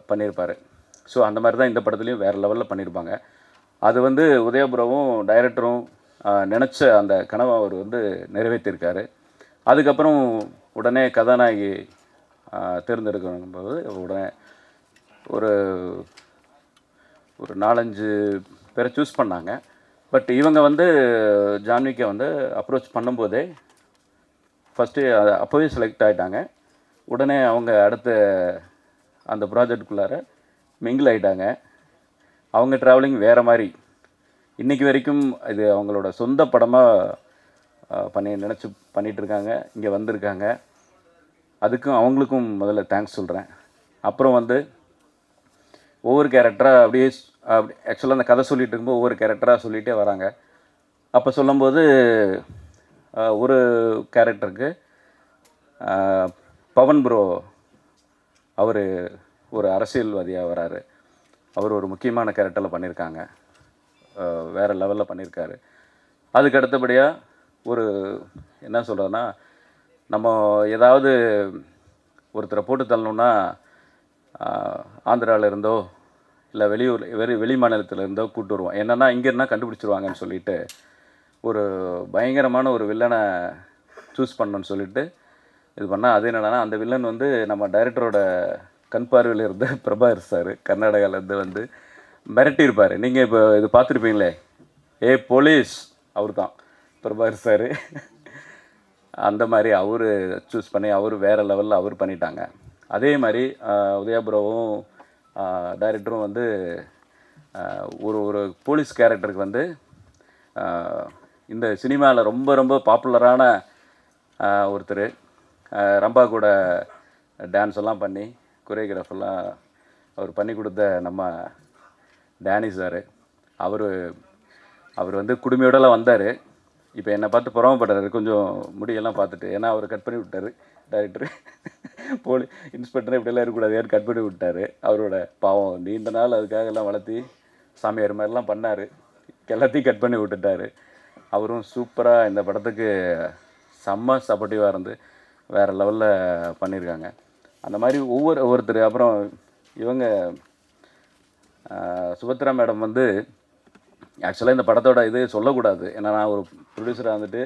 பண்ணியிருப்பார். ஸோ அந்த மாதிரி தான் இந்த படத்துலையும் வேறு லெவலில் பண்ணியிருப்பாங்க. அது வந்து உதயபுரவும் டைரக்டரும் நினச்ச அந்த கனவை அவர் வந்து நிறைவேற்றியிருக்காரு. அதுக்கப்புறம் உடனே கதாநாயகி தேர்ந்தெடுக்கும்போது உடனே ஒரு ஒரு 4-5 பேரை சூஸ் பண்ணாங்க. பட் இவங்க வந்து ஜான்விக்கை வந்து அப்ரோச் பண்ணும்போதே ஃபஸ்ட்டு அப்போவே செலக்ட் ஆகிட்டாங்க. உடனே அவங்க அடுத்த அந்த ப்ராஜெக்டுக்குள்ளார மிங்கிள் ஆகிட்டாங்க. அவங்க ட்ராவலிங் வேறு மாதிரி. இன்றைக்கி வரைக்கும் இது அவங்களோட சொந்த படமாக நினச்சி பண்ணிகிட்ருக்காங்க. இங்கே வந்திருக்காங்க. அதுக்கும் அவங்களுக்கும் முதல்ல தேங்க்ஸ் சொல்கிறேன். அப்புறம் வந்து ஒவ்வொரு கேரக்டராக அப்படியே ஆக்சுவலாக அந்த கதை சொல்லிகிட்டு இருக்கும்போது ஒவ்வொரு கேரக்டராக சொல்லிகிட்டே வராங்க. அப்போ சொல்லும்போது ஒரு கேரக்டருக்கு பவன் ப்ரோ அவர் ஒரு அரசியல்வாதியாக வராரு. அவர் ஒரு முக்கியமான கேரக்டரில் பண்ணியிருக்காங்க. வேறு லெவலில் பண்ணியிருக்காரு. அதுக்கு அடுத்தபடியாக ஒரு என்ன சொல்கிறதுனா, நம்ம ஏதாவது ஒருத்தரை போட்டு தள்ளணுன்னா ஆந்திராவில் இருந்தோ இல்லை வெளி மாநிலத்தில் இருந்தோ கூப்பிட்டு வருவோம். என்னென்னா இங்கே இருந்தால் கண்டுபிடிச்சிருவாங்கன்னு சொல்லிட்டு ஒரு பயங்கரமான ஒரு வில்லனை சூஸ் பண்ணணுன்னு சொல்லிட்டு இது பண்ணால், அது என்னென்னா அந்த வில்லன் வந்து நம்ம டைரக்டரோட கண் பார்வையில் இருந்த பிரபாகர் சார் கர்நாடகாவிலேருந்து வந்து மிரட்டியிருப்பார். நீங்கள் இப்போ இது பார்த்துருப்பீங்களே, ஏ போலீஸ், அவர் தான் பிரபாகர் சார். அந்த மாதிரி அவர் சூஸ் பண்ணி அவர் வேறு லெவலில் அவர் பண்ணிட்டாங்க. அதே மாதிரி உதயபுரவும் டைரக்டரும் வந்து ஒரு போலீஸ் கேரக்டருக்கு வந்து இந்த சினிமாவில் ரொம்ப ரொம்ப பாப்புலரான ஒருத்தர், ரம்பா கூட டான்ஸ் எல்லாம் பண்ணி கொரியோகிராஃபெல்லாம் அவர் பண்ணி கொடுத்த நம்ம டேனி சார். அவர் வந்து குடுமையோடலாம் வந்தார். இப்போ என்னை பார்த்து புறமப்படுறாரு கொஞ்சம் முடியெல்லாம் பார்த்துட்டு. ஏன்னா அவர் கட் பண்ணி விட்டார் டைரக்டர். இன்ஸ்பெக்டர் இப்படியெல்லாம் இருக்கக்கூடாது, யார் கட் பண்ணி விட்டார். அவரோட பாவம் நீண்ட நாள் அதுக்காக எல்லாம் வளர்த்தி சாமியார் மாதிரிலாம் பண்ணார். எல்லாத்தையும் கட் பண்ணி விட்டுட்டார். அவரும் சூப்பராக இந்த படத்துக்கு செம்ம சப்போர்ட்டிவாக இருந்து வேறு லெவலில் பண்ணியிருக்காங்க. அந்த மாதிரி ஒவ்வொருத்தர். அப்புறம் இவங்க சுபத்ரா மேடம் வந்து ஆக்சுவலாக இந்த படத்தோட இது சொல்லக்கூடாது. ஏன்னா நான் ஒரு ப்ரொடியூசராக வந்துட்டு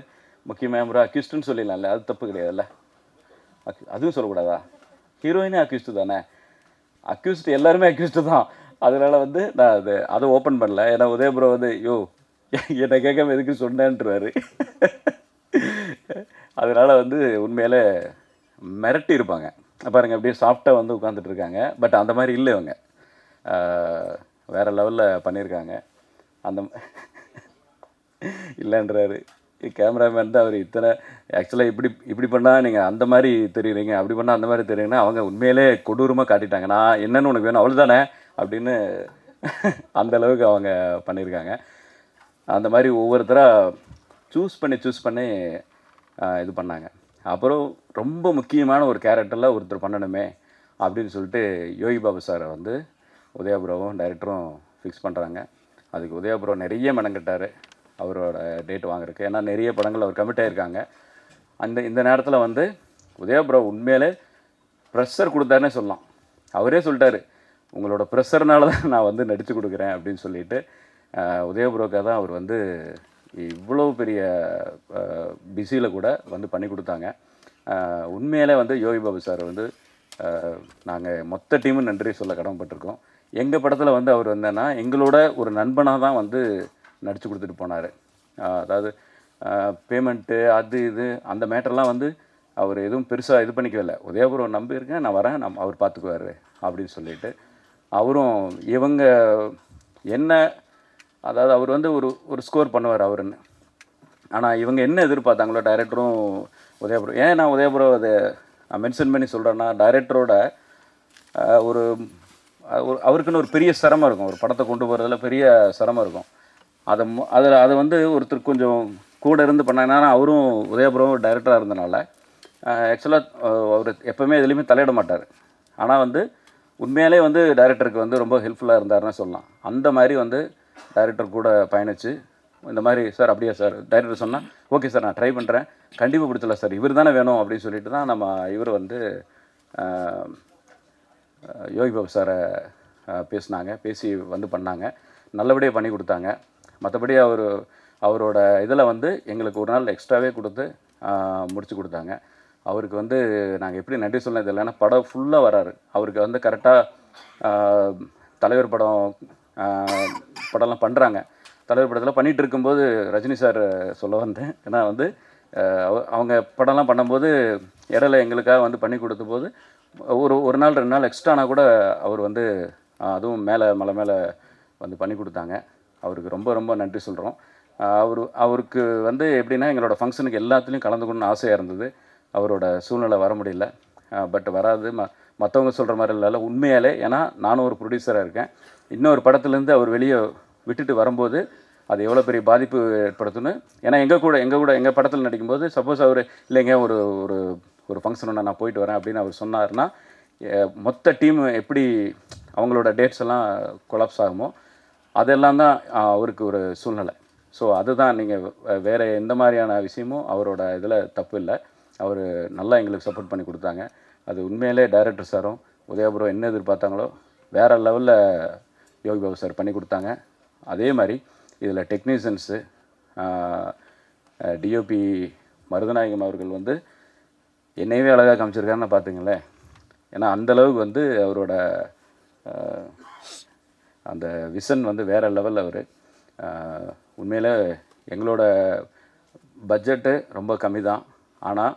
முக்கிய மெம்பர் அக்யூஸ்டுன்னு சொல்லிடலாம்ல, அது தப்பு கிடையாதுல்ல. அதுவும் சொல்லக்கூடாதா? ஹீரோயினே அக்யூஸ்டு தானே. அக்யூஸ்டு எல்லாருமே அக்யூஸ்டு தான். அதனால் வந்து நான் அதை ஓப்பன் பண்ணல. ஏன்னா உதயபுரம் வந்து என்னை கேட்காம எதுக்கு சொன்னேன்றாரு. அதனால் வந்து உண்மையிலே மிரட்டி இருப்பாங்க பாருங்கள். அப்படியே சாஃப்டாக வந்து உட்காந்துட்ருக்காங்க. பட் அந்த மாதிரி இல்லை, இவங்க வேறு லெவலில் பண்ணியிருக்காங்க. அந்த இல்லைன்றாரு கேமராமேன் தான். அவர் இத்தனை ஆக்சுவலாக இப்படி பண்ணால் நீங்கள் அந்த மாதிரி தெரியுறீங்க, அப்படி பண்ணால் அந்த மாதிரி தெரியுங்கன்னா அவங்க உண்மையிலே கொடூரமாக காட்டிட்டாங்க. நான் என்னென்னு உனக்கு வேணும் அவ்வளோ தானே அப்படின்னு அந்தளவுக்கு அவங்க பண்ணியிருக்காங்க. அந்த மாதிரி ஒவ்வொருத்தராக சூஸ் பண்ணி இது பண்ணாங்க. அப்புறம் ரொம்ப முக்கியமான ஒரு கேரக்டரில் ஒருத்தர் பண்ணணுமே அப்படின்னு சொல்லிட்டு யோகி பாபு சாரை வந்து உதயபுரவும் டைரக்டரும் ஃபிக்ஸ் பண்ணுறாங்க. அதுக்கு உதயபுரம் நிறைய மெனங்கிட்டார் அவரோட டேட் வாங்குறதுக்கு. ஏன்னா நிறைய படங்கள் அவர் கமிட் ஆகியிருக்காங்க. இந்த நேரத்தில் வந்து உதயபுரம் உண்மையிலே ப்ரெஷர் கொடுத்தாருன்னே சொல்லலாம். அவரே சொல்லிட்டார், உங்களோட ப்ரெஷர்னால தான் நான் வந்து நடித்து கொடுக்குறேன் அப்படின்னு சொல்லிட்டு உதயபுரோக்காக தான் அவர் வந்து இவ்வளோ பெரிய பிஸியில் கூட வந்து பண்ணி கொடுத்தாங்க. உண்மையிலே வந்து யோகி பாபு சார் வந்து நாங்கள் மொத்த டீமும் நன்றி சொல்ல கடமைப்பட்டிருக்கோம். எங்கள் படத்தில் வந்து அவர் வந்தேன்னா எங்களோட ஒரு நண்பனாக தான் வந்து நடித்து கொடுத்துட்டு போனார். அதாவது பேமெண்ட்டு அது இது அந்த மேட்டர்லாம் வந்து அவர் எதுவும் பெருசாக இது பண்ணிக்கவில்லை. உதயபுரம் நம்பியிருக்கேன், நான் வரேன், அவர் பார்த்துக்குவார் அப்படின்னு சொல்லிட்டு அவரும் இவங்க என்ன, அதாவது அவர் வந்து ஒரு ஸ்கோர் பண்ணுவார் அவருன்னு. ஆனால் இவங்க என்ன எதிர்பார்த்தாங்களோ டைரக்டரும் உதயபுரம். ஏன் நான் உதயபுரம் அதை மென்ஷன் பண்ணி சொல்கிறேன்னா, டைரக்டரோட அவருக்குன்னு ஒரு பெரிய சிரமம் இருக்கும். ஒரு படத்தை கொண்டு போகிறதுல பெரிய சிரமம் இருக்கும். அதை வந்து ஒருத்தர் கொஞ்சம் கூட இருந்து பண்ணாங்கன்னா, அவரும் உதயபுரம் டைரக்டராக இருந்தனால ஆக்சுவலாக அவர் எப்போவுமே எதுலேயுமே தலையிட மாட்டார். ஆனால் வந்து உண்மையிலே வந்து டைரக்டருக்கு வந்து ரொம்ப ஹெல்ப்ஃபுல்லாக இருந்தாருன்னு சொல்லலாம். அந்த மாதிரி வந்து டைரக்டர் கூட பயணித்து இந்த மாதிரி சார் அப்படியா சார் டைரக்டர் சொன்னால் ஓகே சார் நான் ட்ரை பண்ணுறேன், கண்டிப்பாக பிடிச்சல சார், இவர் தானே வேணும் அப்படின்னு சொல்லிட்டு தான் நம்ம இவர் வந்து யோகி பாபு சாரை பேசினாங்க, பேசி வந்து பண்ணாங்க. நல்லபடியாக பண்ணி கொடுத்தாங்க. மற்றபடி அவரோட இதில் வந்து எங்களுக்கு ஒரு நாள் எக்ஸ்ட்ராவே கொடுத்து முடிச்சு கொடுத்தாங்க. அவருக்கு வந்து நாங்கள் எப்படி நன்றி சொல்லணும் தெரியல. ஏன்னா படம் ஃபுல்லாக வராரு. அவருக்கு வந்து கரெக்டாக தலைவர் படம்லாம் பண்ணுறாங்க. தலைவர் படத்தில் பண்ணிகிட்டு இருக்கும்போது ரஜினி சார் சொல்ல வந்தேன். ஏன்னா வந்து அவங்க படம்லாம் பண்ணும்போது இடையில எங்களுக்காக வந்து பண்ணி கொடுத்த போது ஒரு நாள் 2 நாள் எக்ஸ்ட்ரானா கூட அவர் வந்து அதுவும் மலை மேலே வந்து பண்ணி கொடுத்தாங்க. அவருக்கு ரொம்ப ரொம்ப நன்றி சொல்கிறோம். அவருக்கு வந்து எப்படின்னா எங்களோட ஃபங்க்ஷனுக்கு எல்லாத்துலேயும் கலந்துக்கணும்னு ஆசையாக இருந்தது. அவரோட சூழ்நிலை வர முடியல. பட் வராது. மற்றவங்க சொல்கிற மாதிரி இல்லை, உண்மையாலே. ஏன்னா நானும் ஒரு ப்ரொடியூசராக இருக்கேன். இன்னொரு படத்துலேருந்து அவர் வெளியே விட்டுட்டு வரும்போது அது எவ்வளோ பெரிய பாதிப்பு ஏற்படுத்துன்னு. ஏன்னா எங்கள் படத்தில் நடிக்கும்போது சப்போஸ் அவர் இல்லைங்க ஒரு ஒரு ஒரு ஃபங்க்ஷன் ஒன்று நான் போயிட்டு வரேன் அப்படின்னு அவர் சொன்னார்னா மொத்த டீம் எப்படி அவங்களோட டேட்ஸ் எல்லாம் கொலாப்ஸ் ஆகுமோ அதெல்லாம் தான் அவருக்கு ஒரு சூழ்நிலை. ஸோ அதுதான். நீங்கள் வேறு எந்த மாதிரியான விஷயமும் அவரோட இதில் தப்பு இல்லை. அவர் நல்லா எங்களுக்கு சப்போர்ட் பண்ணி கொடுத்தாங்க. அது உண்மையிலே டைரக்டர் சாரும் உதயபுரம் என்ன எதிர்பார்த்தாங்களோ வேறு லெவலில் யோகி பாபு சார் பண்ணி கொடுத்தாங்க. அதே மாதிரி இதில் டெக்னீஷியன்ஸு டிஓபி மருதநாயகம் அவர்கள் வந்து என்னையவே அழகாக காமிச்சிருக்காருன்னு பார்த்துங்களேன். ஏன்னா அந்தளவுக்கு வந்து அவரோட அந்த விஷன் வந்து வேறு லெவலில் அவர். உண்மையில் எங்களோட பட்ஜெட்டு ரொம்ப கம்மி தான். ஆனால்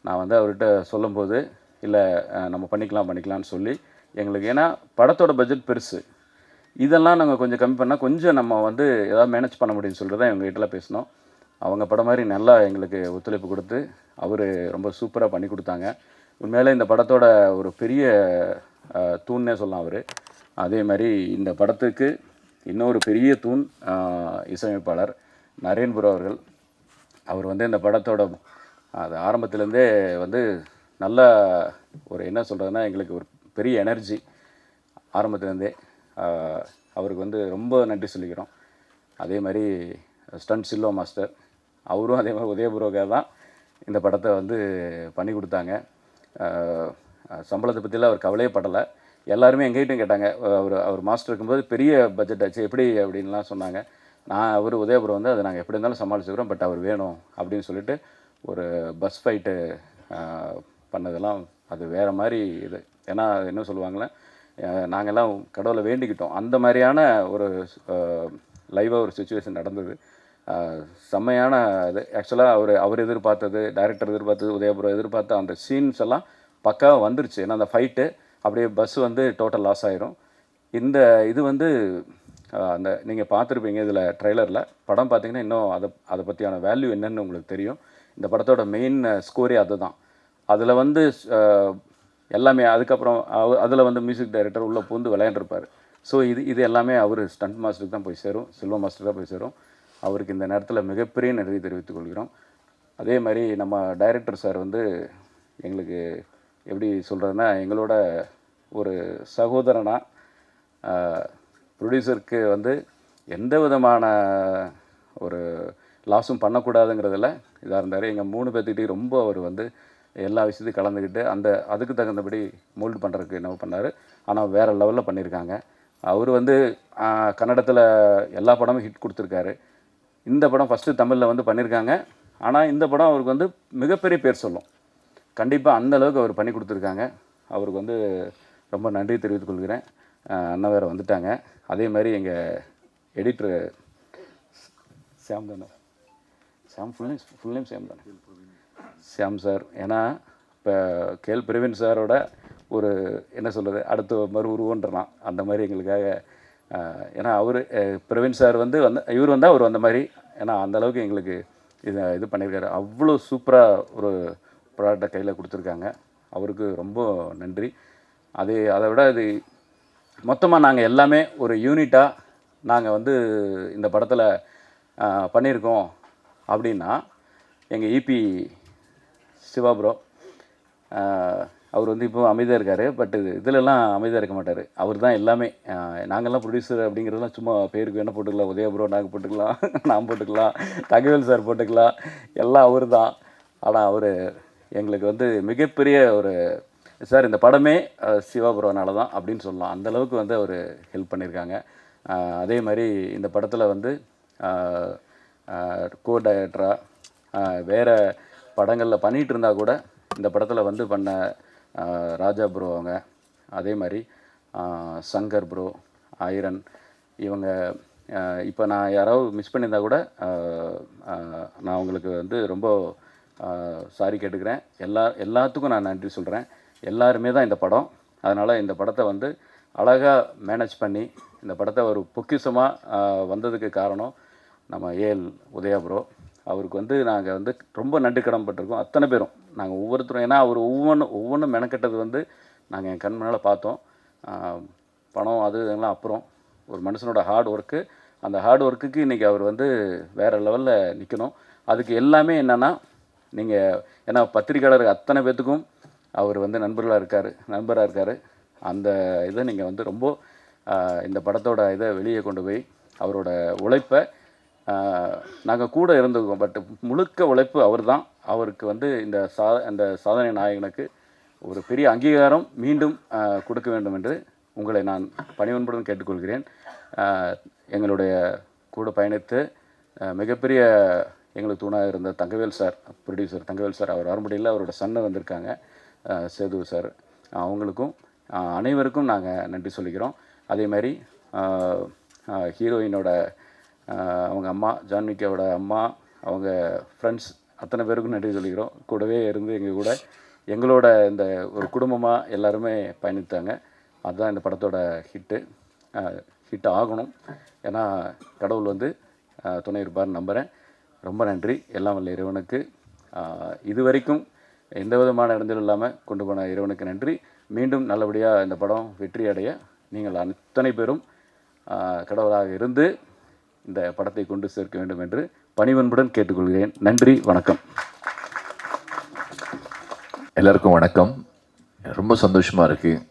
நான் வந்து அவர்கிட்ட சொல்லும்போது இல்லை நம்ம பண்ணிக்கலாம்னு சொல்லி எங்களுக்கு, ஏன்னா படத்தோட பட்ஜெட் பெருசு, இதெல்லாம் நாங்கள் கொஞ்சம் கம்மி பண்ணால் கொஞ்சம் நம்ம வந்து ஏதாவது மேனேஜ் பண்ண முடியும்னு சொல்லிட்டு தான் எங்ககிட்டலாம் பேசினோம். அவங்க படம் மாதிரி நல்லா எங்களுக்கு ஒத்துழைப்பு கொடுத்து அவர் ரொம்ப சூப்பராக பண்ணி கொடுத்தாங்க. உண்மையிலே இந்த படத்தோட ஒரு பெரிய தூண்னே சொல்லலாம் அவர். அதே மாதிரி இந்த படத்துக்கு இன்னொரு பெரிய தூண் இசையமைப்பாளர் நரேன்புரம் அவர்கள். அவர் வந்து இந்த படத்தோட அது ஆரம்பத்துலேருந்தே வந்து நல்லா ஒரு என்ன சொல்கிறதுனா எங்களுக்கு ஒரு பெரிய எனர்ஜி ஆரம்பத்துலேருந்தே. அவருக்கு வந்து ரொம்ப நன்றி சொல்லிக்கிறோம். அதே மாதிரி ஸ்டண்ட் சில்வா மாஸ்டர் அவரும் அதே மாதிரி உதயபுரோக்காக தான் இந்த படத்தை வந்து பண்ணி கொடுத்தாங்க. சம்பளத்தை பற்றிலாம் அவர் கவலையே படலை. எல்லாருமே எங்ககிட்டும் கேட்டாங்க, அவர் மாஸ்டர் இருக்கும்போது பெரிய பட்ஜெட் ஆச்சு எப்படி அப்படின்லாம் சொன்னாங்க. உதயபுரம் வந்து அதை நாங்கள் எப்படி இருந்தாலும் சமாளிச்சுக்கிறோம், பட் அவர் வேணும் அப்படின்னு சொல்லிட்டு ஒரு பஸ் ஃபைட்டு பண்ணதெல்லாம் அது வேறு மாதிரி இது. ஏன்னா என்ன சொல்லுவாங்களே, நாங்கள்லாம் கடவுளை வேண்டிக்கிட்டோம். அந்த மாதிரியான ஒரு லைவாக ஒரு சுச்சுவேஷன் நடந்தது. செம்மையான இது. ஆக்சுவலாக அவர் எதிர்பார்த்தது, டைரக்டர் எதிர்பார்த்தது, உதயபுரம் எதிர்பார்த்த அந்த சீன்ஸ் எல்லாம் பக்காவாக வந்துருச்சு. ஏன்னா அந்த ஃபைட்டு அப்படியே பஸ் வந்து டோட்டல் லாஸ் ஆயிரும். இது வந்து அந்த நீங்கள் பார்த்துருப்பீங்க இதில் ட்ரெய்லரில். படம் பார்த்தீங்கன்னா இன்னும் அதை பற்றியான வேல்யூ என்னென்னு உங்களுக்கு தெரியும். இந்த படத்தோட மெயின் ஸ்கோரே அதுதான். அதில் வந்து எல்லாமே அதுக்கப்புறம் அதில் வந்து மியூசிக் டைரக்டர் உள்ளே பூந்து விளையாண்டுருப்பார். ஸோ இது எல்லாமே அவர் ஸ்டண்ட் மாஸ்டருக்கு தான் போய் சேரும், சில்வா மாஸ்டர் தான் போய் சேரும். அவருக்கு இந்த நேரத்தில் மிகப்பெரிய நன்றி தெரிவித்துக் கொள்கிறோம். அதே மாதிரி நம்ம டைரக்டர் சார் வந்து எங்களுக்கு எப்படி சொல்கிறதுனா எங்களோட ஒரு சகோதரனாக, ப்ரொடியூசருக்கு வந்து எந்த விதமான ஒரு லாஸும் பண்ணக்கூடாதுங்கிறதுல இதாக இருந்தார். எங்கள் 3 பேர்த்துக்கிட்டே ரொம்ப அவர் வந்து எல்லா விஷயத்தையும் கலந்துக்கிட்டு அதுக்கு தகுந்தபடி மோல்டு பண்ணுறதுக்கு என்ன பண்ணார். ஆனால் வேறு லெவலில் பண்ணியிருக்காங்க. அவர் வந்து கன்னடத்தில் எல்லா படமும் ஹிட் கொடுத்துருக்காரு. இந்த படம் ஃபஸ்ட்டு தமிழில் வந்து பண்ணியிருக்காங்க. ஆனால் இந்த படம் அவருக்கு வந்து மிகப்பெரிய பேர் சொல்லும். கண்டிப்பாக அந்தளவுக்கு அவர் பண்ணி கொடுத்துருக்காங்க. அவருக்கு வந்து ரொம்ப நன்றி தெரிவித்துக் கொள்கிறேன். அண்ணன் வேறு வந்துட்டாங்க. அதே மாதிரி எங்கள் எடிட்ரு ஷியாம் தானே, ஃபுல் நேம் ஷியாம் தானே, ஷியாம் சார். ஏன்னா இப்போ பிரவீன் சாரோட ஒரு என்ன சொல்கிறது அடுத்த உருவன்றலாம் அந்த மாதிரி எங்களுக்காக. ஏன்னா பிரவீன் சார் இவர் வந்தால் அவர் வந்த மாதிரி. ஏன்னா அந்தளவுக்கு எங்களுக்கு இது பண்ணியிருக்காரு. அவ்வளோ சூப்பராக ஒரு ப்ராடக்டை கையில் கொடுத்துருக்காங்க. அவருக்கு ரொம்ப நன்றி. அதை விட இது மொத்தமாக நாங்கள் எல்லாமே ஒரு யூனிட்டாக நாங்கள் வந்து இந்த படத்தில் பண்ணியிருக்கோம் அப்படின்னா எங்கள் இபி சிவா ப்ரோ, அவர் வந்து இப்போ அமைதியாக இருக்கார். பட் இதிலெல்லாம் அமைதியாக இருக்க மாட்டார். அவர் தான் எல்லாமே. நாங்கள்லாம் ப்ரொடியூசர் அப்படிங்கிறதுலாம் சும்மா பேருக்கு வேணால் போட்டுக்கலாம். உதய ப்ரோ நாங்கள் போட்டுக்கலாம், நான் போட்டுக்கலாம், தகவல் சார் போட்டுக்கலாம், எல்லாம் அவர் தான். ஆனால் அவர் எங்களுக்கு வந்து மிகப்பெரிய ஒரு சார் இந்த படமே சிவா ப்ரோனால தான் அப்படின்னு சொல்லலாம். அந்தளவுக்கு வந்து அவர் ஹெல்ப் பண்ணியிருக்காங்க. அதே மாதிரி இந்த படத்தில் வந்து கோ டைரக்டராக வேறு படங்களில் பண்ணிகிட்டு இருந்தால் கூட இந்த படத்தில் வந்து பண்ண ராஜா ப்ரோ அவங்க, அதே மாதிரி சங்கர் ப்ரோ, ஐரன், இவங்க இப்போ நான் யாராவது மிஸ் பண்ணியிருந்தா கூட நான் உங்களுக்கு வந்து ரொம்ப சாரி கேட்டுக்கிறேன். எல்லாத்துக்கும் நான் நன்றி சொல்கிறேன். எல்லாருமே தான் இந்த படம். அதனால் இந்த படத்தை வந்து அழகாக மேனேஜ் பண்ணி இந்த படத்தை ஒரு பொக்கிஷமாக வந்ததுக்கு காரணம் நம்ம ஏஎல் உதயா ப்ரோ. அவருக்கு வந்து நாங்கள் வந்து ரொம்ப நன்றி கடன் பட்டிருக்கோம் அத்தனை பேரும். நாங்கள் ஒவ்வொருத்தரும், ஏன்னா அவர் ஒவ்வொன்றும் மெனக்கெட்டது வந்து நாங்கள் என் கண் முன்னால் பார்த்தோம். பணம் அது இதெல்லாம் அப்புறம், ஒரு மனுஷனோட ஹார்ட் ஒர்க்கு, அந்த ஹார்ட் ஒர்க்குக்கு இன்றைக்கி அவர் வந்து வேறு லெவலில் நிற்கணும். அதுக்கு எல்லாமே என்னென்னா நீங்கள், ஏன்னா பத்திரிக்கையாளருக்கு அத்தனை பேர்த்துக்கும் அவர் வந்து நண்பராக இருக்கார். அந்த இதை நீங்கள் வந்து ரொம்ப இந்த படத்தோட இதை வெளியே கொண்டு போய் அவரோட உழைப்பை நாங்கள் கூட இருந்துக்கோம். பட் முழுக்க உழைப்பு அவர் தான். அவருக்கு வந்து இந்த சாதனை நாயகனுக்கு ஒரு பெரிய அங்கீகாரம் மீண்டும் கொடுக்க வேண்டும் என்று உங்களை நான் பணிவன்புடன் கேட்டுக்கொள்கிறேன். எங்களுடைய கூட பயணித்து மிகப்பெரிய எங்களுக்கு தூணாக இருந்த Thangavel sir, producer Thangavel sir, அவர் வர முடியல, அவரோட சன்னை வந்திருக்காங்க, சேது சார், அவங்களுக்கும் அனைவருக்கும் நாங்கள் நன்றி சொல்லிக்கிறோம். அதே மாதிரி ஹீரோயினோட அவங்க அம்மா, ஜான்விகாவோட அம்மா, அவங்க ஃப்ரெண்ட்ஸ் அத்தனை பேருக்கும் நன்றி சொல்லிக்கிறோம். கூடவே இருந்து எங்கள் கூட எங்களோட இந்த ஒரு குடும்பமாக எல்லாருமே பயணித்தாங்க. அதுதான் இந்த படத்தோட ஹிட் ஆகணும். ஏன்னா கடவுள் வந்து துணை இருப்பார்னு நம்புகிறேன். ரொம்ப நன்றி. எல்லாம் வல்ல இறைவனுக்கு, இது வரைக்கும் எந்த விதமான இடங்களும் இல்லாமல் கொண்டு போன இறைவனுக்கு நன்றி. மீண்டும் நல்லபடியாக இந்த படம் வெற்றி அடைய நீங்கள் அத்தனை பேரும் கடவுளாக இருந்து இந்த படத்தை கொண்டு சேர்க்க வேண்டும் என்று பணிவன்புடன் கேட்டுக்கொள்கிறேன். நன்றி, வணக்கம். எல்லாருக்கும் வணக்கம். ரொம்ப சந்தோஷமாக இருக்குது.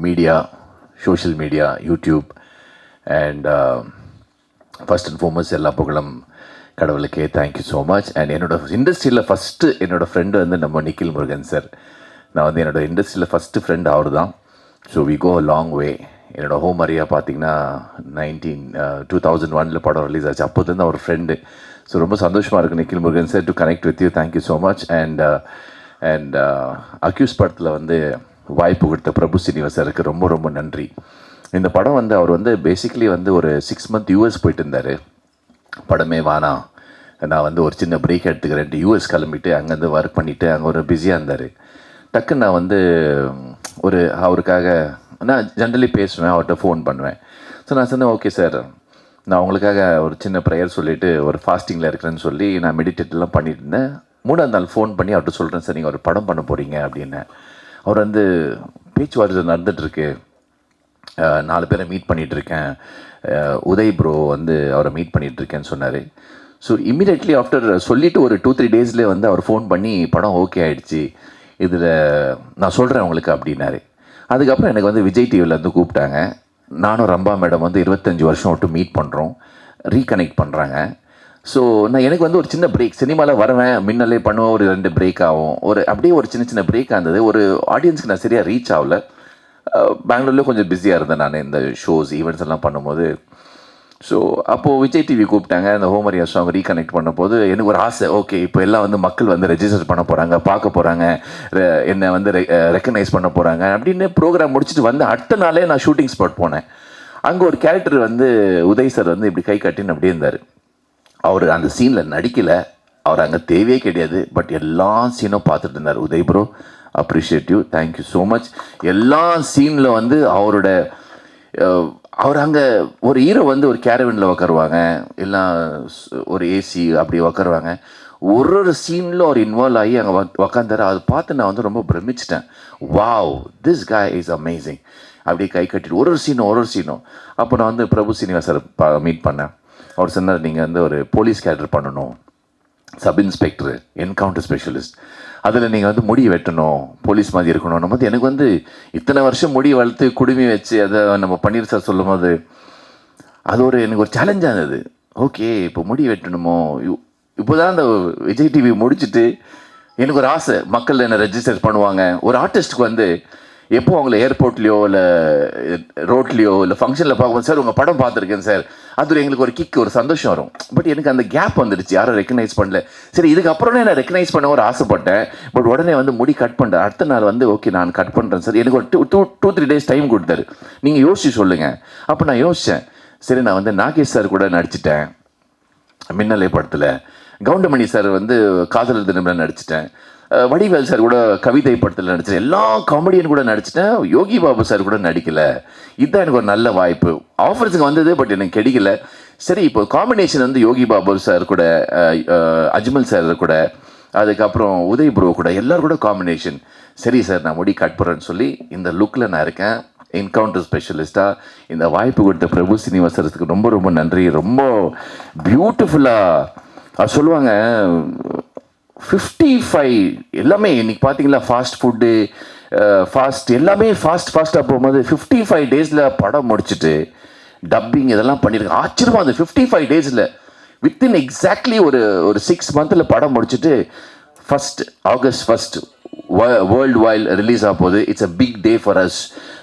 Media, social media, YouTube and first and foremost எல்லா புகழும் கடவுளுக்கே. Thank you so much. அண்ட் என்னோடய இண்டஸ்ட்ரியில் ஃபஸ்ட்டு என்னோடய ஃப்ரெண்டு வந்து நம்ம நிக்கில் முருகன் சார். நான் வந்து என்னோடய இண்டஸ்ட்ரியில் ஃபஸ்ட்டு ஃப்ரெண்ட் அவர் தான். So we go a long way. என்னோடய ஹோம் ஏரியா பார்த்திங்கன்னா 2001 படம் ரிலீஸ் ஆச்சு. அப்போதுலேருந்து அவர் ஃப்ரெண்டு. ஸோ ரொம்ப சந்தோஷமாக இருக்குது Nikhil Murugan sir to connect with you. Thank you so much. And Accused படத்தில் வந்து வாய்ப்பு கொடுத்த பிரபு சீனிவாசருக்கு ரொம்ப ரொம்ப நன்றி. இந்த படம் வந்து அவர் வந்து பேசிக்கலி வந்து ஒரு 6 months யூஎஸ் போயிட்டு இருந்தார். படமே வேணாம், நான் வந்து ஒரு சின்ன பிரேக் எடுத்துக்கிறேன்ட்டு யூஎஸ் கிளம்பிட்டு அங்கேருந்து ஒர்க் பண்ணிவிட்டு அங்கே ஒரு பிஸியாக இருந்தார். டக்குன்னு நான் வந்து ஒரு அவருக்காக நான் ஜென்ரலி பேசுவேன், அவர்கிட்ட ஃபோன் பண்ணுவேன். ஸோ நான் சொன்னேன், ஓகே சார், நான் உங்களுக்காக ஒரு சின்ன ப்ரேயர் சொல்லிவிட்டு ஒரு ஃபாஸ்டிங்கில் இருக்கிறேன்னு சொல்லி நான் மெடிடேட்லாம் பண்ணிட்டு இருந்தேன். 3ஆவது நாள் ஃபோன் பண்ணி அவர்கிட்ட சொல்கிறேன், சார் நீங்கள் ஒரு படம் பண்ண போகிறீங்க அப்படின்னு. அவர் வந்து பேச்சுவார்த்தை நடந்துகிட்ருக்கு, 4 பேரை மீட் பண்ணிகிட்ருக்கேன், உதய் ப்ரோ வந்து அவரை மீட் பண்ணிகிட்ருக்கேன்னு சொன்னார். ஸோ இம்மிடியட்லி ஆஃப்டர் சொல்லிவிட்டு ஒரு 2-3 டேஸ்லேயே வந்து அவர் ஃபோன் பண்ணி படம் ஓகே ஆகிடுச்சு, இதில் நான் சொல்கிறேன் உங்களுக்கு அப்படின்னாரு. அதுக்கப்புறம் எனக்கு வந்து விஜய் டிவிலேருந்து கூப்பிட்டாங்க. நானும் ரம்பா மேடம் வந்து 25 வருஷம் விட்டு மீட் பண்ணுறோம், ரீகனெக்ட் பண்ணுறாங்க. ஸோ எனக்கு வந்து ஒரு சின்ன பிரேக், சினிமாவில் வருவேன், மின்னலே பண்ணுவேன், ஒரு 2 பிரேக் ஆகும், அப்படியே ஒரு சின்ன பிரேக் ஆனது. ஒரு ஆடியன்ஸ்க்கு நான் சரியாக ரீச் ஆகலை. பெங்களூர்லேயும் கொஞ்சம் பிஸியாக இருந்தேன் நான் இந்த ஷோஸ் ஈவெண்ட்ஸ் எல்லாம் பண்ணும்போது. ஸோ அப்போது விஜய் டிவி கூப்பிட்டாங்க, அந்த ஹோம் ஏரியா சாங் ரீகனெக்ட் பண்ணும்போது எனக்கு ஒரு ஆசை, ஓகே இப்போ எல்லாம் வந்து மக்கள் வந்து ரெஜிஸ்டர் பண்ண போகிறாங்க, பார்க்க போகிறாங்க, என்னை வந்து ரெக்கக்னைஸ் பண்ண போகிறாங்க அப்படின்னு ப்ரோக்ராம் முடிச்சுட்டு வந்து அடுத்த நாளே நான் ஷூட்டிங் ஸ்பாட் போனேன். அங்கே ஒரு கேரக்டர் வந்து உதய் சார் வந்து இப்படி கை கட்டின்னு அப்படியே இருந்தார். அவர் அந்த சீனில் நடிக்கலை, அவர் அங்கே தேவையே கிடையாது, பட் எல்லா சீனும் பார்த்துட்டு இருந்தார். Uday bro, appreciate you, thank you so much. எல்லா சீனில் வந்து அவர் அங்கே ஒரு ஹீரோ வந்து ஒரு கேரவனில் உட்காருவாங்க, எல்லாம் ஒரு ஏசி அப்படி உட்காருவாங்க. ஒரு சீனில் அவர் இன்வால்வ் ஆகி அங்கே உக்காந்தார். அதை பார்த்து நான் வந்து ரொம்ப பிரமிச்சிட்டேன். Wow, this guy is amazing. அப்படியே கை கட்டிட்டு ஒரு சீனும். அப்போ நான் வந்து பிரபு சீனிவாசர் மீட் பண்ணேன். அவர் சொன்னார், நீங்கள் வந்து ஒரு போலீஸ் கேரக்டர் பண்ணணும், சப் இன்ஸ்பெக்டர், என்கவுண்டர் ஸ்பெஷலிஸ்ட், அதில் நீங்கள் வந்து முடி வெட்டணும், போலீஸ் மாதிரி இருக்கணும். போது எனக்கு வந்து இத்தனை வருஷம் முடி வளர்த்து குடுமி வச்சு அதை நம்ம பன்னீர் சார் சொல்லும் போது அது எனக்கு ஒரு சேலஞ்சாக இருந்தது. ஓகே, இப்போ முடி வெட்டணுமோ, இப்போ தான் அந்த விஜய் டிவி முடிச்சுட்டு எனக்கு ஒரு ஆசை, மக்கள் என்னை ரெஜிஸ்டர் பண்ணுவாங்க. ஒரு ஆர்டிஸ்ட்டுக்கு வந்து எப்போ அவங்கள ஏர்போர்ட்லேயோ இல்லை ரோட்லேயோ இல்லை ஃபங்க்ஷனில் பார்க்கும்போது, சார் உங்கள் படம் பார்த்துருக்கேன் சார், அது எங்களுக்கு ஒரு கிக், ஒரு சந்தோஷம் வரும். பட் எனக்கு அந்த கேப் வந்துடுச்சு, யாரும் ரெக்கக்னைஸ் பண்ணல. சரி, இதுக்கப்புறம் நான் ரெக்கக்னைஸ் பண்ண ஒரு ஆசைப்பட்டேன். பட் உடனே வந்து முடி கட் பண்ணிட்டேன். அடுத்த நாள் வந்து ஓகே நான் கட் பண்ணுறேன் சார், எனக்கு ஒரு 2-3 days டைம் கொடுத்தாரு. நீங்கள் யோசிச்சு சொல்லுங்கள். அப்போ நான் யோசித்தேன், சரி நான் வந்து நாகேஷ் சார் கூட நடிச்சிட்டேன் மின்னலை படத்தில், கவுண்டமணி சார் வந்து காதலர் தினம்ல நடிச்சிட்டேன், வடிவேல் சார் கூட கவிதை படத்தில் நடிச்சிட்டேன், எல்லா காமெடியன் கூட நடிச்சிட்டேன், யோகி பாபு சார் கூட நடிக்கல. இதுதான் எனக்கு ஒரு நல்ல வாய்ப்பு. ஆஃபர்ஸுக்கு வந்தது, பட் எனக்கு கிடைக்கல. சரி, இப்போ காம்பினேஷன் வந்து யோகி பாபு சார் கூட, அஜ்மல் சார் கூட, அதுக்கப்புறம் உதய் ப்ரோ கூட, எல்லோரும் கூட காம்பினேஷன். சரி சார் நான் முடி கட் பண்ணுறேன்னு சொல்லி இந்த லுக்கில் நான் இருக்கேன், என்கவுண்டர் ஸ்பெஷலிஸ்ட்டாக. இந்த வாய்ப்பு கொடுத்த பிரபு சீனிவாசருக்கு ரொம்ப ரொம்ப நன்றி. ரொம்ப பியூட்டிஃபுல்லாக சொல்லுவாங்க. 55 எல்லாமே இன்னைக்கு பார்த்தீங்களா, ஃபாஸ்ட் ஃபுட்டு, எல்லாமே ஃபாஸ்ட்டாக போகும்போது 55 days படம் முடிச்சுட்டு டப்பிங் இதெல்லாம் பண்ணியிருக்கேன். ஆச்சரியமாக அந்த 55 days வித்தின் எக்ஸாக்ட்லி ஒரு 6 months படம் முடிச்சுட்டு August 1 வேர்ல்டு வைட் ரிலீஸ் ஆக போகுது. It's a big day for us.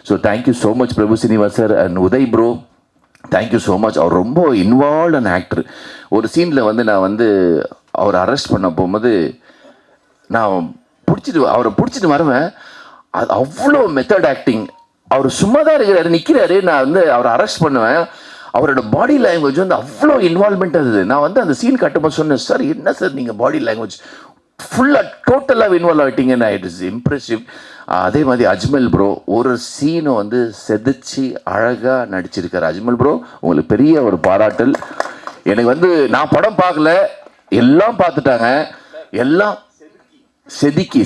So thank you so much Prabhu Srinivas sir and Uday bro, thank you so much. அவர் ரொம்ப இன்வால்வ்டான ஆக்டர். ஒரு சீனில் வந்து நான் வந்து அவரை அரெஸ்ட் பண்ண போகும்போது நான் அவரை பிடிச்சிட்டு வருவேன். அது அவ்வளோ மெத்தட் ஆக்டிங். அவர் சும்மா தான் இருக்கிறாரு, நிற்கிறாரு, நான் வந்து அவரை அரெஸ்ட் பண்ணுவேன். அவரோட பாடி லாங்குவேஜ் வந்து அவ்வளோ இன்வால்மெண்ட் இருந்தது. நான் வந்து அந்த சீன் கட்டும்போது சொன்னேன், சார் என்ன சார் நீங்கள் பாடி லாங்குவேஜ் ஃபுல்லாக டோட்டலாக இன்வால்வ் ஆகிட்டீங்கன்னா, இட் இஸ் இம்ப்ரெசிவ். அதே மாதிரி அஜ்மல் ப்ரோ ஒரு சீனை வந்து செதுச்சு அழகாக நடிச்சிருக்காரு. அஜ்மல் ப்ரோ உங்களுக்கு பெரிய ஒரு பாராட்டல். எனக்கு வந்து நான் படம் பார்க்கல, எல்லாம் பார்த்துட்டாங்க, எல்லாம் செதுக்கி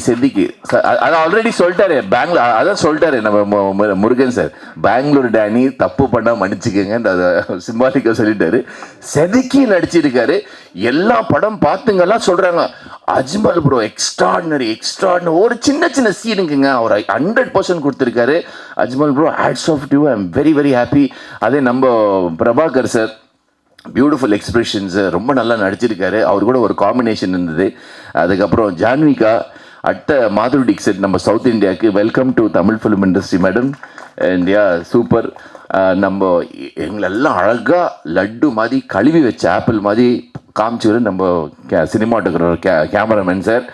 அதை ஆல்ரெடி சொல்லிட்டாரு பெங்களூர். அதான் சொல்லிட்டாரு நம்ம முருகன் சார், பெங்களூர் டேனி தப்பு பண்ணா மன்னிச்சுக்கங்க, அதை சிம்பாலிக்காக சொல்லிட்டாரு. செதுக்கி நடிச்சிருக்காரு. எல்லா படம் பார்த்துங்கெல்லாம் சொல்றாங்க, அஜ்மல் ப்ரோ எக்ஸ்ட்ராடினரி. ஒரு சின்ன சீனுக்குங்க அவர் 100% கொடுத்துருக்காரு. Ajmal bro hats off to, I am very very happy. அதே நம்ம பிரபாகர் சார் பியூட்டிஃபுல் எக்ஸ்பிரஷன்ஸ், ரொம்ப நல்லா நடிச்சிருக்காரு. அவர் கூட ஒரு காம்பினேஷன் இருந்தது. அதுக்கப்புறம் ஜான்விகா, அடுத்த மாதுரி டிக்ஸிட் நம்ம சவுத் இந்தியாவுக்கு, welcome to Tamil film industry madam. And yeah super. நம்ம எங்களெல்லாம் அழகாக லட்டு மாதிரி கழுவி வச்ச ஆப்பிள் மாதிரி காமிச்சு நம்ம cinematographer cameraman sir,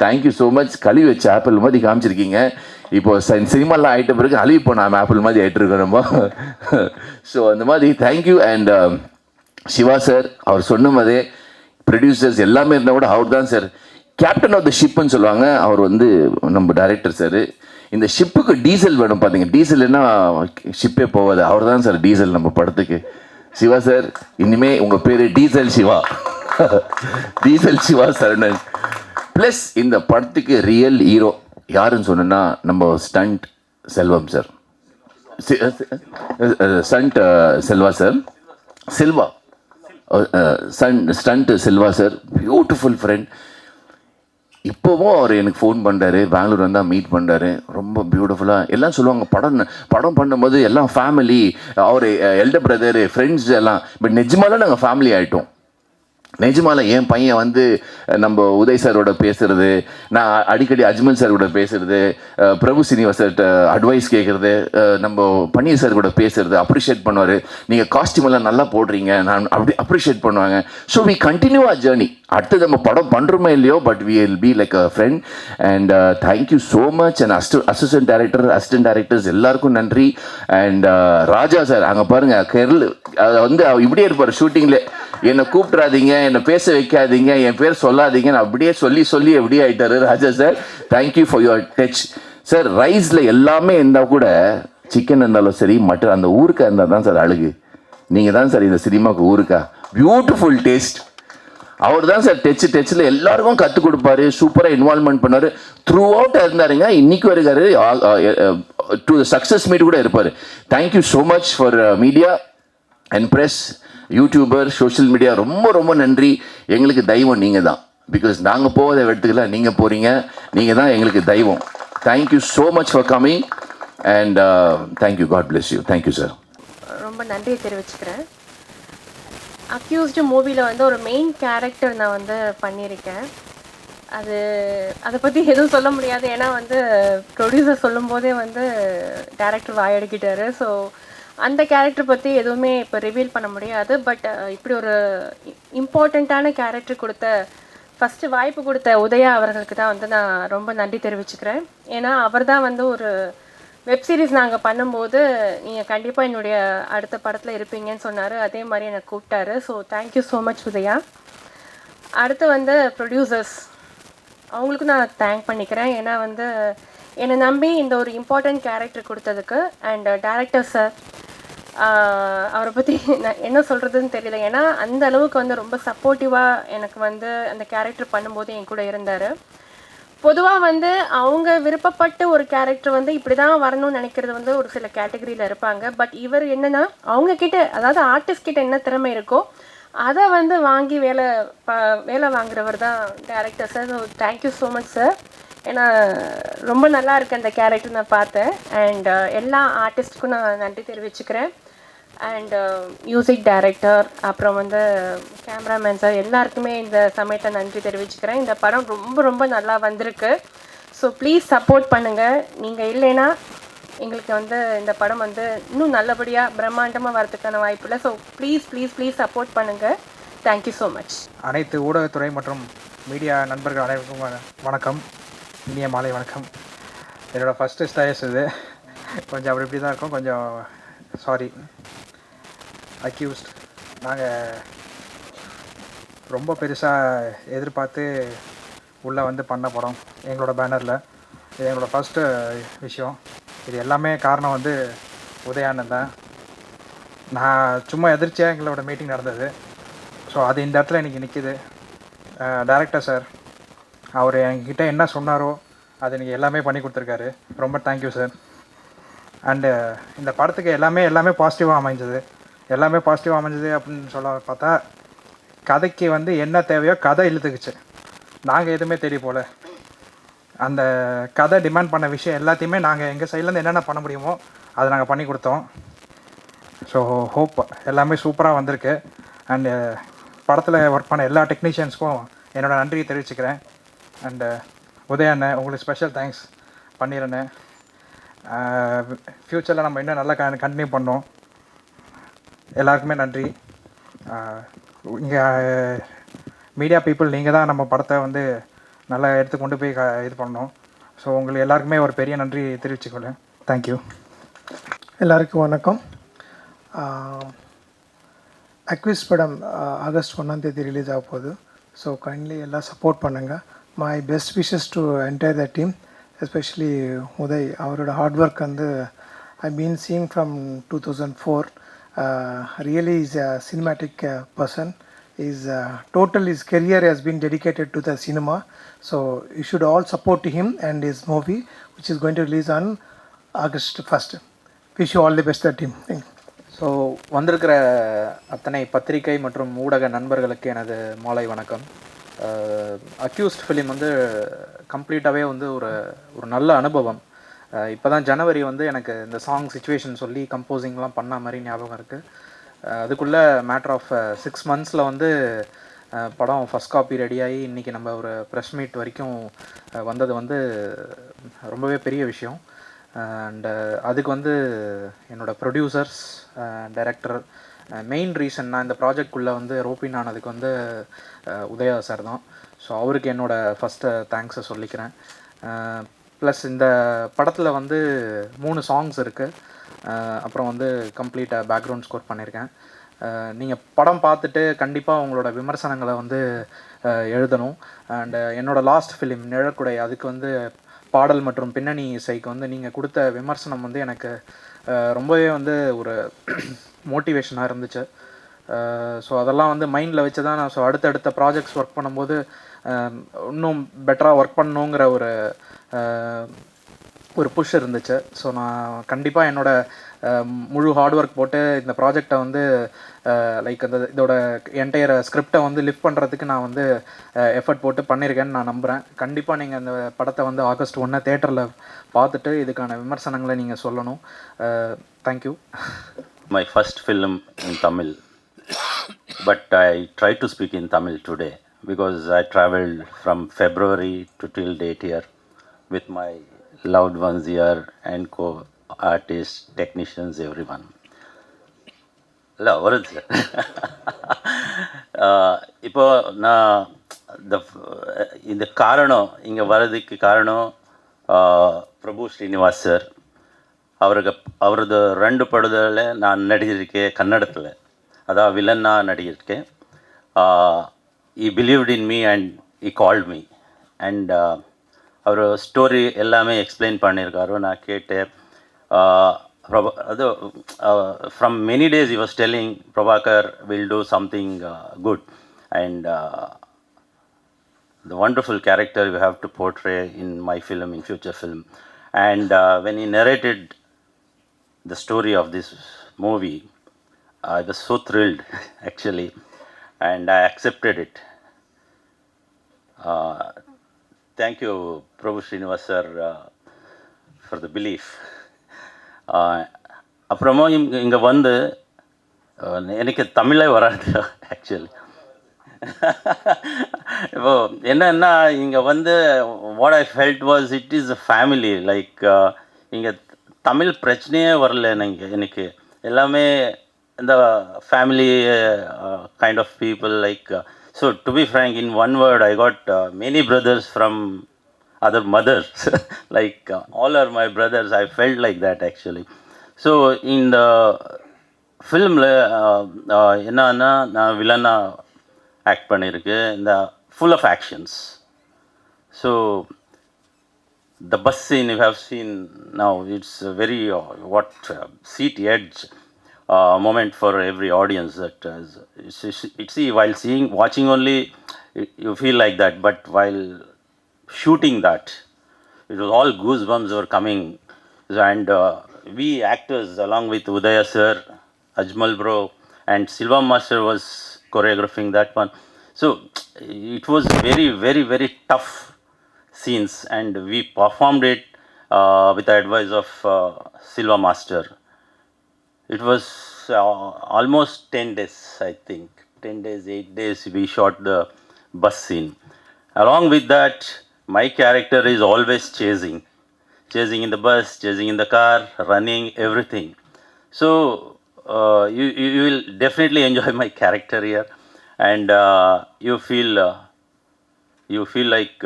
thank you so much. கழுவி வச்ச ஆப்பிள் மாதிரி காமிச்சிருக்கீங்க. இப்போ சினிமாலாம் ஆகிட்ட பிறகு அழுவி போன ஆப்பிள் மாதிரி ஆகிட்டு இருக்கோம் நம்ம. ஸோ அந்த மாதிரி தேங்க்யூ. அண்ட் சிவா சார், அவர் சொன்ன மாதிரி ப்ரொடியூசர்ஸ் எல்லாமே இருந்தால் கூட அவர் தான் சார் கேப்டன் ஆஃப் த ஷிப்புன்னு சொல்லுவாங்க. அவர் வந்து நம்ம டைரக்டர் சார். இந்த ஷிப்புக்கு டீசல் வேணும் பார்த்தீங்க, டீசல்னா ஷிப்பே போகாது, அவர் தான் சார் டீசல் நம்ம படத்துக்கு. சிவா சார், இனிமே உங்கள் பேர் diesel Siva. Diesel Siva Saranan. Plus இந்த படத்துக்கு ரியல் ஹீரோ யாருன்னு சொன்னா நம்ம stunt Selvam sir, stunt Selva sir, Silva stunt Selva sir, beautiful friend. இப்போவும் அவர் எனக்கு ஃபோன் பண்ணுறாரு, பெங்களூர் வந்தால் மீட் பண்ணுறாரு. ரொம்ப பியூட்டிஃபுல்லாக எல்லாம் சொல்லுவாங்க, படம் பண்ணும்போது எல்லாம் ஃபேமிலி, அவர் எல்டர் பிரதரு, ஃப்ரெண்ட்ஸ் எல்லாம். பட் நிஜமாலாம் நாங்கள் ஃபேமிலி ஆகிட்டோம். நிஜமால என் பையன் வந்து நம்ம உதய் சாரோட பேசுறது, நான் அடிக்கடி அஜ்மல் சார் கூட பேசுறது, பிரபு சீனிவாசர்கிட்ட அட்வைஸ் கேட்குறது, நம்ம பன்னீர் சார் கூட பேசுறது, அப்ரிஷியேட் பண்ணுவார். நீங்கள் காஸ்டியூம் எல்லாம் நல்லா போடுறீங்க, நான் அப்படி அப்ரிஷியேட் பண்ணுவாங்க. So we continue our journey. அடுத்து நம்ம படம் பண்ணுறோமே இல்லையோ, but we will be like a friend. And thank you so much. And assistant directors எல்லாருக்கும் நன்றி. அண்ட் ராஜா சார், அங்கே பாருங்கள், கேரள வந்து இப்படியே இருப்பார் ஷூட்டிங்கில், என்னை கூப்பிட்றாதீங்க, என்னை பேச வைக்காதீங்க, என் பேர் சொல்லாதீங்க, நான் அப்படியே சொல்லி எப்படியே ஆகிட்டாரு Raja sir. Thank you for your touch sir. ரைஸில் எல்லாமே இருந்தால் கூட, சிக்கன் இருந்தாலும் சரி, மட்டன், அந்த ஊருக்கா இருந்தால் தான் சார் அழகு. நீங்கள் தான் சார் இந்த சினிமாவுக்கு ஊருக்கா. Beautiful taste. அவர் தான் சார் டச்சில் எல்லாருக்கும் கற்றுக் கொடுப்பாரு, சூப்பராக இன்வால்வ்மெண்ட் பண்ணார், த்ரூ அவுட் இருந்தாருங்க. இன்னைக்கு இருக்காரு, டு சக்ஸஸ் மீட் கூட இருப்பார். Thank you so much for media and press, YouTuber, social media, ரொம்ப ரொம்ப நன்றி. எங்களுக்கு தெய்வம் நீங்கள் தான். பிகாஸ் நாங்கள் போகாத இடத்துக்குல நீங்கள் போகிறீங்க, நீங்கள் தான் எங்களுக்கு தெய்வம். Thank you so much for coming and thank you. God bless you. Thank you sir. ரொம்ப நன்றியை தெரிவிச்சுக்கிறேன். அக்யூஸ்டு மூவியில் வந்து ஒரு மெயின் கேரக்டர் நான் வந்து பண்ணியிருக்கேன். அது அதை பற்றி எதுவும் சொல்ல முடியாது. ஏன்னா வந்து ப்ரொடியூசர் சொல்லும்போதே வந்து டேரக்டர் வாயடிக்கிட்டாரு. ஸோ அந்த கேரக்டர் பற்றி எதுவுமே இப்போ ரிவீல் பண்ண முடியாது. பட் இப்படி ஒரு இம்பார்ட்டண்ட்டான கேரக்டர் கொடுத்த ஃபஸ்ட்டு வாய்ப்பு கொடுத்த உதயா அவர்களுக்கு தான் வந்து நான் ரொம்ப நன்றி தெரிவிச்சுக்கிறேன். ஏன்னா அவர் தான் வந்து ஒரு வெப் சீரிஸ் நாங்கள் பண்ணும்போது நீங்கள் கண்டிப்பாக என்னுடைய அடுத்த படத்தில் இருப்பீங்கன்னு சொன்னார். அதே மாதிரி என்னை கூப்பிட்டாரு. So thank you so much Udhaya. அடுத்து வந்து ப்ரொடியூசர்ஸ், அவங்களுக்கும் நான் தேங்க் பண்ணிக்கிறேன். ஏன்னா வந்து என்னை நம்பி இந்த ஒரு இம்பார்ட்டண்ட் கேரக்டர் கொடுத்ததுக்கு. அண்ட் டேரக்டர் சார், அவரை பற்றி நான் என்ன சொல்கிறதுன்னு தெரியல. ஏன்னா அந்த அளவுக்கு வந்து ரொம்ப சப்போர்ட்டிவாக எனக்கு வந்து அந்த கேரக்டர் பண்ணும்போது என் கூட இருந்தார். பொதுவாக வந்து அவங்க விருப்பப்பட்டு ஒரு கேரக்டர் வந்து இப்படி தான் வரணும்னு நினைக்கிறது வந்து ஒரு சில கேட்டகரியில் இருப்பாங்க. பட் இவர் என்னென்னா அவங்கக்கிட்ட, அதாவது ஆர்டிஸ்ட் கிட்ட என்ன திறமை இருக்கோ அதை வந்து வாங்கி வேலை வாங்குறவர் தான் director sir. So thank you so much sir. ஏன்னா ரொம்ப நல்லா இருக்கு அந்த கேரக்டர் நான் பார்த்தேன். அண்ட் எல்லா ஆர்டிஸ்ட்டுக்கும் நான் நன்றி தெரிவிச்சுக்கிறேன். அண்ட் மியூசிக் டைரக்டர், அப்புறம் வந்து கேமராமேன் சார், எல்லாருக்குமே இந்த சமயத்தை நன்றி தெரிவிச்சுக்கிறேன். இந்த படம் ரொம்ப ரொம்ப நல்லா வந்திருக்கு. ஸோ ப்ளீஸ் சப்போர்ட் பண்ணுங்கள். நீங்கள் இல்லைன்னா எங்களுக்கு வந்து இந்த படம் வந்து இன்னும் நல்லபடியாக பிரம்மாண்டமாக வரதுக்கான வாய்ப்பு இல்லை. So please please please support பண்ணுங்கள். Thank you so much. அனைத்து ஊடகத்துறை மற்றும் மீடியா நண்பர்கள் அனைவருக்கும் வணக்கம், இனிய மாலை வணக்கம். என்னோடய ஃபஸ்ட்டு ஸ்டேஜ் இது கொஞ்சம் அப்படி இப்படி தான் இருக்கும், கொஞ்சம் சாரி. அக்யூஸ்ட் நாங்கள் ரொம்ப பெருசாக எதிர்பார்த்து உள்ளே வந்து பண்ண படம் எங்களோட பேனரில். இது எங்களோட ஃபஸ்ட்டு விஷயம். இது எல்லாமே காரணம் வந்து உதயானந்த் தான். நான் சும்மா எதிர்ச்சியாக எங்களோட மீட்டிங் நடந்தது. ஸோ அது இந்த இடத்துல இன்றைக்கி நிற்கிது. டைரக்டர் சார், அவர் என்கிட்ட என்ன சொன்னாரோ அது நீங்கள் எல்லாமே பண்ணி கொடுத்துருக்காரு. ரொம்ப தேங்க்யூ சார். அண்டு இந்த படத்துக்கு எல்லாமே பாசிட்டிவாக அமைஞ்சது. எல்லாமே பாசிட்டிவாக அமைஞ்சது அப்படின்னு சொல்ல பார்த்தா, கதைக்கு வந்து என்ன தேவையோ கதை இழுத்துக்குச்சு. நாங்கள் எதுவுமே தெரிய போல அந்த கதை டிமாண்ட் பண்ண விஷயம் எல்லாத்தையுமே நாங்கள் எங்கள் சைட்லேருந்து என்னென்ன பண்ண முடியுமோ அதை நாங்கள் பண்ணி கொடுத்தோம். ஸோ ஹோப் எல்லாமே சூப்பராக வந்திருக்கு. அண்டு படத்தில் ஒர்க் பண்ண எல்லா டெக்னீஷியன்ஸ்க்கும் என்னோடய நன்றியை தெரிவிச்சுக்கிறேன். அண்டு உதயண்ணே, உங்களுக்கு ஸ்பெஷல் தேங்க்ஸ் பண்ணிடுறேன். ஃப்யூச்சரில் நம்ம இன்னும் நல்லா கண்டினியூ பண்ணோம். எல்லாருக்குமே நன்றி. இங்கே மீடியா பீப்புள் நீங்கள் தான் நம்ம படத்தை வந்து நல்லா எடுத்து கொண்டு போய் இது பண்ணோம். ஸோ உங்களுக்கு எல்லாருக்குமே ஒரு பெரிய நன்றி தெரிவிச்சுக்கொள்ளேன். தேங்க்யூ. எல்லாருக்கும் வணக்கம். அக்விஸ் படம் ஆகஸ்ட் 1ஆம் தேதி ரிலீஸ் ஆக போகுது. ஸோ கைண்ட்லி எல்லாம் சப்போர்ட் பண்ணுங்கள். My best wishes to entire the team, especially Uday. அவரோட ஹார்ட் ஒர்க் வந்து I been seeing from 2004. Really is a cinematic person. Total his career has been dedicated to the cinema. So you should all support him and his movie, which is going to release on August 1st. Wish you all the best, team. Thank you. So வந்திருக்கிற அத்தனை பத்திரிகை மற்றும் ஊடக நண்பர்களுக்கு எனது மாலை வணக்கம். Accused film வந்து கம்ப்ளீட்டாகவே வந்து ஒரு நல்ல அனுபவம். இப்போ தான் ஜனவரி வந்து எனக்கு இந்த சாங் சிச்சுவேஷன் சொல்லி கம்போசிங்லாம் பண்ண மாதிரி ஞாபகம் இருக்குது. அதுக்குள்ளே மேட்ரு ஆஃப் 6 monthஸில் வந்து படம் ஃபஸ்ட் காப்பி ரெடியாகி இன்றைக்கி நம்ம ஒரு ப்ரெஸ் மீட் வரைக்கும் வந்தது வந்து ரொம்பவே பெரிய விஷயம். அண்டு அதுக்கு வந்து என்னோடய ப்ரொடியூசர்ஸ், டைரக்டர், மெயின் ரீசன் நான் இந்த ப்ராஜெக்ட்குள்ளே வந்து ரோப்பின் ஆனதுக்கு வந்து உதயா சார் தான். ஸோ அவருக்கு என்னோடய ஃபஸ்ட்டு தேங்க்ஸை சொல்லிக்கிறேன். ப்ளஸ் இந்த படத்தில் வந்து 3 சாங்ஸ் இருக்குது. அப்புறம் வந்து கம்ப்ளீட்டாக பேக்ரவுண்ட் ஸ்கோர் பண்ணியிருக்கேன். நீங்கள் படம் பார்த்துட்டு கண்டிப்பாக உங்களோட விமர்சனங்களை வந்து எழுதணும். அண்டு என்னோடய லாஸ்ட் ஃபிலிம் நிழற்குடை, அதுக்கு வந்து பாடல் மற்றும் பின்னணி இசைக்கு வந்து நீங்கள் கொடுத்த விமர்சனம் வந்து எனக்கு ரொம்பவே வந்து ஒரு மோட்டிவேஷனாக இருந்துச்சு. ஸோ அதெல்லாம் வந்து மைண்டில் வச்சு தான் நான் அடுத்தடுத்த ப்ராஜெக்ட்ஸ் ஒர்க் பண்ணும்போது இன்னும் பெட்டராக ஒர்க் பண்ணணுங்கிற ஒரு புஷ் இருந்துச்சு. ஸோ நான் கண்டிப்பாக என்னோடய முழு ஹார்ட் ஒர்க் போட்டு இந்த ப்ராஜெக்டை வந்து லைக் இதோட என்டையர் ஸ்கிரிப்டை வந்து லிஃப்ட் பண்ணுறதுக்கு நான் வந்து எஃபர்ட் போட்டு பண்ணியிருக்கேன்னு நான் நம்புகிறேன். கண்டிப்பாக நீங்கள் அந்த படத்தை வந்து August 1 தேட்டரில் பார்த்துட்டு இதுக்கான விமர்சனங்களை நீங்கள் சொல்லணும். Thank you. My first film in Tamil, but I try to speak in Tamil today. because I traveled from February to till date here with my loved ones here and co-artists, technicians, everyone. இல்லை வருது sir. இப்போ நான் இந்த காரணம் இங்கே வர்றதுக்கு காரணம் பிரபு Srinivas sir. அவரது 2 படத்தில் நான் நடிச்சிருக்கேன் கன்னடத்தில், அதான் வில்லனாக நடிச்சிருக்கேன். I believed in me and I called me and அவர் ஸ்டோரி எல்லாமே எக்ஸ்பிளைன் பண்ணியிருக்காரு. நான் கேட்டேன். From many days he was telling Prabhakar will do something good and the wonderful character you have to portray in my film, in future film. And when he narrated the story of this movie, I was so thrilled actually, and I accepted it. Thank you Prabhu Srinivas sir for the belief. அப்புறமா இங்கே வந்து எனக்கு தமிழே வராது actually. இப்போ என்னன்னா இங்கே வந்து what I felt was it is a family. Like இங்கே தமிழ் பிரச்சனையே வரல எனக்கு. எல்லாமே இந்த family kind of people. Like so to be frank, in one word I got many brothers from other mothers. Like all are my brothers. I felt like that actually. So in the film enna na villana act pannirukku, the full of actions. So the bus scene you have seen now, it's a very seat edge moment for every audience. That it's while watching only you feel like that, but while shooting that, it was all goosebumps were coming. And we actors along with Udaya sir, Ajmal bro and Silva master was choreographing that one. So it was very very very tough scenes and we performed it with the advice of Silva master. It was almost 10 days, I think 10 days 8 days we shot the bus scene. Along with that, my character is always chasing in the bus, chasing in the car, running, everything. So you will definitely enjoy my character here, and you feel like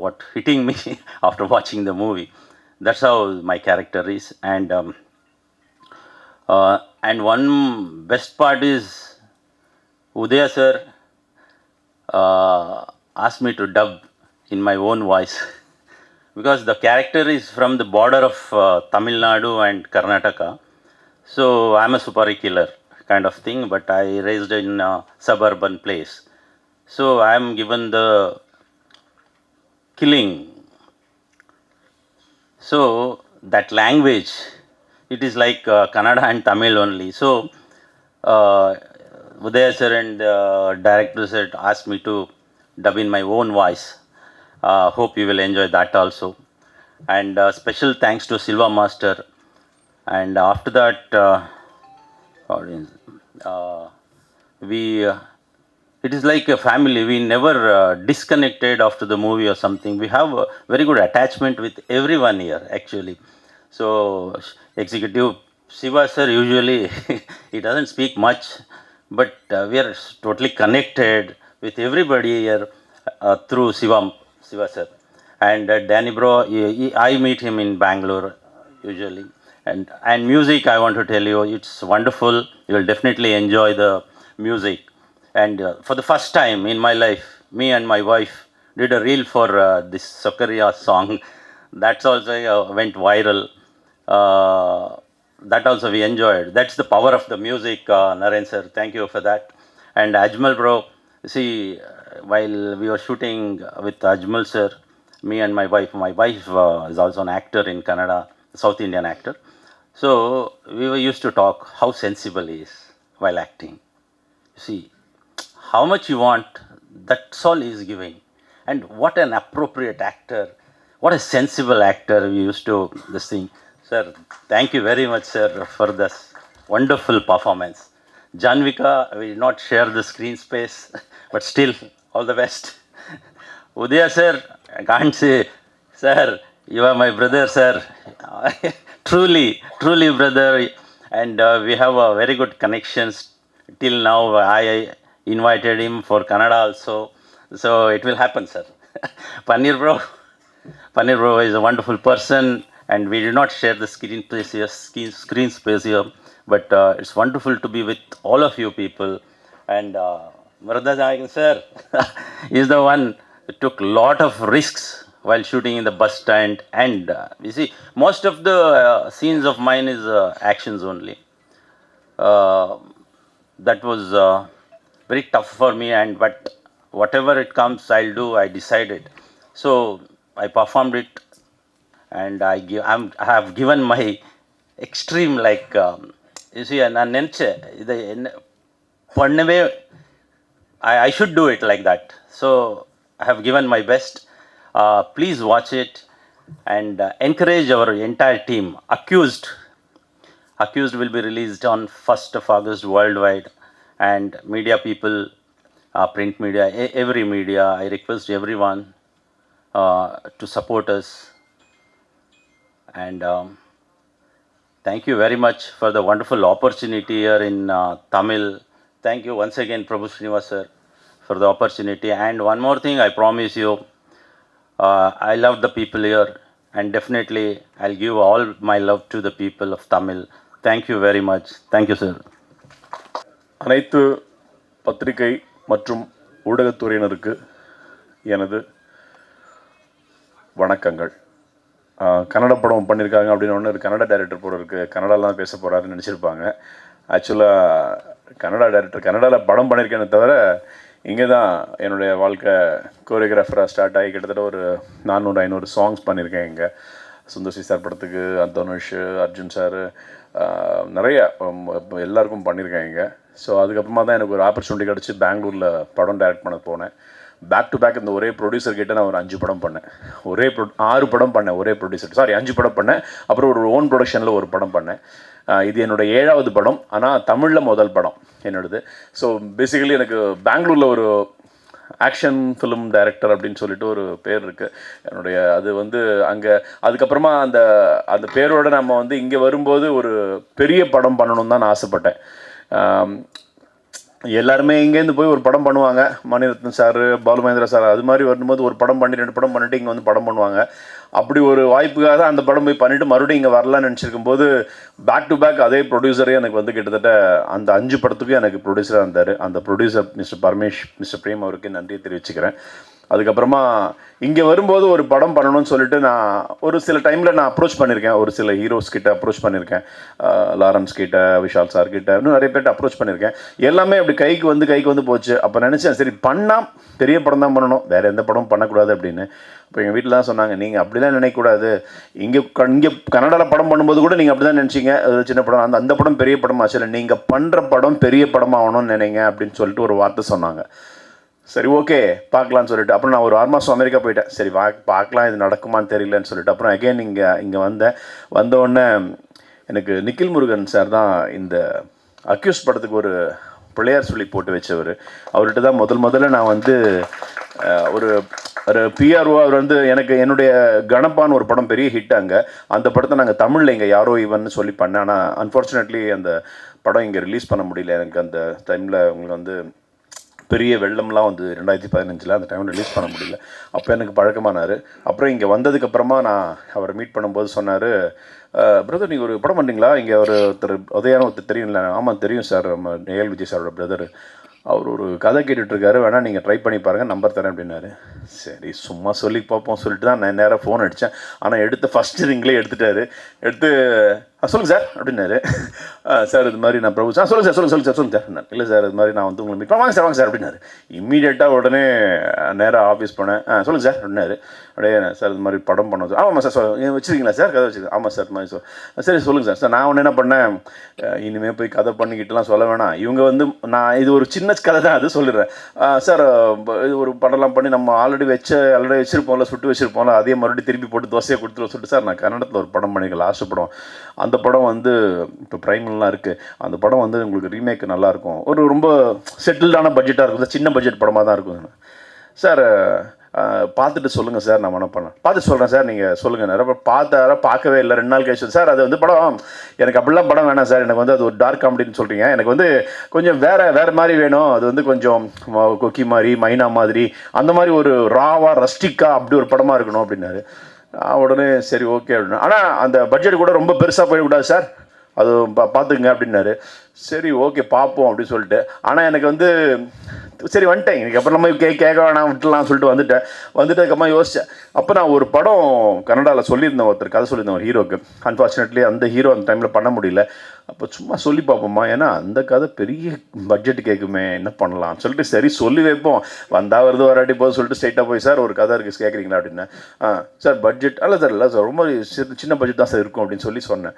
what hitting me after watching the movie. That's how my character is. And one best part is Udaya sir asked me to dub in my own voice because the character is from the border of Tamil Nadu and Karnataka. So I'm a supari killer kind of thing, but I raised in a suburban place. So I'm given the killing. So that language, it is like Kannada and Tamil only. So Udaya sir and director sir asked me to dub in my own voice. Hope you will enjoy that also. And special thanks to Silva master. And after that, audience, it is like a family. We never disconnected after the movie or something. We have a very good attachment with everyone here actually. So executive Siva sir usually he doesn't speak much, but we are totally connected with everybody here through Siva sir. And Danny bro, I meet him in Bangalore usually. And music, I want to tell you, it's wonderful. You will definitely enjoy the music. And for the first time in my life, me and my wife did a reel for this Sokaria song. That's also went viral. That also we enjoyed. That's the power of the music, Naren sir. Thank you for that. And Ajmal bro, see, while we were shooting with Ajmal sir, me and my wife is also an actor in Kannada, South Indian actor. So we were used to talk how sensible he is while acting. You see, how much you want, that's all he is giving. And what an appropriate actor, what a sensible actor we used to this thing. Sir, thank you very much, sir, for this wonderful performance. Janvika, we did not share the screen space, but still All the best. Udaya sir, I can't say, sir, you are my brother, sir. Truly, truly brother. And we have a very good connections. Till now, I invited him for Kannada also. So it will happen, sir. Paneer bro is a wonderful person, and we did not share the screen space here, but it's wonderful to be with all of you people. And Murada Nayakan sir is the one who took a lot of risks while shooting in the bus stand. And you see, most of the scenes of mine is actions only. That was very tough for me, but whatever it comes, I'll do. I decided. So I performed it, and I have given my extreme, like, you see, I should do it like that. So I have given my best. Please watch it and encourage our entire team. Accused will be released on 1st of August worldwide, and media people, print media, every media, I request everyone to support us. And thank you very much for the wonderful opportunity here in Tamil. Thank you once again, Prabhu Srinivas sir, for the opportunity. And one more thing, I promise you, I love the people here, and definitely I'll give all my love to the people of Tamil. Thank you very much. Thank you, sir. அனைத்து பத்திரிகை மற்றும் ஊடகத்துறையினருக்கு எனது வணக்கங்கள். கன்னட படம் பண்ணியிருக்காங்க அப்படின்னு ஒன்று Kannada director போல இருக்குது, கன்னடாலாம் பேச போகிறாருன்னு நினச்சிருப்பாங்க. ஆக்சுவலாக கன்னடா டைரக்டர் கன்னடாவில் படம் பண்ணியிருக்கேனே தவிர இங்கே தான் என்னுடைய வாழ்க்கை கோரியோகிராஃபராக ஸ்டார்ட் ஆகி கிட்டத்தட்ட ஒரு 400-500 சாங்ஸ் பண்ணியிருக்கேன். இங்கே சுந்தர்சி சார் படத்துக்கு, தனுஷ், அர்ஜுன் சார், நிறைய எல்லாருக்கும் பண்ணியிருக்கேன் இங்கே. ஸோ அதுக்கப்புறமா தான் எனக்கு ஒரு ஆப்பர்ச்சுனிட்டி கிடச்சி பெங்களூரில் படம் டைரக்ட் பண்ண போனேன். பேக் டு பேக் இந்த ஒரே ப்ரொடியூசர் கிட்ட நான் ஒரு 5 படம் பண்ணேன். 6 படம் பண்ணேன் ஒரே ப்ரொடியூசர், 5 படம் பண்ணேன். அப்புறம் ஒரு ஓன் ப்ரொடக்ஷனில் ஒரு படம் பண்ணேன். இது என்னோடய 7வது படம், ஆனால் தமிழில் முதல் படம் என்னோடது. ஸோ பேசிக்கலி எனக்கு பெங்களூரில் ஒரு ஆக்ஷன் ஃபிலிம் டைரக்டர் அப்படின்னு சொல்லிட்டு ஒரு பேர் இருக்குது என்னுடைய. அது வந்து அங்கே அதுக்கப்புறமா அந்த பேரோட நம்ம வந்து இங்கே வரும்போது ஒரு பெரிய படம் பண்ணணும்னு தான் நான் ஆசைப்பட்டேன். எல்லாருமே இங்கேருந்து போய் ஒரு படம் பண்ணுவாங்க, மணிரத்னம் சார், பாலுமகேந்திரா சார், அது மாதிரி வரும்போது ஒரு படம் பண்ணி 2 படம் பண்ணிட்டு இங்கே வந்து படம் பண்ணுவாங்க. அப்படி ஒரு வாய்ப்புக்காக தான் அந்த படம் போய் பண்ணிவிட்டு மறுபடியும் இங்கே வரலான்னு நினச்சிருக்கும் போது பேக் டு பேக் அதே ப்ரொடியூசரே எனக்கு வந்து கிட்டத்தட்ட அந்த 5 படத்துக்கும் எனக்கு ப்ரொடியூசராக இருந்தார். அந்த producer mister Paramesh, mister Prem அவருக்கு நன்றியை தெரிவிச்சுக்கிறேன். அதுக்கப்புறமா இங்கே வரும்போது ஒரு படம் பண்ணணும்னு சொல்லிட்டு நான் ஒரு சில டைமில் நான் அப்ரோச் பண்ணியிருக்கேன். ஒரு சில ஹீரோஸ் கிட்ட அப்ரோச் பண்ணியிருக்கேன், லாரன்ஸ் கிட்ட, விஷால் சார் கிட்ட, இன்னும் நிறைய பேர்ட்ட அப்ரோச் பண்ணியிருக்கேன். எல்லாமே அப்படி கைக்கு வந்து போச்சு. அப்போ நினச்சேன், சரி பண்ணால் பெரிய படம் தான் பண்ணணும், வேறு எந்த படமும் பண்ணக்கூடாது அப்படின்னு. இப்போ எங்கள் வீட்டில் தான் சொன்னாங்க, நீங்கள் அப்படிலாம் நினைக்கக்கூடாது, இங்கே கன்னடாவில் படம் பண்ணும்போது கூட நீங்கள் அப்படி தான் நினச்சிங்க, அது சின்ன படம், அந்த படம் பெரிய படமாச்சு, இல்லை நீங்கள் பண்ணுற படம் பெரிய படமாகணும்னு நினைங்க அப்படின்னு சொல்லிட்டு ஒரு வார்த்தை சொன்னாங்க. சரி ஓகே பார்க்கலான்னு சொல்லிட்டு அப்புறம் நான் ஒரு 6 மாதம் அமெரிக்கா போயிட்டேன். சரி பார்க்கலாம், இது நடக்குமான்னு தெரியலன்னு சொல்லிட்டு அப்புறம் அகெயின் இங்கே வந்தோடனே எனக்கு நிக்கில் முருகன் சார் தான் இந்த அக்யூஸ் படத்துக்கு ஒரு பிள்ளையார் சொல்லி போட்டு வச்சவர். அவர்கிட்ட தான் முதல்ல நான் வந்து ஒரு பிஆர்ஓ. அவர் வந்து என்னுடைய கணப்பான்னு ஒரு படம் பெரிய ஹிட் அங்கே, அந்த படத்தை நாங்கள் தமிழில் இங்கே யாரோ இவன்னு சொல்லி பண்ணேன். ஆனால் அன்ஃபார்ச்சுனேட்லி அந்த படம் இங்கே ரிலீஸ் பண்ண முடியல. எனக்கு அந்த டைமில் உங்களுக்கு வந்து பெரிய வெள்ளம்லாம் வந்து 2015 அந்த டைம் ரிலீஸ் பண்ண முடியல. அப்போ எனக்கு பழக்கமானார். அப்புறம் இங்கே வந்ததுக்கப்புறமா நான் அவரை மீட் பண்ணும்போது சொன்னார், பிரதர் நீங்கள் ஒரு படம் பண்ணிங்களா, இங்கே ஒருத்தர் உதயான ஒருத்தர் தெரியும்ல? ஆமாம் தெரியும் சார், நம்ம ஏஎல் விஜய் சாரோட பிரதர், அவர் ஒரு கதை கேட்டுட்ருக்காரு, வேணால் நீங்கள் ட்ரை பண்ணி பாருங்கள், நம்பர் தரேன் அப்படின்னாரு. சரி சும்மா சொல்லி பார்ப்போம் சொல்லிட்டு தான் நான் நேராக ஃபோன் அடித்தேன். ஆனால் எடுத்து ஃபஸ்ட்டு ரிங்லேயே எடுத்துட்டாரு. எடுத்து சொல்லுங்கள் சார் அப்படின்னாரு. சார் இது மாதிரி நான் பிரபு சார், சொல்லுங்கள் சார். இல்லை சார் இது மாதிரி நான் வந்து உங்களை மீட் வாங்க சார் அப்படின்னாரு. இம்மீடியட்டாக உடனே நேராக ஆஃபீஸ் போனேன். சொல்லுங்கள் சார் அப்படின்னாரு. அப்படியே சார் இது மாதிரி படம் பண்ணோம் சார். ஆமாம் சார் வச்சுருக்கீங்களா சார், கதை வச்சுருக்கேன். ஆமாம் சார் மாதிரி சரி சொல்லுங்கள் சார். நான் ஒன்று என்ன பண்ணேன், இனிமேல் போய் கதை பண்ணிக்கிட்டுலாம் சொல்ல வேணாம், இவங்க வந்து நான் இது ஒரு சின்ன கதை தான் அது சொல்லிடுறேன் சார். இது ஒரு படம்லாம் பண்ணி நம்ம ஆல்ரெடி வச்சுருப்போம்ல, சுட்டு வச்சுருப்போம்ல, அதே மறுபடியும் திருப்பி போட்டு தோசையை கொடுத்துருவோம் சொல்லிட்டு சார் நான் கன்னடத்தில் ஒரு படம் பண்ணியிருக்கேன், லாஸ்ட் படம். அந்த படம் வந்து இப்போ ப்ரைம்லாம் இருக்குது. அந்த படம் வந்து உங்களுக்கு ரீமேக் நல்லாயிருக்கும், ஒரு ரொம்ப செட்டில்டான பட்ஜெட்டாக இருக்கும், சின்ன பட்ஜெட் படமாக தான் இருக்கும். சார் பார்த்துட்டு சொல்லுங்கள் சார், நான் என்ன பண்ணேன் பார்த்துட்டு சொல்கிறேன் சார், நீங்கள் சொல்லுங்கள். நிறைய பார்க்கவே இல்லை, 2 நாள் கழிச்சு சார் அது வந்து படம் எனக்கு அப்படிலாம் படம் வேணாம் சார், எனக்கு வந்து அது ஒரு டார்க் காமெடின்னு சொல்கிறீங்க, எனக்கு வந்து கொஞ்சம் வேறு மாதிரி வேணும், அது வந்து கொஞ்சம் கொக்கி மாதிரி மைனா மாதிரி அந்த மாதிரி ஒரு ராவாக ரஸ்டிக்காக அப்படி ஒரு படமாக இருக்கணும் அப்படின்னாரு. உடனே சரி ஓகே அப்படின்னா, ஆனால் அந்த பட்ஜெட் கூட ரொம்ப பெருசாக போயிடக்கூடாது சார், அது பார்த்துக்குங்க அப்படின்னாரு. சரி ஓகே பார்ப்போம் அப்படின்னு சொல்லிட்டு, ஆனால் எனக்கு வந்து சரி வந்துட்டேன், எனக்கு அப்புறம் நம்ம கேட்க வேணாம் விட்டுலாம் சொல்லிட்டு வந்துட்டதுக்கப்புறமா யோசித்தேன். அப்போ நான் ஒரு படம் கன்னடாவில் சொல்லியிருந்தேன், ஒருத்தர் கதை சொல்லியிருந்தேன் ஒரு ஹீரோக்கு. அன்ஃபார்ச்சுனேட்லி அந்த ஹீரோ அந்த டைமில் பண்ண முடியல. அப்போ சும்மா சொல்லி பார்ப்போம்மா, ஏன்னா அந்த கதை பெரிய பட்ஜெட் கேட்குமே, என்ன பண்ணலாம் சொல்லிட்டு சரி சொல்லி வைப்போம், வந்தால் வருது வராட்டி போது சொல்லிட்டு ஸ்ட்ரைட்டாக போய் சார் ஒரு கதை இருக்குது கேட்குறீங்களா அப்படின்னா, சார் பட்ஜெட் இல்லை சார் ரொம்ப சின்ன பட்ஜெட் தான் சார் இருக்கும் அப்படின்னு சொன்னேன்.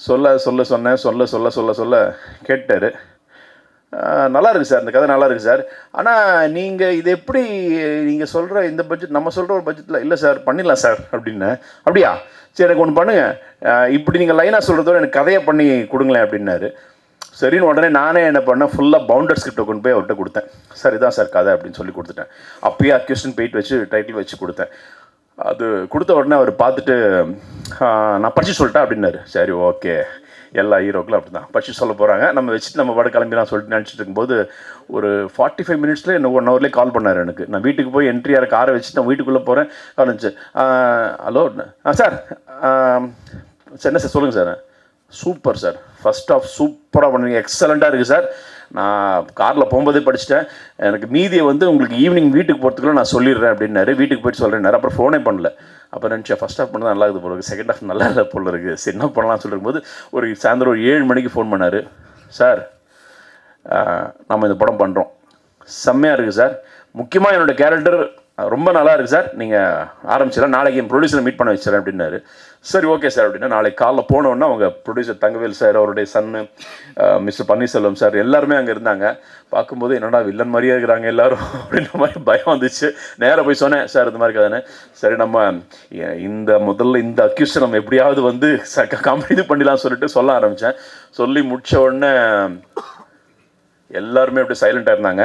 சொல்ல கேட்டார். நல்லா இருக்குது சார், இந்த கதை நல்லா இருக்குது சார், ஆனால் நீங்கள் இது எப்படி நீங்கள் சொல்கிற இந்த பட்ஜெட் நம்ம சொல்கிற ஒரு பட்ஜெட்டில் இல்லை சார் பண்ணிடலாம் சார் அப்படின்னேன். அப்படியா சரி எனக்கு ஒன்று பண்ணுங்கள், இப்படி நீங்கள் லைனாக சொல்கிறதோட எனக்கு கதையை பண்ணி கொடுங்களேன் அப்படின்னாரு. சரின்னு உடனே நானே என்ன பண்ணேன், ஃபுல்லாக பவுண்டர் ஸ்கிரிப்டை கொண்டு போய் அவர்கிட்ட கொடுத்தேன். சார் இதான் சார் கதை அப்படின்னு சொல்லி கொடுத்துட்டேன். அப்பயே அக்யூஸ்டன் பெயிண்ட் வச்சு டைட்டில் வச்சு கொடுத்தேன். அது கொடுத்த உடனே அவர் பார்த்துட்டு நான் படித்து சொல்லிட்டேன் அப்படின்னாரு. சரி ஓகே, எல்லா ஹீரோக்களும் அப்படி தான் படித்து சொல்ல போகிறாங்க, நம்ம வச்சுட்டு நம்ம பாட கிளம்பிடலாம் சொல்லிட்டு நினச்சிட்டு இருக்கும்போது ஒரு 45 மினிட்ஸில் என்ன 1 ஹவர்லேயே கால் பண்ணார் எனக்கு. நான் வீட்டுக்கு போய் என்ட்ரியாக காரை வச்சுட்டு நான் வீட்டுக்குள்ளே போகிறேன். காலேஜ் ஹலோ சார் என்ன சார் சொல்லுங்கள் sir. Super sir, first of சூப்பராக பண்ணுறீங்க, எக்ஸலண்ட்டாக இருக்குது சார், நான் காரில் போகும்போதே படிச்சுட்டேன், எனக்கு மீதியை வந்து உங்களுக்கு ஈவினிங் வீட்டுக்கு போகிறதுக்குள்ள நான் சொல்லிடுறேன் அப்படின்னாரு. வீட்டுக்கு போய்ட்டு சொல்கிறேன்னாரு. அப்புறம் ஃபோனே பண்ணல. அப்போ நினச்சேன் ஃபஸ்ட் ஹாஃப் பண்ண நல்லா இருக்குது போல இருக்குது, செகண்ட் ஹாஃப் நல்லா இல்லை போல இருக்குது, சரி என்ன பண்ணலாம்னு சொல்லிருக்கும்போது ஒரு சாயந்தரம் ஒரு 7 மணிக்கு ஃபோன் பண்ணார். சார் நம்ம இந்த படம் பண்ணுறோம், செம்மையாக இருக்குது சார், முக்கியமாக என்னோடய கேரக்டர் ரொம்ப நல்லா இருக்குது சார், நீங்கள் ஆரம்பிச்சிடலாம், நாளைக்கு என் ப்ரொடியூசரை மீட் பண்ண வச்சுறேன் அப்படின்னாரு. சரி ஓகே சார் அப்படின்னா நாளைக்கு காலைல போனோன்னா அவங்க ப்ரொடியூசர் தங்கவேல் சார், அவருடைய சன்னு மிஸ்டர் பன்னீர்செல்வம் சார் எல்லாருமே அங்கே இருந்தாங்க. பார்க்கும்போது என்னடா வில்லன் மாதிரியே இருக்கிறாங்க எல்லோரும் அப்படின்ற மாதிரி பயம் வந்துச்சு. நேராக போய் சொன்னேன், சார் இந்த மாதிரி கதானே, சரி நம்ம முதல்ல இந்த அக்யூஸை நம்ம எப்படியாவது வந்து காமெடி பண்ணிடலாம் சொல்லிட்டு சொல்ல ஆரம்பித்தேன். சொல்லி முடித்த உடனே எல்லாருமே அப்படியே சைலண்ட்டாக இருந்தாங்க.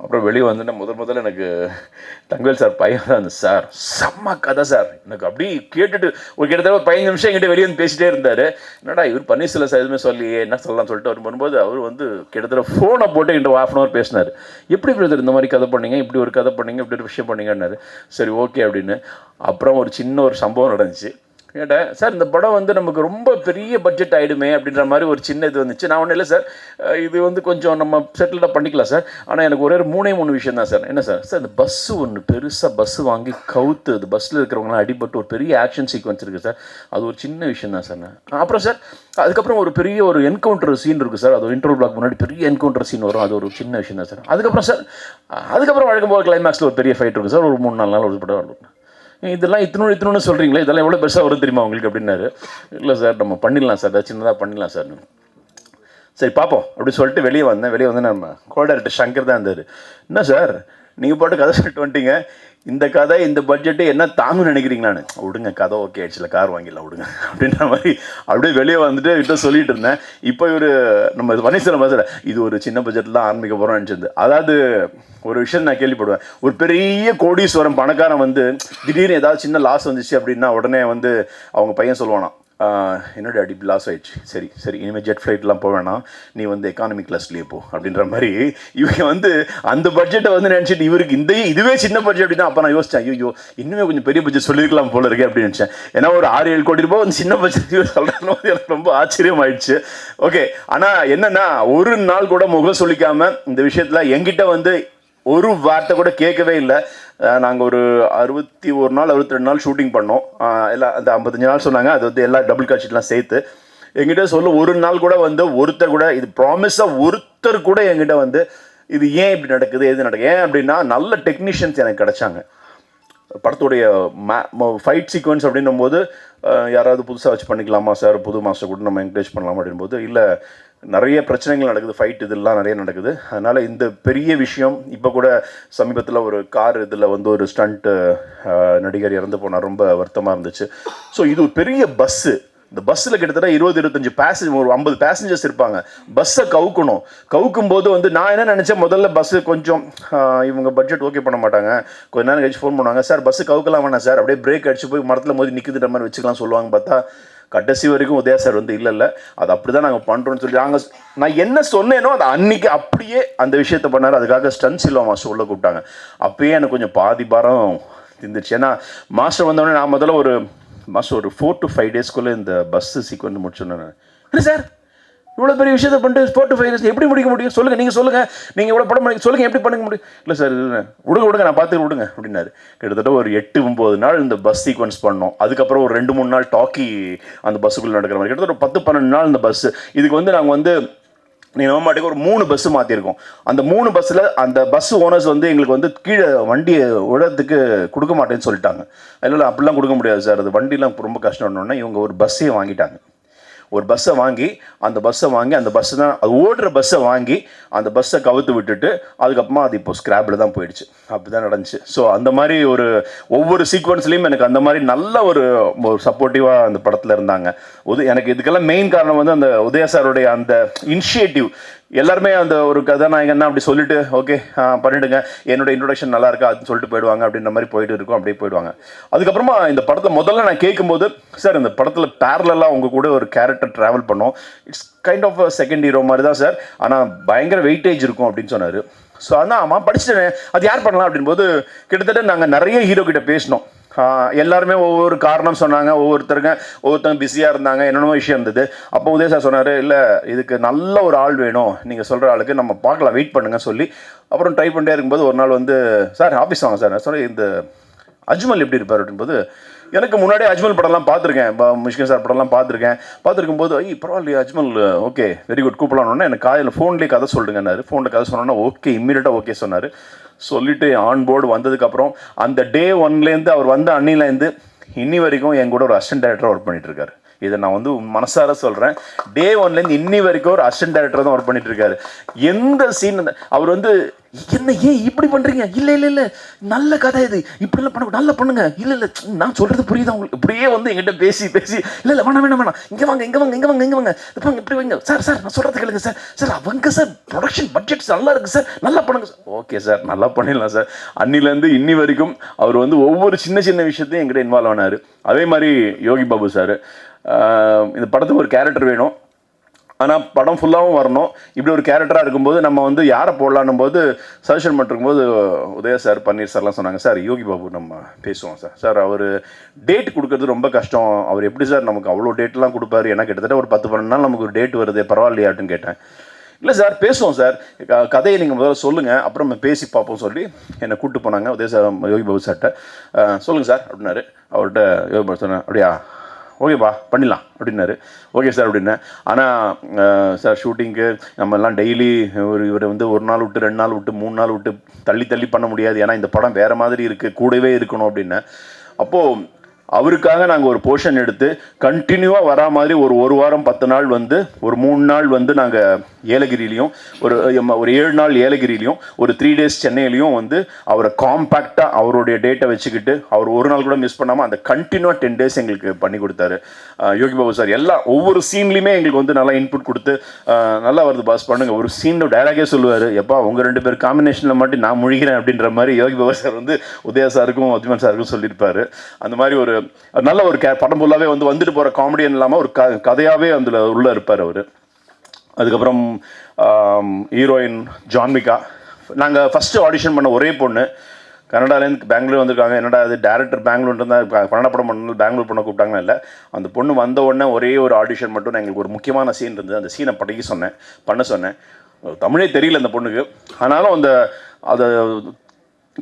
அப்புறம் வெளியே வந்துட்டு முதல்ல எனக்கு தங்கவேல் சார் பையன் தான் இருந்தது. சார் செம்ம கதை சார், எனக்கு அப்படி கேட்டுட்டு ஒரு கிட்டத்தட்ட 15 நிமிஷம் என்கிட்ட வெளியே வந்து பேசிகிட்டே இருந்தார். என்னடா இவர் பன்னீர்செல்வம் சார் எதுவுமே சொல்லி என்ன சொல்லலாம்னு சொல்லிட்டு அவர் வரும்போது அவர் வந்து கிட்டத்தட்ட ஃபோனை போட்டு என்கிட்ட 1/2 hour பேசினார். எப்படி பிரதர் இந்த மாதிரி கதை பண்ணீங்க, இப்படி ஒரு கதை பண்ணீங்க, இப்படி ஒரு விஷயம் பண்ணீங்கன்னாரு. சரி ஓகே அப்படின்னு. அப்புறம் ஒரு சின்ன ஒரு சம்பவம் நடந்துச்சு. கேட்டேன், சார் இந்த படம் வந்து நமக்கு ரொம்ப பெரிய பட்ஜெட் ஆகிடுமே அப்படின்ற மாதிரி ஒரு சின்ன இது வந்துச்சு. நான் ஒன்றும் இல்லை சார், இது வந்து கொஞ்சம் நம்ம செட்டில்டாக பண்ணிக்கலாம் சார், ஆனால் எனக்கு ஒரே 3 விஷயம் தான் சார். என்ன சார், சார் இந்த பஸ்ஸு ஒன்று பெருசாக பஸ்ஸு வாங்கி கவுத்து அது பஸ்ஸில் இருக்கிறவங்களாம் அடிபட்டு ஒரு பெரிய ஆக்ஷன் சீக்வன்ஸ் இருக்குது சார், அது ஒரு சின்ன விஷயம் தான் சார். அப்புறம் சார் அதுக்கப்புறம் ஒரு பெரிய ஒரு என்கவுண்டர் சீன் இருக்குது சார், அது ஒரு இன்டர்வல் பிளாக் முன்னாடி பெரிய என்கவுண்டர் சீன் வரும், அது ஒரு சின்ன விஷயம் தான் சார். அதுக்கப்புறம் வழக்கம் போது கிளைமேக்ஸில் ஒரு பெரிய ஃபைட் இருக்குது சார், ஒரு 3-4 நாள் ஒரு படம் வரும். இதெல்லாம் இத்தனோடு சொல்கிறீங்களா, இதெல்லாம் எவ்வளோ பெருசாக வரும் தெரியுமா உங்களுக்கு அப்படின்னாரு. இல்லை சார் நம்ம பண்ணிடலாம் சார், சின்னதாக பண்ணிடலாம் சார். சரி பார்ப்போம் அப்படி சொல்லிட்டு வெளியே வந்து நம்ம கோ-டைரக்டர் சங்கர் தான் இருந்தார். என்ன சார் நீங்கள் போட்டு கதை சொல்லிட்டு வந்துட்டீங்க, இந்த கதை இந்த பட்ஜெட்டு என்ன தாங்கன்னு நினைக்கிறீங்களான்னு. விடுங்க கதை ஓகே ஆயிடுச்சுல, கார் வாங்கிடலாம் விடுங்க அப்படின்ற மாதிரி அப்படியே வெளியே வந்துட்டு கிட்ட சொல்லிட்டு இருந்தேன். இப்போ இவர் நம்ம பன்னீர்செல்வம் மாதிரி இது ஒரு சின்ன பட்ஜெட்டில் ஆரம்பிக்க போகிறோம்னு நினச்சிருந்து. அதாவது ஒரு விஷயம் நான் கேள்விப்படுவேன், ஒரு பெரிய கோடீஸ்வரம் பணக்காரன் வந்து திடீர்னு ஏதாவது சின்ன லாஸ் வந்துச்சு அப்படின்னா உடனே வந்து அவங்க பையன் சொல்லுவானா, என்னோட அடி லாஸ் ஆகிடுச்சு, சரி இனிமேல் ஜெட் ஃப்ளைட்லாம் போக வேணாம், நீ வந்து எக்கானமிக் கிளாஸ்லேயே போ அப்படின்ற மாதிரி இவங்க வந்து அந்த பட்ஜெட்டை வந்து நினச்சிட்டு இவருக்கு இதுவே சின்ன பட்ஜெட் அப்படின்னா. அப்போ நான் யோசித்தேன், ஐயோ இன்னுமே கொஞ்சம் பெரிய பட்ஜெட் சொல்லியிருக்கலாம் போல இருக்கே அப்படின்னு நினச்சேன். ஏன்னா ஒரு 6-7 கோடி ரூபாய் வந்து சின்ன பட்ஜெட் சொல்கிறேன்னு எனக்கு ரொம்ப ஆச்சரியம் ஆயிடுச்சு. ஓகே, ஆனால் என்னென்னா ஒரு நாள் கூட முகம் சொல்லிக்காமல் இந்த விஷயத்தில் என்கிட்ட வந்து ஒரு வார்த்தை கூட கேட்கவே இல்லை. நாங்கள் ஒரு 61 நாள் 62 நாள் ஷூட்டிங் பண்ணோம். எல்லாம் அந்த 55 நாள் சொன்னாங்க, அது வந்து எல்லா டபுள் காட்சிட்லாம் சேர்த்து. எங்கிட்ட சொல்ல ஒரு நாள் கூட வந்து ஒருத்தர் கூட இது ப்ராமிஸாக ஒருத்தர் கூட என்கிட்ட வந்து இது ஏன் இப்படி நடக்குது எது நடக்குது ஏன் அப்படின்னா நல்ல டெக்னீஷியன்ஸ் எனக்கு கிடைச்சாங்க. படத்துடைய ஃபைட் சீக்வன்ஸ் அப்படின்னும் போது யாராவது புதுசாக வச்சு பண்ணிக்கலாமா சார், புது மாஸ்டர் கூட நம்ம என்கரேஜ் பண்ணலாமா அப்படின் போது இல்லை, நிறைய பிரச்சனைகள் நடக்குது, ஃபைட் இதெல்லாம் நிறைய நடக்குது. அதனால் இந்த பெரிய விஷயம் இப்போ கூட சமீபத்தில் ஒரு கார் இதில் வந்து ஒரு ஸ்டண்ட்டு நடிகர் இறந்து போனார், ரொம்ப வருத்தமாக இருந்துச்சு. ஸோ இது ஒரு பெரிய பஸ்ஸு, இந்த பஸ்ஸில் கிட்டத்தட்ட 20-25 பேசஞ்சர், ஒரு 50 பேசஞ்சர்ஸ் இருப்பாங்க. பஸ்ஸை கவுக்கும் போது வந்து நான் என்ன நினச்சேன், முதல்ல பஸ்ஸு கொஞ்சம் இவங்க பட்ஜெட் ஓகே பண்ண மாட்டாங்க, கொஞ்ச நேரம் கழிச்சு ஃபோன் பண்ணுவாங்க, சார் பஸ்ஸு கவுக்கலாம் வேணாம் சார், அப்படியே பிரேக் அடிச்சு போய் மரத்தில் மோதி நிற்குதுன்ற மாதிரி வச்சுக்கலாம் சொல்லுவாங்க. பார்த்தா கடைசி வரைக்கும் உதயா சார் வந்து இல்லை அது அப்படி தான் நாங்கள் பண்ணுறோன்னு சொல்லி நான் என்ன சொன்னேனோ அது அன்றைக்கி அப்படியே அந்த விஷயத்தை பண்ணார். அதுக்காக ஸ்டன் சில்வா மாஸ்டர் உள்ள கூப்பிட்டாங்க. அப்பயே எனக்கு கொஞ்சம் பாதி பாரம் இருந்துச்சு. ஏன்னா மாஸ்டர் வந்தோடனே நான் முதல்ல ஒரு 4 to 5 டேஸ்க்குள்ளே இந்த பஸ்ஸு சீக்வன்ஸ் முடிச்சோன்னு, இல்லை சார் இவ்வளோ பெரிய விஷயத்தை பண்ணிட்டு 4 to 5 days எப்படி முடிக்க முடியும் சொல்லுங்கள், நீங்கள் இவ்வளோ படம் பண்ணி சொல்லுங்கள், எப்படி பண்ண முடியும்? இல்லை சார் விடுங்க நான் பார்த்து விடுங்க அப்படின்னாரு. கிட்டத்தட்ட ஒரு 8-9 நாள் இந்த பஸ் சீக்வன்ஸ் பண்ணோம். அதுக்கப்புறம் ஒரு 2-3 நாள் டாக்கி அந்த பஸ்ஸுக்குள்ளே நடக்கிற மாதிரி, கிட்டத்தட்ட ஒரு 10-12 நாள் இந்த பஸ்ஸு. இதுக்கு வந்து நாங்கள் வந்து நீங்கள் மாட்டுக்கு ஒரு 3 பஸ்ஸு மாற்றிருக்கோம். அந்த 3 பஸ்ஸில் அந்த பஸ் ஓனர்ஸ் வந்து எங்களுக்கு வந்து கீழே வண்டியை விடத்துக்கு கொடுக்க மாட்டேன்னு சொல்லிட்டாங்க. இல்லை அப்படிலாம் கொடுக்க முடியாது சார், அது வண்டிலாம் ரொம்ப கஷ்டம்னோடனே இவங்க ஒரு பஸ்ஸையே வாங்கிட்டாங்க. ஒரு பஸ்ஸை வாங்கி அந்த பஸ்ஸை தான் அது ஓடுற பஸ்ஸை வாங்கி அந்த பஸ்ஸை கவுத்து விட்டுட்டு அதுக்கப்புறமா அது இப்போ ஸ்கிராப்பில் தான் போயிடுச்சு. அப்படி தான் நடந்துச்சு. ஸோ அந்த மாதிரி ஒவ்வொரு சீக்வன்ஸ்லேயும் எனக்கு அந்த மாதிரி நல்ல ஒரு சப்போர்ட்டிவாக அந்த படத்தில் இருந்தாங்க. எனக்கு இதுக்கெல்லாம் மெயின் காரணம் வந்து அந்த உதயா சாருடைய அந்த இனிஷியேட்டிவ். எல்லாருமே அந்த ஒரு கதாநாயகன்னா அப்படி சொல்லிட்டு ஓகே பண்ணிவிடுங்க, என்னோட இன்ட்ரொடக்ஷன் நல்லா இருக்கா அதுன்னு சொல்லிட்டு போயிடுவாங்க. அப்படின்ற மாதிரி போயிட்டு இருக்கும், அப்படியே போயிடுவாங்க. அதுக்கப்புறமா இந்த படத்தை முதல்ல நான் கேட்கும்போது, சார் இந்த படத்தில் பேரலாக உங்கள் கூட ஒரு கேரக்டர் ட்ராவல் பண்ணோம், it's kind of second hero மாதிரி தான் சார், ஆனால் பயங்கர வெயிட்டேஜ் இருக்கும் அப்படின்னு சொன்னார். ஸோ அதான் ஆமாம் படிச்சுட்டேன், அது யார் பண்ணலாம் அப்படின்போது கிட்டத்தட்ட நாங்கள் நிறைய ஹீரோ கிட்ட பேசினோம். எல்லாருமே ஒவ்வொரு காரணம் சொன்னாங்க, ஒவ்வொருத்தங்க பிஸியாக இருந்தாங்க, என்னென்னமோ விஷயம் இருந்தது. அப்போ உதய சார் சொன்னார், இல்லை இதுக்கு நல்ல ஒரு ஆள் வேணும், நீங்கள் சொல்கிற ஆளுக்கு நம்ம பார்க்கலாம், வெயிட் பண்ணுங்க சொல்லி அப்புறம் ட்ரை பண்ணிட்டே இருக்கும்போது ஒரு நாள் வந்து சார் ஆஃபீஸ் வாங்க சார், நான் சொன்னேன் இந்த அஜ்மல் எப்படி இருப்பார் அப்படின்போது, எனக்கு முன்னாடி அஜ்மல் படம்லாம் பார்த்துருக்கேன், முஷ்கின் சார் படம்லாம் பார்த்துருக்கும் போது பரவாயில்லையா அஜ்மல் ஓகே வெரி குட் கூப்பிடலான்னு எனக்கு காலையில் ஃபோன்லேயே கதை சொல்லுங்கன்னாரு. ஃபோனில் கதை சொன்னோன்னா ஓகே இம்மீடியட்டாக ஓகே சொன்னார். சொல்லிவிட்டு ஆன் போர்டு வந்ததுக்கப்புறம் அந்த டே 1லேருந்து அவர் வந்த அன்னிலேருந்து இன்னி வரைக்கும் என் கூட ஒரு அசிஸ்டன்ட் டைரக்டராக ஒர்க் பண்ணிகிட்ருக்காரு. இதை நான் வந்து மனசார சொல்கிறேன். டே 1லேருந்து இன்னி வரைக்கும் ஒரு அசிஸ்டன்ட் டைரக்டர் தான் ஒர்க் பண்ணிட்டு இருக்காரு. எந்த சீன் அவர் வந்து என்ன ஏன் இப்படி பண்ணுறீங்க, இல்லை நல்ல கதை இது, இப்படிலாம் பண்ண நல்லா பண்ணுங்க, இல்லை நான் சொல்கிறது புரியுதா உங்களுக்கு, இப்படியே வந்து எங்கிட்ட பேசி இல்லை வேணாம் இங்கே வாங்க இப்படி வைங்க சார் நான் சொல்கிறது கேளுங்க சார் அவங்க சார் ப்ரொடக்ஷன் பட்ஜெட் நல்லா இருக்குது சார், நல்லா பண்ணுங்க சார். ஓகே சார் நல்லா பண்ணிடலாம் சார். அன்னிலேருந்து இன்னி வரைக்கும் அவர் வந்து ஒவ்வொரு சின்ன விஷயத்தையும் எங்கிட்ட இன்வால்வ் ஆனார். அதே மாதிரி யோகி பாபு சார், இந்த படத்துக்கு ஒரு கேரக்டர் வேணும், ஆனால் படம் ஃபுல்லாகவும் வரணும், இப்படி ஒரு கேரக்டராக இருக்கும்போது நம்ம வந்து யாரை போடலான்னும் போது சஜஷன் பண்ணிருக்கும்போது உதய சார் பன்னீர் சார்லாம் சொன்னாங்க, சார் யோகி பாபு நம்ம பேசுவோம் சார் அவர் டேட் கொடுக்கறது ரொம்ப கஷ்டம், அவர் எப்படி சார் நமக்கு அவ்வளோ டேட்லாம் கொடுப்பாரு, ஏன்னா கிட்டத்தட்ட ஒரு 10-12 நாள் நமக்கு ஒரு டேட் வருது பரவாயில்லையாட்டுன்னு கேட்டேன். இல்லை சார் பேசுவோம் சார், கதையை நீங்கள் முதல்ல சொல்லுங்கள் அப்புறம் நம்ம பேசி பார்ப்போம் சொல்லி என்னை கூப்பிட்டு போனாங்க உதய சார் யோகி பாபு சார்கிட்ட. சொல்லுங்கள் சார் அப்படின்னாரு. அவர்கிட்ட யோகி பாபு சொன்னேன், அப்படியா ஓகேப்பா பண்ணிடலாம் அப்படின்னாரு. ஓகே சார் அப்படின்னேன். ஆனால் சார் ஷூட்டிங்க்கு நம்ம எல்லாம் டெய்லி இவரை வந்து 1 நாள் விட்டு 2 நாள் விட்டு 3 நாள் விட்டு தள்ளி பண்ண முடியாது, ஏன்னா இந்த படம் வேறு மாதிரி இருக்குது, கூடவே இருக்கணும் அப்படின்னேன். அப்போது அவருக்காக நாங்கள் ஒரு போர்ஷன் எடுத்து கண்டினியூவாக வரா மாதிரி ஒரு வாரம் 10 நாள் வந்து ஒரு 3 நாள் வந்து நாங்கள் ஏலகிரிலையும் ஒரு 7 நாள் ஏலகிரிலையும் ஒரு 3 days சென்னையிலையும் வந்து அவரை காம்பேக்டாக அவருடைய டேட்டை வச்சுக்கிட்டு அவர் ஒரு நாள் கூட மிஸ் பண்ணாமல் அந்த கண்டினியூவாக 10 days எங்களுக்கு பண்ணி கொடுத்தாரு யோகி பாபு சார். ஒவ்வொரு சீன்லையுமே எங்களுக்கு வந்து நல்லா இன்புட் கொடுத்து நல்லா வருது பாஸ் பண்ணுங்க, ஒரு சீன் டைலாகே சொல்லுவார், எப்பா உங்கள் 2 பேர் காம்பினேஷனில் மட்டும் நான் முழிக்கிறேன் அப்படின்ற மாதிரி யோகி பாபு சார் வந்து உதயா சாருக்கும் அஜ்மல் சாருக்கும் சொல்லியிருப்பார். அந்த மாதிரி ஒரு நல்ல ஒரு படம் ஃபுல்லாகவே வந்து வந்துட்டு போகிற காமெடியன் இல்லாமல் ஒரு கதையாகவே அதில் உள்ளே இருப்பார் அவர். அதுக்கப்புறம் ஹீரோயின் ஜான்விகா, நாங்கள் ஃபஸ்ட்டு ஆடிஷன் பண்ண ஒரே பொண்ணு, கனடாலேருந்து பெங்களூர் வந்திருக்காங்க. என்னடா அது டேரக்டர் பெங்களூர் இருந்தால் கன்னட படம் பண்ணணும் பெங்களூர் பண்ண கூப்பிட்டாங்கன்னா இல்லை, அந்த பொண்ணு வந்த உடனே ஒரே ஒரு ஆடிஷன் மட்டும் எங்களுக்கு ஒரு முக்கியமான சீன் இருந்தது, அந்த சீனை பண்ண சொன்னேன். தமிழே தெரியல அந்த பொண்ணுக்கு, ஆனாலும் அதை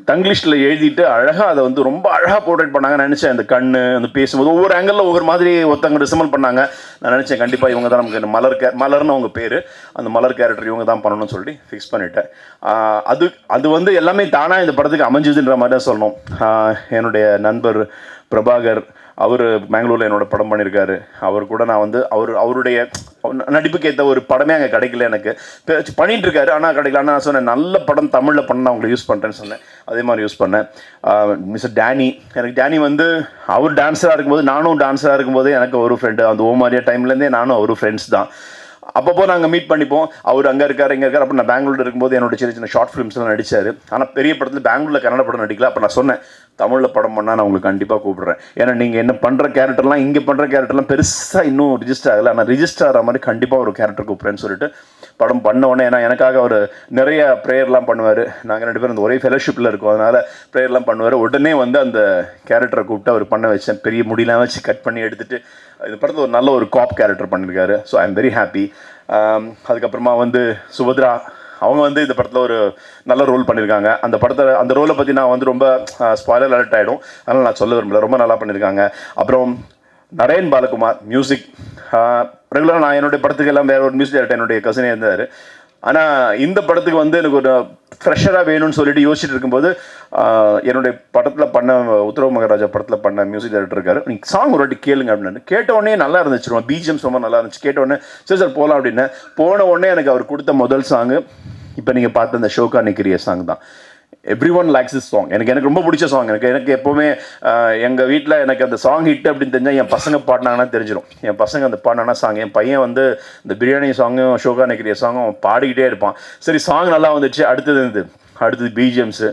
தங்கிலீஷில் எழுதிட்டு அழகாக அதை வந்து ரொம்ப அழகாக போர்ட்ரேட் பண்ணாங்க. நினச்சேன் அந்த கண்ணு அந்த பேசும்போது ஒவ்வொரு ஆங்கிளில் ஒவ்வொரு மாதிரி ஒருத்தவங்க ரிசமல் பண்ணாங்க. நான் நினச்சேன் கண்டிப்பாக இவங்க தான் நமக்கு மலர்னு அவங்க பேர், அந்த மலர் கேரக்டர் இவங்க தான் பண்ணணும்னு சொல்லி ஃபிக்ஸ் பண்ணிட்டேன். அது வந்து எல்லாமே தானாக இந்த படத்துக்கு அமைஞ்சதுன்ற மாதிரி தான் சொல்லணும். என்னுடைய நண்பர் பிரபாகர், அவர் பெங்களூரில் என்னோட படம் பண்ணியிருக்காரு. அவர் கூட நான் வந்து அவருடைய நடிப்புக்கு ஏற்ற ஒரு படமே அங்கே கிடைக்கல எனக்கு. பண்ணிகிட்டு இருக்காரு ஆனால் கிடைக்கல. ஆனால் நான் சொன்னேன் நல்ல படம் தமிழில் பண்ண நான் உங்களை யூஸ் பண்ணுறேன்னு சொன்னேன். அதே மாதிரி யூஸ் பண்ணேன். மிஸ்டர் டேனி, எனக்கு டேனி வந்து அவர் டான்ஸராக இருக்கும்போது நானும் டான்ஸராக இருக்கும்போது எனக்கு ஒரு ஃப்ரெண்டு, அந்த ஓமாரியா டைம்லேருந்தே நானும் அவரும் ஃப்ரெண்ட்ஸ் தான். அப்பப்போ நாங்கள் மீட் பண்ணிப்போம். அவர் அங்கே இருக்கார் இங்கே இருக்கார். அப்போ நான் பெங்களூரில் இருக்கும்போது என்னோட சின்ன சின்ன ஷார்ட் ஃபிலிம்ஸ்லாம் நடித்தார். ஆனால் பெரிய படத்தில் பெங்களூரில் கன்னட படம் நடிக்கல. அப்போ நான் சொன்னேன் தமிழில் படம் பண்ணால் நான் உங்களுக்கு கண்டிப்பாக கூப்பிட்றேன். ஏன்னா நீங்கள் என்ன பண்ணுற கேரக்டர்லாம் இங்கே பண்ணுற கேரக்டர்லாம் பெருசாக இன்னும் ரிஜிஸ்டர் ஆகலை. ஆனால் ரிஜிஸ்டர் ஆகிற மாதிரி கண்டிப்பாக ஒரு கேரக்டர் கூப்பிட்றேன்னு சொல்லிட்டு படம் பண்ண உடனே, ஏன்னா எனக்காக அவர் நிறைய ப்ரேயர்லாம் பண்ணுவார். நாங்கள் 2 பேரும் அந்த ஒரே ஃபெலோஷிப்பில் இருக்கோம். அதனால் ப்ரேயர்லாம் பண்ணுவார். உடனே வந்து அந்த கேரக்டரை கூப்பிட்டு அவர் பண்ண வச்சேன். பெரிய முடியெல்லாம் வச்சு கட் பண்ணி எடுத்துகிட்டு இந்த படத்தில் ஒரு நல்ல ஒரு காப் கேரக்டர் பண்ணியிருக்காரு. So I am very happy. அதுக்கப்புறமா வந்து சுபத்ரா, அவங்க வந்து இந்த படத்தில் ஒரு நல்ல ரோல் பண்ணியிருக்காங்க. அந்த ரோலை பற்றி நான் வந்து ரொம்ப ஸ்பாய்லர் அலர்ட் ஆகிடும், அதனால் நான் சொல்ல விரும்பல. ரொம்ப நல்லா பண்ணியிருக்காங்க. அப்புறம் நரேன் பாலகுமார் மியூசிக். ரெகுலராக நான் என்னுடைய படத்துக்கு எல்லாம் வேறு ஒரு மியூசிக் டைரக்டர் என்னுடைய கசினே இருந்தார். ஆனால் இந்த படத்துக்கு வந்து எனக்கு ஒரு ஃப்ரெஷராக வேணும்னு சொல்லிட்டு யோசிச்சுட்டு இருக்கும்போது என்னுடைய படத்தில் பண்ண உத்தரவு மகாராஜா படத்தில் பண்ண மியூசிக் டைரக்டர் இருக்காரு. நீங்கள் சாங் ஒரு வாட்டி கேளுங்க அப்படின்னு. கேட்டவுடனே நல்லா இருந்துச்சு, பிஜிஎம்ஸ் ரொம்ப நல்லா இருந்துச்சு. கேட்டவுடனே சரி சார் போகலாம் அப்படின்னு. போன உடனே எனக்கு அவர் கொடுத்த முதல் சாங்கு இப்போ நீங்கள் பார்த்த அந்த ஷோகா நிக்கிறிய சாங் தான். Every one likes this song. எனக்கு ரொம்ப பிடிச்ச சாங். எனக்கு எப்போவுமே எங்கள் வீட்டில் எனக்கு அந்த சாங் ஹிட் அப்படின்னு தெரிஞ்சால் என் பசங்க பாடினாங்கன்னா தெரிஞ்சிடும். என் பசங்க அந்த பாடினாங்கன்னா சாங். என் பையன் வந்து இந்த பிரியாணி சாங்கும் ஷோகா நிக்கிறிய சாங்கும் பாடிக்கிட்டே இருப்பான். சரி சாங் நல்லா வந்துச்சு. அடுத்தது பிஜிஎம்ஸு.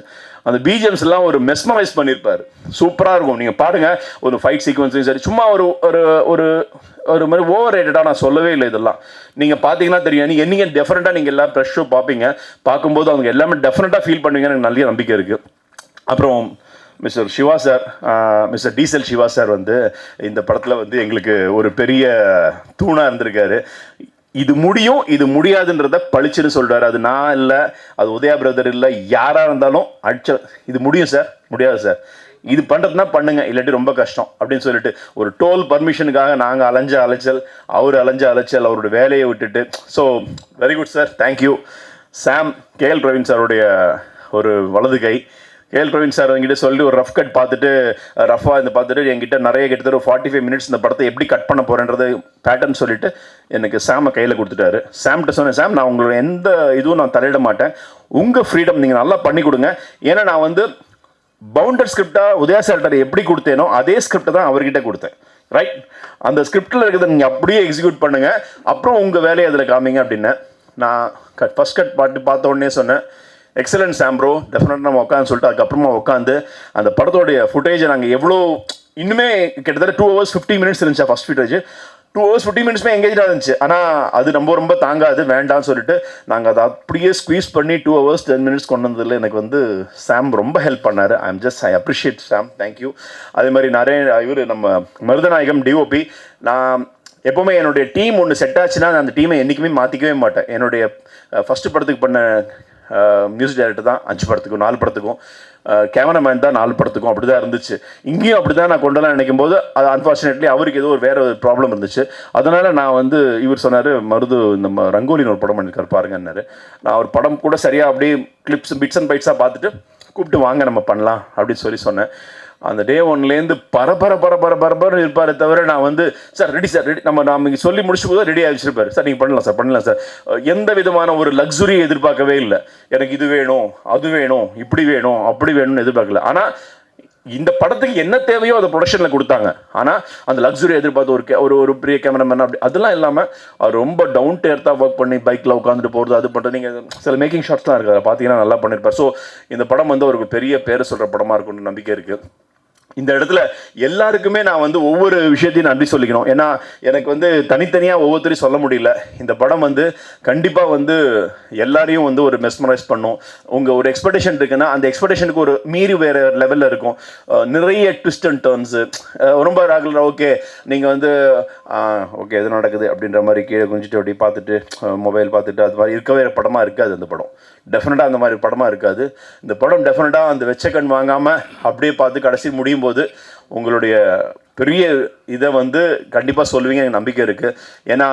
அந்த பிஜிஎம்ஸ் எல்லாம் ஒரு மெஸ்மரைஸ் பண்ணியிருப்பார். சூப்பராக இருக்கும். நீங்கள் பாருங்கள். ஒரு ஃபைட் சீக்வன்ஸையும் சரி, சும்மா ஒரு ஒரு ஒரு மாதிரி ஓவர் ரேட்டடாக நான் சொல்லவே இல்லை. இதெல்லாம் நீங்கள் பார்த்தீங்கன்னா தெரியும். நீங்கள் டெஃபரெண்ட்டாக நீங்கள் எல்லாம் ப்ரெஷ் ஷோ பார்ப்பீங்க. பார்க்கும்போது அவங்க எல்லாமே டெஃபரெண்ட்டாக ஃபீல் பண்ணுவீங்கன்னு எனக்கு நல்ல நம்பிக்கை இருக்குது. அப்புறம் mister Siva sir, mister diesel Siva sir வந்து இந்த படத்தில் வந்து எங்களுக்கு ஒரு பெரிய தூணாக இருந்திருக்காரு. இது முடியும் இது முடியாதுன்றத பளிச்சுன்னு சொல்கிறாரு. அது நான் இல்லை, அது உதயா பிரதர் இல்லை, யாராக இருந்தாலும் இது முடியும் சார், முடியாது சார், இது பண்ணுறதுனா பண்ணுங்க, இல்லாட்டி ரொம்ப கஷ்டம் அப்படின்னு சொல்லிட்டு ஒரு டோல் பர்மிஷனுக்காக நாங்கள் அலைஞ்சல், அவர் அலைச்சல், அவரோட வேலையை விட்டுட்டு. So very good sir, thank you. Sam, KL Praveen சாருடைய ஒரு வலது கை. கேஎல் பிரவீன் சார் என்கிட்ட சொல்லி ஒரு ரஃப் கட் பார்த்துட்டு என்கிட்ட நிறைய கிட்டத்தட்ட ஒரு 45 மினிட்ஸ் இந்த படத்தை எப்படி கட் பண்ண போகிறேன்றது பேட்டர்ன் சொல்லிட்டு எனக்கு சாமை கையில் கொடுத்துட்டாரு. சாம்கிட்ட சொன்னேன், சாம் நான் உங்களோட எந்த இதுவும் நான் தலையிட மாட்டேன், உங்கள் ஃப்ரீடம் நீங்கள் நல்லா பண்ணி கொடுங்க. ஏன்னா நான் வந்து பவுண்டர் ஸ்கிரிப்டாக உதயா சார்கிட்ட எப்படி கொடுத்தேனோ அதே ஸ்கிரிப்டை தான் அவர்கிட்ட கொடுத்தேன். ரைட், அந்த ஸ்கிரிப்டில் இருக்கிறத நீங்கள் அப்படியே எக்ஸிக்யூட் பண்ணுங்கள், அப்புறம் உங்கள் வேலையை அதில் காமிங்க அப்படின்னு. நான் ஃபஸ்ட் கட் பார்த்த உடனே சொன்னேன், எக்ஸலன்ட் சாம் ப்ரோ, டெஃபினட்டாக நம்ம உட்காந்து சொல்லிட்டு அதுக்கப்புறமா உட்காந்து அந்த படத்தோடைய ஃபுட்டேஜை நாங்கள் எவ்வளோ இன்னுமே கிட்டத்தட்ட 2 hours 50 minutes இருந்துச்சு ஃபஸ்ட் ஃபுட்டேஜ். 2 hours 50 minutes எங்கேஜாக இருந்துச்சு. ஆனால் அது ரொம்ப தாங்காது, வேண்டாம்னு சொல்லிட்டு நாங்கள் அதை அப்படியே ஸ்குவீஸ் பண்ணி 2 hours 10 minutes கொண்டு வந்ததில் எனக்கு வந்து சாம் ரொம்ப ஹெல்ப் பண்ணார். I appreciate Sam, thank you. அதே மாதிரி இவர் நம்ம மருதநாயகம் டிஓபி. நான் எப்போவுமே என்னுடைய டீம் ஒன்று செட் ஆச்சுன்னா அந்த டீமை என்றைக்குமே மாற்றிக்கவே மாட்டேன். என்னுடைய ஃபஸ்ட்டு படத்துக்கு பண்ண மியூசிக் டைரக்டர் தான் 5 படத்துக்கும் 4 படத்துக்கும், கேமராமேன் தான் 4 படத்துக்கும். அப்படி தான் இருந்துச்சு. இங்கேயும் அப்படி தான் நான் கொண்டலாம் நினைக்கும் போது அது அன்ஃபார்ச்சுனேட்லி அவருக்கு ஏதோ வேறு ஒரு ப்ராப்ளம் இருந்துச்சு. அதனால் நான் வந்து இவர் சொன்னார், மருது நம்ம ரங்கோலின்னு ஒரு படம் பண்ணியிருக்காரு பாருங்கன்னாரு. நான் ஒரு படம் கூட சரியாக அப்படியே பிட்ஸ் அண்ட் பைட்ஸாக பார்த்துட்டு கூப்பிட்டு வாங்க நம்ம பண்ணலாம் அப்படின்னு சொன்னேன். அந்த டே ஒன்லேருந்து பரபரன்னு இருப்பார் தவிர நான் வந்து சார் ரெடி நம்ம இங்கே சொல்லி முடிச்சு போது ரெடி ஆகிச்சிருப்பார். சார் நீங்கள் பண்ணலாம் சார். எந்த விதமான ஒரு லக்ஸுரி எதிர்பார்க்கவே இல்லை. எனக்கு இது வேணும், அது வேணும், இப்படி வேணும், அப்படி வேணும்னு எதிர்பார்க்கல. ஆனால் இந்த படத்துக்கு என்ன தேவையோ அதை ப்ரொடக்ஷனில் கொடுத்தாங்க. ஆனால் அந்த லக்ஸுரி எதிர்பார்த்து ஒரு பெரிய கேமராமேன் அப்படி அதெல்லாம் இல்லாமல் அவர் ரொம்ப டவுன் டு எர்த்தாக ஒர்க் பண்ணி பைக்கில் உட்காந்துட்டு போகிறது அது பண்ணுறது. நீங்கள் சில மேக்கிங் ஷாட்ஸ்லாம் இருக்குது, அதை பார்த்தீங்கன்னா நல்லா பண்ணியிருப்பார். ஸோ இந்த படம் வந்து அவருக்கு பெரிய பேர் சொல்கிற படமாக இருக்கும்னு நம்பிக்கை இருக்குது. இந்த இடத்துல எல்லாருக்குமே நான் வந்து ஒவ்வொரு விஷயத்தையும் நன்றி சொல்லிக்கணும். ஏன்னா எனக்கு வந்து தனித்தனியாக ஒவ்வொருத்தரையும் சொல்ல முடியல. இந்த படம் வந்து கண்டிப்பாக வந்து எல்லாரையும் வந்து ஒரு மெஸ்மரைஸ் பண்ணும். உங்கள் ஒரு எக்ஸ்பெக்டேஷன் இருக்குன்னா அந்த எக்ஸ்பெக்டேஷனுக்கு ஒரு மீறி வேறு லெவலில் இருக்கும். நிறைய ட்விஸ்ட் அண்ட் டர்ன்ஸு ரொம்ப ராகுலர். ஓகே நீங்கள் வந்து ஓகே எது நடக்குது அப்படின்ற மாதிரி கீழே குஞ்சிட்டு அப்படி பார்த்துட்டு மொபைல் பார்த்துட்டு அது மாதிரி இருக்கவே படமாக இருக்காது. அந்த படம் டெஃபினட்டாக அந்த மாதிரி படமாக இருக்காது. இந்த படம் டெஃபினட்டாக அந்த வெச்ச கண் வாங்காமல் அப்படியே பார்த்து கடைசி முடியும் போது உங்களுடைய பெரிய இதை வந்து கண்டிப்பாக சொல்லுவீங்க, எனக்கு நம்பிக்கை இருக்குது. ஏன்னா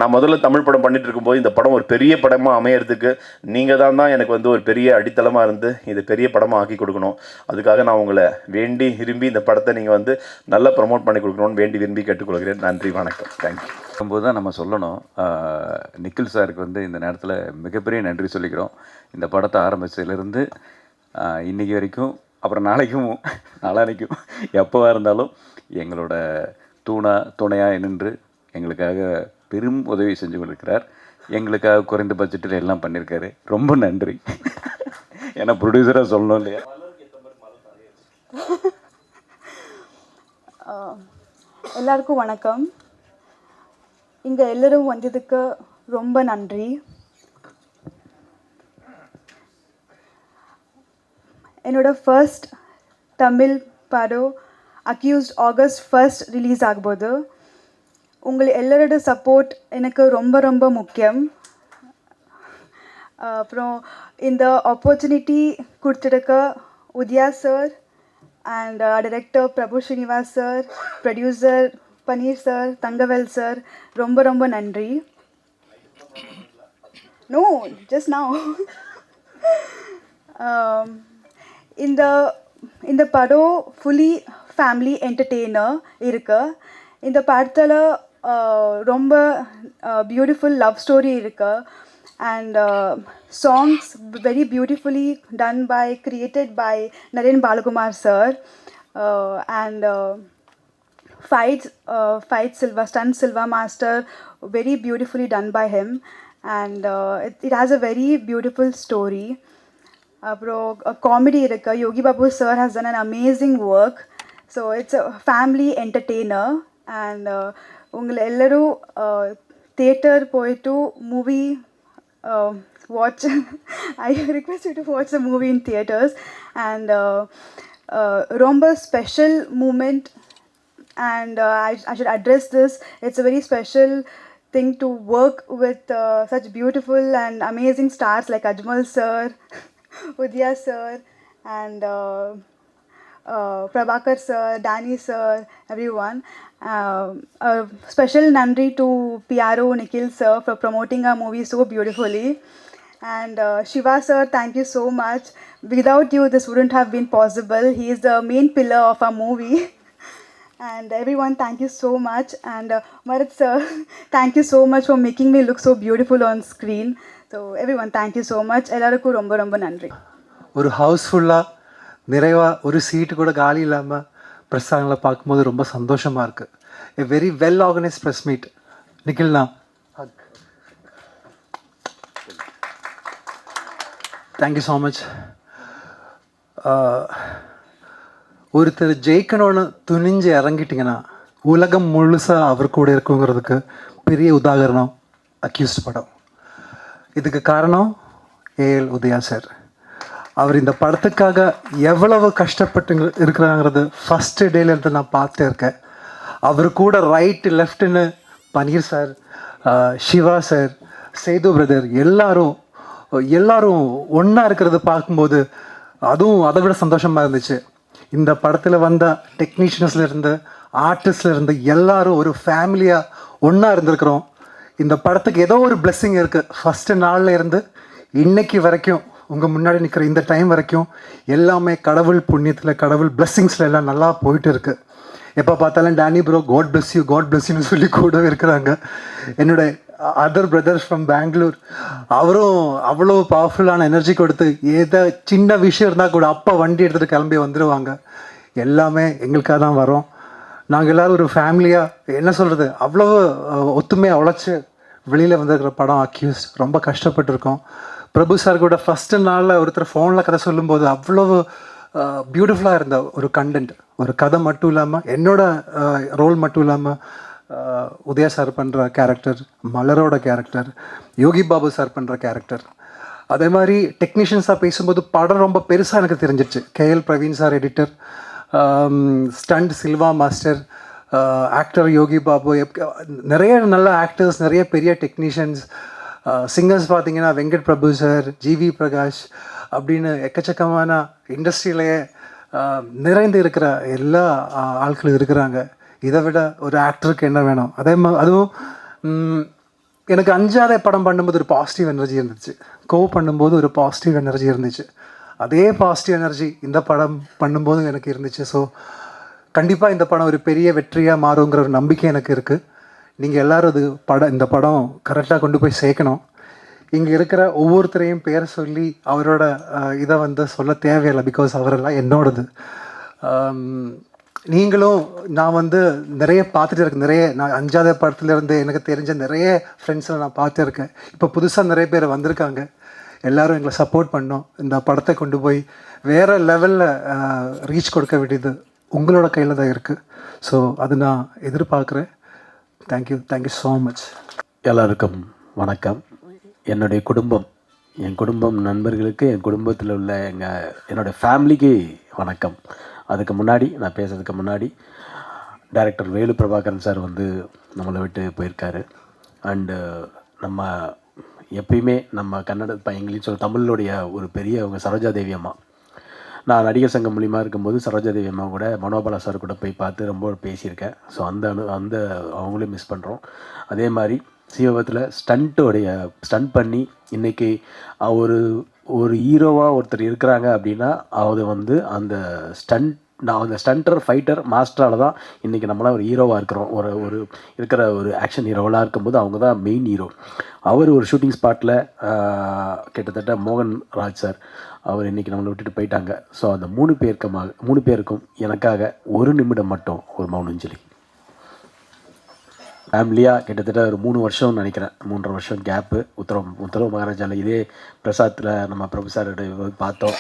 நான் முதல்ல தமிழ் படம் பண்ணிட்டு இருக்கும்போது இந்த படம் ஒரு பெரிய படமாக அமையறதுக்கு நீங்கள் தான் எனக்கு வந்து ஒரு பெரிய அடித்தளமாக இருந்து இது பெரிய படமாக ஆக்கி கொடுக்கணும். அதுக்காக நான் உங்களை வேண்டி விரும்பி இந்த படத்தை நீங்கள் வந்து நல்லா ப்ரமோட் பண்ணி கொடுக்கணும்னு வேண்டி விரும்பி கேட்டுக்கொள்கிறேன். நன்றி, வணக்கம், தேங்க்யூ. போது தான் நம்ம சொல்லணும், நிக்கில் சாருக்கு வந்து இந்த நேரத்தில் மிகப்பெரிய நன்றி சொல்லிக்கிறோம். இந்த படத்தை ஆரம்பித்ததுலேருந்து இன்றைக்கி வரைக்கும், அப்புறம் நாளைக்கும் எப்போவா இருந்தாலும் எங்களோட துணையாக நின்று எங்களுக்காக பெரும் உதவி செஞ்சு கொண்டிருக்கிறார். எங்களுக்காக குறைந்த பட்ஜெட்டில் எல்லாம் பண்ணியிருக்காரு. ரொம்ப நன்றி. ஏன்னா ப்ரொடியூசராக சொல்லணும் இல்லையா? எல்லாருக்கும் வணக்கம். இங்கே எல்லோரும் வந்ததுக்கு ரொம்ப நன்றி. என்னோட ஃபர்ஸ்ட் தமிழ் படம் அக்யூஸ்ட் ஆகஸ்ட் 1 ரிலீஸ் ஆகும்போது உங்கள் எல்லாரோட சப்போர்ட் எனக்கு ரொம்ப ரொம்ப முக்கியம். அப்புறம் இந்த ஆப்பர்ச்சுனிட்டி கொடுத்துருக்க Udhaya sir and director Prabhu Srinivas sir, producer Panneer sir, Thangavel sir, ரொம்ப ரொம்ப நன்றி. No, just now. இந்த படம் ஃபுல்லி ஃபேமிலி என்டர்டெய்னர் இருக்கு. இந்த படத்தில் ரொம்ப பியூட்டிஃபுல் லவ் ஸ்டோரி இருக்கு. And songs very beautifully done by, created by Naren Balakumar sir. And fight Silva, stunt Silva master, very beautifully done by him. And it has a very beautiful story. A comedy irukku. Yogi Babu sir has done an amazing work. So it's a family entertainer. And ungal ellaru theater poitu movie watch. I request you to watch the movie in theaters. And romba special moment. And I should address this. It's a very special thing to work with such beautiful and amazing stars like Ajmal sir, Udaya sir, and Prabhakar sir, Danny sir, everyone. A special nandri to PRO Nikhil sir for promoting our movie so beautifully. And Shiva sir, thank you so much. Without you, this wouldn't have been possible. He is the main pillar of our movie. And everyone, thank you so much. And Marat sir, thank you so much for making me look so beautiful on screen. So everyone, thank you so much. எல்லாருக்கும் ரொம்ப ரொம்ப நன்றி. ஒரு ஹவுஸ்ஃபுல்லாக நிறைவாக ஒரு சீட்டு கூட காலி இல்லாமல் ப்ரெஸ்ஸாங்களை பார்க்கும்போது ரொம்ப சந்தோஷமாக இருக்குது. A very well organised press meet. நிக்கில்ண்ணா, தேங்க்யூ ஸோ மச். ஒருத்தர் ஜெயிக்கணும்னு துணிஞ்சு இறங்கிட்டிங்கன்னா உலகம் முழுசாக அவர் கூட இருக்குங்கிறதுக்கு பெரிய உதாரணம் அக்யூஸ்ட் படம். இதுக்கு காரணம் ஏஎல் உதயா சார். அவர் இந்த படத்துக்காக எவ்வளவு கஷ்டப்பட்டு இருக்கிறாங்கிறது ஃபஸ்ட்டு டேலேருந்து நான் பார்த்துட்டே இருக்கேன். அவர் கூட ரைட்டு லெஃப்ட்டுன்னு Panneer sir, Siva sir, Sethu brother எல்லாரும் ஒன்றா இருக்கிறத பார்க்கும்போது அதுவும் அதை விட சந்தோஷமாக இருந்துச்சு. இந்த படத்தில் வந்த டெக்னீஷியன்ஸ்லேருந்து ஆர்டிஸ்ட்லேருந்து எல்லாரும் ஒரு ஃபேமிலியாக ஒன்றா இருந்திருக்கிறோம். இந்த படத்துக்கு ஏதோ ஒரு பிளெஸ்ஸிங் இருக்குது. ஃபஸ்ட்டு நாளில் இருந்து இன்னைக்கு வரைக்கும் உங்கள் முன்னாடி நிற்கிற இந்த டைம் வரைக்கும் எல்லாமே கடவுள் புண்ணியத்தில், கடவுள் பிளெஸ்ஸிங்ஸில் எல்லாம் நல்லா போயிட்டு இருக்குது. எப்போ பார்த்தாலும் டேனி ப்ரோ காட் பிளெஸ் யூன்னு சொல்லி கூடவே இருக்கிறாங்க. என்னோட அதர் பிரதர்ஸ் ஃப்ரம் பெங்களூர், அவரும் அவ்வளோ பவர்ஃபுல்லான எனர்ஜி கொடுத்து ஏதோ சின்ன விஷயம் இருந்தால் கூட அப்பா வண்டி எடுத்துகிட்டு கிளம்பி வந்துடுவாங்க. எல்லாமே எங்களுக்காக தான் வரோம். நாங்கள் எல்லோரும் ஒரு ஃபேமிலியாக என்ன சொல்கிறது, அவ்வளோ ஒத்துமையாக உழைச்சி வெளியில் வந்திருக்கிற படம் அக்யூஸ்ட். ரொம்ப கஷ்டப்பட்டுருக்கோம். பிரபு சார் கூட ஃபஸ்ட்டு நாளில் ஒருத்தர் ஃபோனில் கதை சொல்லும்போது அவ்வளோ பியூட்டிஃபுல்லாக இருந்த ஒரு கண்டென்ட், ஒரு கதை மட்டும் இல்லாமல் என்னோட ரோல் மட்டும் இல்லாமல் உதயா சார் பண்ணுற கேரக்டர், மலரோட கேரக்டர், யோகி பாபு சார் பண்ணுற கேரக்டர், அதே மாதிரி டெக்னீஷியன்ஸாக பேசும்போது படம் ரொம்ப பெருசாக எனக்கு தெரிஞ்சிச்சு. KL Praveen sir editor, stunt Silva master, actor Yogi Babu, நிறைய நல்ல ஆக்டர்ஸ், நிறைய பெரிய டெக்னீஷியன்ஸ், சிங்கர்ஸ் பார்த்தீங்கன்னா வெங்கட் பிரபு சார், ஜிவி பிரகாஷ் அப்படின்னு எக்கச்சக்கமான இண்டஸ்ட்ரியிலேயே நிறைந்து இருக்கிற எல்லா ஆட்களும் இருக்கிறாங்க. இதை விட ஒரு ஆக்டருக்கு என்ன வேணும்? அதுவும் எனக்கு அஞ்சாவது படம் பண்ணும்போது ஒரு பாசிட்டிவ் எனர்ஜி இருந்துச்சு, பண்ணும்போது ஒரு பாசிட்டிவ் எனர்ஜி இருந்துச்சு. அதே பாசிட்டிவ் எனர்ஜி இந்த படம் பண்ணும்போது எனக்கு இருந்துச்சு. ஸோ கண்டிப்பாக இந்த படம் ஒரு பெரிய வெற்றியாக மாறுங்கிற ஒரு நம்பிக்கை எனக்கு இருக்குது. நீங்கள் எல்லோரும் இந்த படம் கரெக்டாக கொண்டு போய் சேர்க்கணும். இங்கே இருக்கிற ஒவ்வொருத்தரையும் பேரை சொல்லி அவரோட இதை சொல்ல தேவையில்லை, பிகாஸ் அவரெல்லாம் என்னோடது. நீங்களும் நான் நிறைய பார்த்துட்டு இருக்கேன். நான் 5வது படத்துலேருந்து எனக்கு தெரிஞ்ச நிறைய ஃப்ரெண்ட்ஸில் நான் பார்த்துருக்கேன். இப்போ புதுசாக நிறைய பேர் வந்திருக்காங்க. எல்லோரும் எங்களை சப்போர்ட் பண்ணோம். இந்த படத்தை கொண்டு போய் வேறு லெவலில் ரீச் கொடுக்க வேண்டியது உங்களோட கையில் தான் இருக்குது. ஸோ அது நான் எதிர்பார்க்குறேன். Thank you so much. எல்லாருக்கும் வணக்கம். என்னுடைய குடும்பம், என் குடும்பம் நண்பர்களுக்கு, என் குடும்பத்தில் உள்ள என்னோடய ஃபேமிலிக்கு வணக்கம். அதுக்கு முன்னாடி நான் பேசுறதுக்கு முன்னாடி டைரக்டர் வேலு பிரபாகரன் சார் நம்மளை விட்டு போயிருக்காரு. அண்டு நம்ம எப்பயுமே நம்ம கன்னட இங்கிலீஷ் தமிழுடைய ஒரு பெரியவங்க சரோஜா தேவி அம்மா. நான் நடிகர் சங்கம் மூலிமா இருக்கும்போது சரோஜா தேவி அம்மா கூட மனோபாலா சார் கூட போய் பார்த்து ரொம்ப பேசியிருக்கேன். ஸோ அந்த அவங்களையும் மிஸ் பண்ணுறோம். அதே மாதிரி சீவகத்தில் ஸ்டண்ட் பண்ணி இன்றைக்கி ஒரு ஹீரோவாக ஒருத்தர் இருக்கிறாங்க அப்படின்னா அது அந்த ஸ்டண்டர் ஃபைட்டர் மாஸ்டரால் தான் இன்றைக்கி நம்மளாம் ஒரு ஹீரோவாக இருக்கிறோம். ஒரு இருக்கிற ஒரு ஆக்ஷன் ஹீரோவெலாம் இருக்கும்போது அவங்க தான் மெயின் ஹீரோ. அவர் ஒரு ஷூட்டிங் ஸ்பாட்டில் கிட்டத்தட்ட மோகன் ராஜ் சார் அவர் இன்றைக்கி நம்மளை விட்டுட்டு போயிட்டாங்க. ஸோ அந்த 3 பேருக்கும் எனக்காக ஒரு நிமிடம் மட்டும் ஒரு மௌனஞ்சலி. ஃபேமிலியாக கிட்டத்தட்ட ஒரு 3 வருஷம்னு நினைக்கிறேன், 3.5 வருஷம் கேப்பு. உத்தரவு மகாராஜாவில் இதே பிரசாத்தில் நம்ம பிரபு சார் பார்த்தோம்.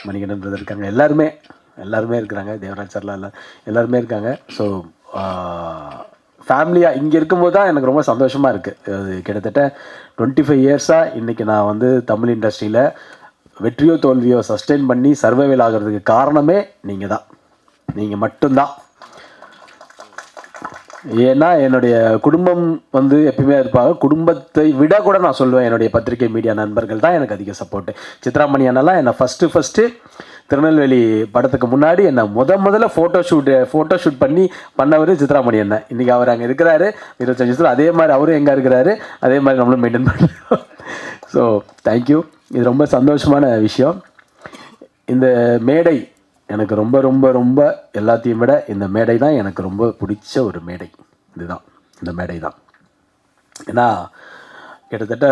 மணிகண்டன் பிரதர் இருக்காங்க, எல்லாருமே இருக்கிறாங்க, தேவராஜ் சார்லாம் எல்லாருமே இருக்காங்க. ஸோ ஃபேமிலியாக இங்கே இருக்கும்போது தான் எனக்கு ரொம்ப சந்தோஷமாக இருக்குது. அது கிட்டத்தட்ட 25 இயர்ஸாக இன்றைக்கி நான் தமிழ் இண்டஸ்ட்ரியில் வெற்றியோ தோல்வியோ சஸ்டெயின் பண்ணி சர்வைவல் ஆகிறதுக்கு காரணமே நீங்கள் மட்டும்தான். ஏன்னா என்னுடைய குடும்பம் எப்பயுமே இருப்பாங்க. குடும்பத்தை விட கூட நான் சொல்லுவேன், என்னுடைய பத்திரிகை மீடியா நண்பர்கள் தான் எனக்கு அதிக சப்போர்ட்டு. சித்ராமணி அண்ணெல்லாம் என்னை ஃபஸ்ட்டு திருநெல்வேலி படத்துக்கு முன்னாடி என்னை முதல்ல ஃபோட்டோ ஷூட் பண்ணவர் சித்ராமணி அண்ணன். இன்றைக்கி அவர் அங்கே இருக்கிறாரு 25 வருஷத்தில். அதே மாதிரி அவரும் எங்கே இருக்கிறாரு, அதே மாதிரி நம்மளும் மெயின்டைன் பண்ணுறோம். So thank you. இது ரொம்ப சந்தோஷமான விஷயம். இந்த மேடை எனக்கு ரொம்ப ரொம்ப ரொம்ப எல்லாத்தையும் விட இந்த மேடை தான் எனக்கு ரொம்ப பிடிச்ச ஒரு மேடை. இந்த மேடை தான். ஏன்னா கிட்டத்தட்ட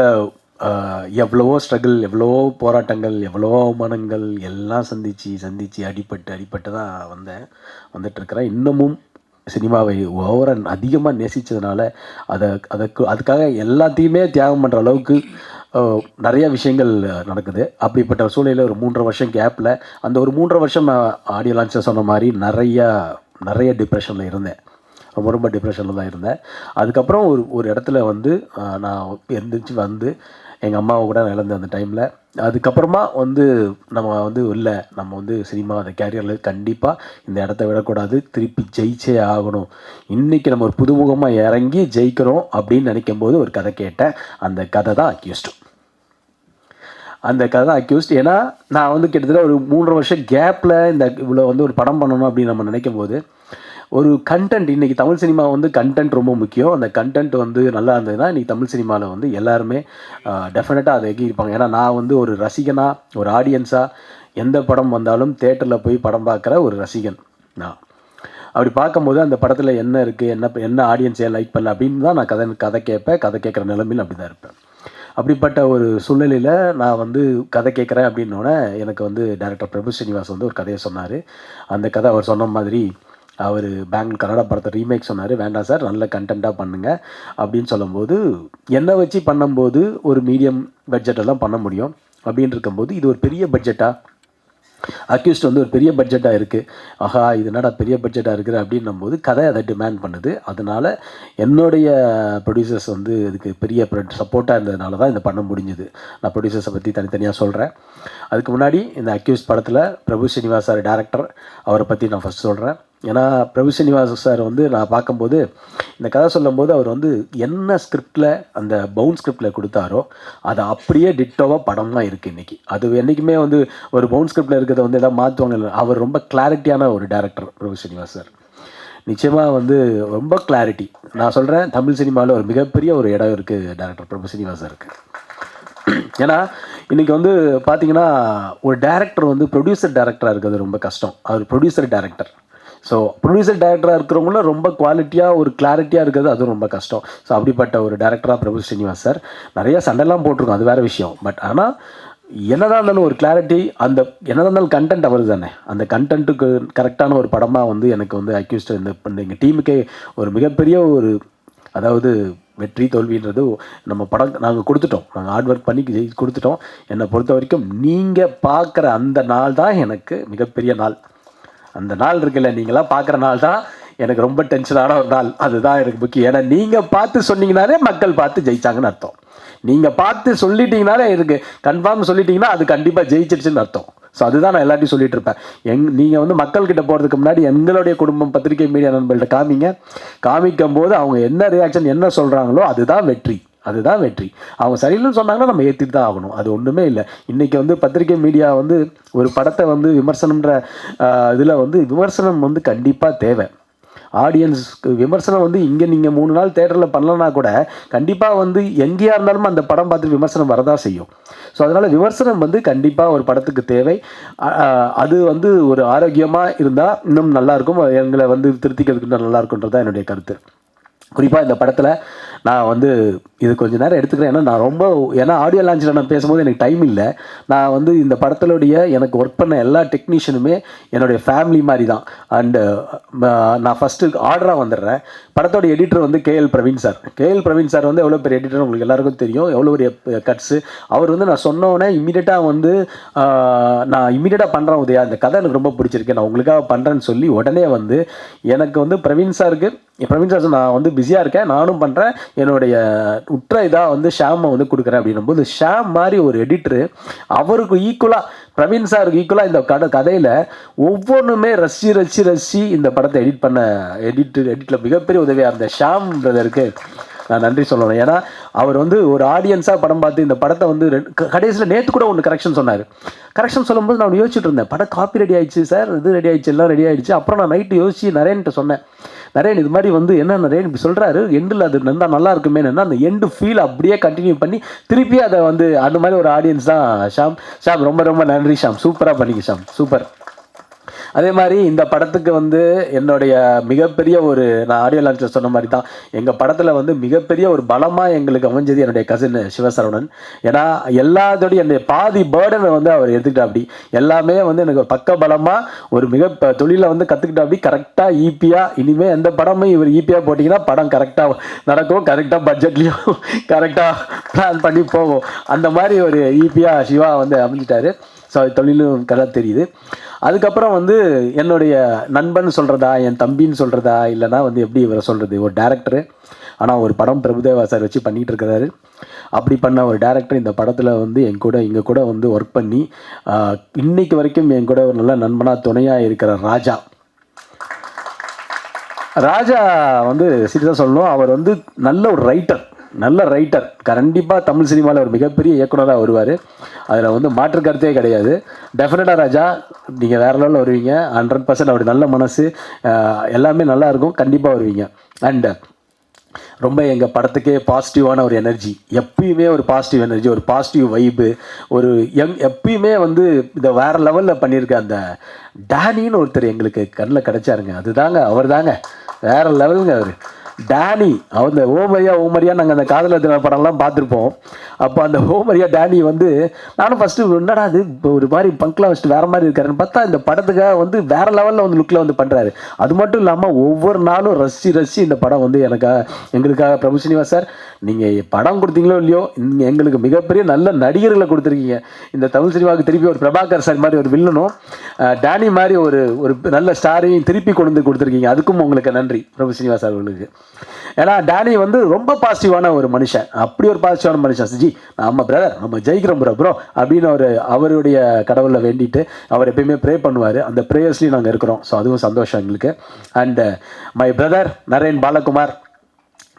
எவ்வளவோ ஸ்ட்ரகிள், எவ்வளவோ போராட்டங்கள், எவ்வளவோ அவமானங்கள் எல்லாம் சந்தித்து அடிபட்டு தான் வந்துட்டுருக்கிறேன். இன்னமும் சினிமாவை அதிகமாக நேசித்ததுனால அதுக்காக எல்லாத்தையுமே தியாகம் பண்ணுற அளவுக்கு நிறைய விஷயங்கள் நடக்குது. அப்படிப்பட்ட சூழ்நிலையில் ஒரு 3.5 வருஷம் கேப்பில் அந்த ஒரு 3.5 வருஷம் நான் ஆடியோ லான்ச்சில் சொன்ன மாதிரி நிறைய டிப்ரெஷனில் இருந்தேன். ரொம்ப டிப்ரெஷனில் தான் இருந்தேன். அதுக்கப்புறம் ஒரு இடத்துல நான் எழுந்திரிச்சு எங்கள் அம்மாவை கூட இழந்த அந்த டைமில் அதுக்கப்புறமா நம்ம இல்லை நம்ம சினிமா அந்த கேரியரில் கண்டிப்பாக இந்த இடத்த விடக்கூடாது, திருப்பி ஜெயிச்சே ஆகணும், இன்றைக்கி நம்ம ஒரு புதுமுகமாக இறங்கி ஜெயிக்கிறோம் அப்படின்னு நினைக்கும் போது ஒரு கதை கேட்டேன். அந்த கதை தான் அக்யூஸ்ட். ஏன்னா நான் கிட்டத்தட்ட ஒரு 3.5 வருஷம் கேப்பில் இவ்வளோ ஒரு படம் பண்ணணும் அப்படின்னு நம்ம நினைக்கும் போது ஒரு கண்டென்ட், இன்றைக்கி தமிழ் சினிமா கண்டென்ட் ரொம்ப முக்கியம். அந்த கண்டென்ட் நல்லா இருந்ததுன்னா இன்றைக்கி தமிழ் சினிமாவில் எல்லாருமே டெஃபினட்டாக அதை எகிருப்பாங்க. ஏன்னா நான் ஒரு ரசிகனாக, ஒரு ஆடியன்ஸாக எந்த படம் வந்தாலும் தேட்டரில் போய் படம் பார்க்குற ஒரு ரசிகன் நான். அப்படி பார்க்கும்போது அந்த படத்தில் என்ன இருக்குது, என்ன ஆடியன்ஸே லைக் பண்ணல அப்படின்னு தான் நான் கதை கேட்குற நிலைமையில் அப்படி தான் இருப்பேன். அப்படிப்பட்ட ஒரு சூழ்நிலையில் நான் கதை கேட்குறேன் அப்படின்னோடனே எனக்கு டைரக்டர் பிரபு ஸ்ரீனிவாஸ் ஒரு கதையை சொன்னார். அந்த கதை அவர் சொன்ன மாதிரி அவர் பெங்களூர் கன்னடா படத்தை ரீமேக் சொன்னார். வேண்டாம் சார், நல்ல கண்டென்ட்டாக பண்ணுங்கள் அப்படின்னு சொல்லும்போது என்னை வச்சு பண்ணும்போது ஒரு மீடியம் பட்ஜெட்டெல்லாம் பண்ண முடியும். அப்படின்னு இருக்கும்போது இது ஒரு பெரிய பட்ஜெட்டாக, அக்யூஸ்ட் ஒரு பெரிய பட்ஜெட்டாக இருக்குது. ஆஹா, இது என்னடா பெரிய பட்ஜெட்டாக இருக்குது அப்படின்னும் போது கதை அதை டிமாண்ட் பண்ணுது. அதனால் என்னுடைய ப்ரொடியூசர்ஸ் இதுக்கு பெரிய சப்போர்ட்டாக இருந்ததுனால தான் இதை பண்ண முடிஞ்சுது. நான் ப்ரொடியூசர்ஸை பற்றி தனித்தனியாக சொல்கிறேன். அதுக்கு முன்னாடி இந்த அக்யூஸ்ட் படத்தில் பிரபு ஸ்ரீனிவாஸ் சார் டேரக்டர், அவரை பற்றி நான் ஃபஸ்ட் சொல்கிறேன். ஏன்னா பிரபு ஸ்ரீனிவாஸ் சார் வந்து நான் பார்க்கும்போது இந்த கதை சொல்லும்போது அவர் வந்து என்ன ஸ்கிரிப்டில் அந்த பவுன் ஸ்கிரிப்டில் கொடுத்தாரோ அதை அப்படியே டிட்டோவாக படமாக இருக்குது இன்றைக்கி. அது என்றைக்குமே வந்து ஒரு பவுன் ஸ்கிரிப்டில் இருக்கிறத வந்து எதாவது மாற்றுவாங்க. அவர் ரொம்ப கிளாரிட்டியான ஒரு டேரக்டர் பிரபு ஸ்ரீனிவாஸ் சார். நிச்சயமாக வந்து ரொம்ப கிளாரிட்டி. நான் சொல்கிறேன், தமிழ் சினிமாவில் ஒரு மிகப்பெரிய ஒரு இடம் இருக்குது டேரக்டர் பிரபு ஸ்ரீனிவாஸ் சாருக்கு. ஏன்னா இன்றைக்கி வந்து பார்த்தீங்கன்னா ஒரு டேரக்டர் வந்து ப்ரொடியூசர் டேரக்டராக இருக்கிறது ரொம்ப கஷ்டம். அவர் ப்ரொடியூசர் டேரக்டர். ஸோ ப்ரொடியூசர் டேரக்டராக இருக்கிறவங்களும் ரொம்ப குவாலிட்டியாக ஒரு கிளாரிட்டியாக இருக்கிறது அதுவும் ரொம்ப கஷ்டம். ஸோ அப்படிப்பட்ட ஒரு டேரக்டராக பிரபு ஸ்ரீனிவாஸ் சார். நிறைய சண்டைலாம் போட்டிருக்கோம், அது வேறு விஷயம். பட் ஆனால் என்னதான் இருந்தாலும் ஒரு கிளாரிட்டி, அந்த என்னதான் இருந்தாலும் கண்டென்ட் அவர் தானே, அந்த கண்டென்ட்டுக்கு கரெக்டான ஒரு படமாக வந்து எனக்கு வந்து அக்யூஸ்ட் இந்த எங்கள் டீமுக்கே ஒரு மிகப்பெரிய ஒரு, அதாவது வெற்றி தோல்வின்றது நம்ம படம் நாங்கள் கொடுத்துட்டோம், நாங்கள் ஹார்ட் ஒர்க் பண்ணி கொடுத்துட்டோம். என்னை பொறுத்த வரைக்கும் நீங்கள் பார்க்குற அந்த நாள் தான் எனக்கு மிகப்பெரிய நாள். அந்த நாள் இருக்குல்ல, நீங்களாம் பார்க்குற நாள் தான் எனக்கு ரொம்ப டென்ஷனான ஒரு நாள். அதுதான் எனக்கு முக்கியம். ஏன்னா நீங்கள் பார்த்து சொன்னீங்கனாலே மக்கள் பார்த்து ஜெயிச்சாங்கன்னு அர்த்தம். நீங்கள் பார்த்து சொல்லிட்டீங்கனாலே இருக்கு கன்ஃபார்ம் சொல்லிட்டீங்கன்னா அது கண்டிப்பாக ஜெயிச்சிடுச்சுன்னு அர்த்தம். ஸோ அதுதான் நான் எல்லாத்தையும் சொல்லிட்டு இருப்பேன். நீங்கள் வந்து மக்கள்கிட்ட போகிறதுக்கு முன்னாடி எங்களுடைய குடும்பம் பத்திரிகை மீடியா நண்பர்கள்ட்ட காமிக்கும் போது அவங்க என்ன ரியாக்ஷன் என்ன சொல்கிறாங்களோ அதுதான் வெற்றி. அதுதான் வெற்றி. அவங்க சரியில்லைன்னு சொன்னாங்கன்னா நம்ம ஏற்றிட்டு தான் ஆகணும். அது ஒன்றுமே இல்லை. இன்றைக்கி வந்து பத்திரிகை மீடியா வந்து ஒரு படத்தை வந்து விமர்சனம்ன்ற இதில் வந்து விமர்சனம் வந்து கண்டிப்பாக தேவை. ஆடியன்ஸ்க்கு விமர்சனம் வந்து இங்கே நீங்கள் 3 நாள் தேட்டரில் பண்ணலன்னா கூட கண்டிப்பாக வந்து எங்கேயா இருந்தாலும் அந்த படம் பார்த்து விமர்சனம் வரதான் செய்யும். ஸோ அதனால் விமர்சனம் வந்து கண்டிப்பாக ஒரு படத்துக்கு தேவை. அது வந்து ஒரு ஆரோக்கியமாக இருந்தால் இன்னும் நல்லாயிருக்கும். எங்களை வந்து திருத்திக்கிறதுக்கு இன்னும் நல்லாயிருக்குன்றது தான் என்னுடைய கருத்து. குறிப்பாக இந்த படத்தில் நான் வந்து இது கொஞ்சம் நேரம் எடுத்துக்கிறேன். ஏன்னா நான் ரொம்ப ஆடியோ லான்ச்சில் நான் பேசும்போது எனக்கு டைம் இல்லை. நான் வந்து இந்த படத்தினுடைய எனக்கு ஒர்க் பண்ண எல்லா டெக்னீஷியனுமே என்னுடைய ஃபேமிலி மாதிரி தான். அண்டு நான் ஃபஸ்ட்டு ஆர்டராக வந்துடுறேன். படத்தோட எடிட்டர் வந்து KL Praveen sir. KL Praveen sir வந்து எவ்வளோ பெரிய எடிட்டர் உங்களுக்கு எல்லாருக்கும் தெரியும், எவ்வளோ பெரிய கட்ஸு. அவர் வந்து நான் சொன்னோடனே இமீடியட்டாக வந்து நான் இமீடியட்டாக பண்ணுறேன் உதயா, இந்த கதை எனக்கு ரொம்ப பிடிச்சிருக்கு, நான் உங்களுக்காக பண்ணுறேன்னு சொல்லி உடனே வந்து எனக்கு வந்து பிரவீன் சாருக்கு நான் வந்து பிஸியாக இருக்கேன், நானும் பண்ணுறேன், என்னுடைய உற்ற இதாக வந்து ஷாமை வந்து கொடுக்குறேன் அப்படின்னும்போது ஷாம் மாதிரி ஒரு எடிட்டரு அவருக்கு ஈக்குவலாக பிரவீன் சாருக்கு ஈக்குவலாக இந்த கதையில் ஒவ்வொன்றுமே ரசி இந்த படத்தை எடிட்டில் மிகப்பெரிய உதவியாக இருந்த ஷாம் பிரதருக்கு நான் நன்றி சொல்லணும். ஏன்னா அவர் வந்து ஒரு ஆடியன்ஸாக படம் பார்த்து இந்த படத்தை வந்து கடைசியில் நேற்று கூட ஒன்று கரெக்ஷன் சொன்னார். கரெக்ஷன் சொல்லும்போது நான் யோசிச்சுட்டு இருந்தேன், படம் காப்பி ரெடி ஆயிடுச்சு சார், இது ரெடி ஆயிடுச்சு, எல்லாம் ரெடி ஆகிடுச்சு. அப்புறம் நான் நைட்டு யோசிச்சு நரேன்ட்ட சொன்னேன், நரேன் இது மாதிரி வந்து என்ன நரேன் இப்படி சொல்கிறாரு, எண்டில் அது நல்லா இருக்குமே, அந்த எண்டு ஃபீல் அப்படியே கண்டினியூ பண்ணி திருப்பி அதை வந்து அந்த மாதிரி ஒரு ஆடியன்ஸ் தான் ஷாம். ரொம்ப ரொம்ப நன்றி ஷாம், சூப்பராக பண்ணிக்க ஷாம், சூப்பர். அதே மாதிரி இந்த படத்துக்கு வந்து என்னுடைய மிகப்பெரிய ஒரு, நான் ஆடியோ லான்ச்சில் சொன்ன மாதிரி தான் எங்கள் படத்தில் வந்து மிகப்பெரிய ஒரு பலமாக எங்களுக்கு அமைஞ்சது என்னுடைய கசின் சிவசரவணன். ஏன்னா எல்லாத்தோடையும் என்னுடைய பாதி பேர்டனை வந்து அவர் எடுத்துக்கிட்டா. அப்படி எல்லாமே வந்து எனக்கு ஒரு பக்க பலமாக ஒரு தொழிலை வந்து கற்றுக்கிட்டா. அப்படி கரெக்டாக ஈப்பியாக இனிமேல் எந்த படமும் இவர் ஈப்பியாக போட்டிங்கன்னா படம் கரெக்டாக நடக்கும், கரெக்டாக பட்ஜெட்லேயும் கரெக்டாக பிளான் பண்ணி போகும். அந்த மாதிரி ஒரு ஈப்பியாக சிவா வந்து அமைஞ்சிட்டாரு. ஸோ தொழிலும் கதை தெரியுது. அதுக்கப்புறம் வந்து என்னுடைய நண்பன் சொல்கிறதா, என் தம்பின்னு சொல்கிறதா, இல்லைனா வந்து எப்படி இவரை சொல்கிறது, ஒரு டேரக்டரு ஆனால் ஒரு படம் பிரபுதேவா சார் வச்சு பண்ணிகிட்டு இருக்கிறாரு. அப்படி பண்ண ஒரு டேரக்டர் இந்த படத்தில் வந்து இங்கே கூட வந்து ஒர்க் பண்ணி இன்னைக்கு வரைக்கும் என் கூட ஒரு நல்ல நண்பனாக துணையாக இருக்கிற ராஜா வந்து சீரியஸாக சொல்லணும், அவர் வந்து நல்ல ஒரு ரைட்டர். கண்டிப்பாக தமிழ் சினிமாவில் ஒரு மிகப்பெரிய இயக்குனராக வருவார். அதில் வந்து மாற்று கருத்தே கிடையாது. டெஃபினட்டாக ராஜா நீங்கள் வேறு லெவலில் வருவீங்க. 100% அவருடைய நல்ல மனசு எல்லாமே நல்லா இருக்கும், கண்டிப்பாக வருவீங்க. அண்டு ரொம்ப எங்கள் படத்துக்கே பாசிட்டிவான ஒரு எனர்ஜி, எப்பயுமே ஒரு பாசிட்டிவ் எனர்ஜி, ஒரு பாசிட்டிவ் வைப்பு, ஒரு எப்பயுமே வந்து இதை வேறு லெவலில் பண்ணியிருக்க அந்த டேனின்னு ஒருத்தர் எங்களுக்கு கண்ணில் கிடச்சாருங்க. அதுதாங்க அவர் தாங்க வேறு லெவலுங்க அவர் டேனி. அந்த ஓமரியா நாங்கள் அந்த காதலர் தின படம்லாம் பார்த்துருப்போம். அப்போ அந்த ஓமரியா டேனி வந்து நானும் ஃபஸ்ட்டு என்னடா அது இப்போ ஒரு மாதிரி பங்க்லாம் வச்சுட்டு வேறு மாதிரி இருக்காருன்னு பார்த்தா இந்த படத்துக்காக வந்து வேறு லெவலில் வந்து லுக்கில் வந்து பண்ணுறாரு. அது மட்டும் இல்லாமல் ஒவ்வொரு நாளும் ரசி இந்த படம் வந்து எங்களுக்காக பிரபு ஸ்ரீனிவாஸ் சார் நீங்கள் படம் கொடுத்தீங்களோ இல்லையோ, எங்களுக்கு மிகப்பெரிய நல்ல நடிகர்களை கொடுத்துருக்கீங்க. இந்த தமிழ் சினிமாவுக்கு திருப்பி ஒரு பிரபாகர் சார் மாதிரி ஒரு வில்லனும், டேனி மாதிரி ஒரு நல்ல ஸ்டாரையும் திருப்பி கொண்டு வந்து கொடுத்துருக்கீங்க. அதுக்கும் உங்களுக்கு நன்றி பிரபு ஸ்ரீனிவாஸ் அவர்களுக்கு. ஏன்னா டேனி வந்து ரொம்ப பாசிட்டிவான ஒரு மனுஷன், அப்படி ஒரு பாசிட்டிவான மனுஷன். ஜி நம்ம பிரதர் நம்ம ஜெயிக்கிறோம் ப்ரோ அப்படின்னு அவருடைய கடவுளை வேண்டிட்டு அவர் எப்பயுமே ப்ரே பண்ணுவார். அந்த ப்ரேயர்ஸ்லேயும் நாங்கள் இருக்கிறோம். ஸோ அதுவும் சந்தோஷம் எங்களுக்கு. And my brother Naren Balakumar,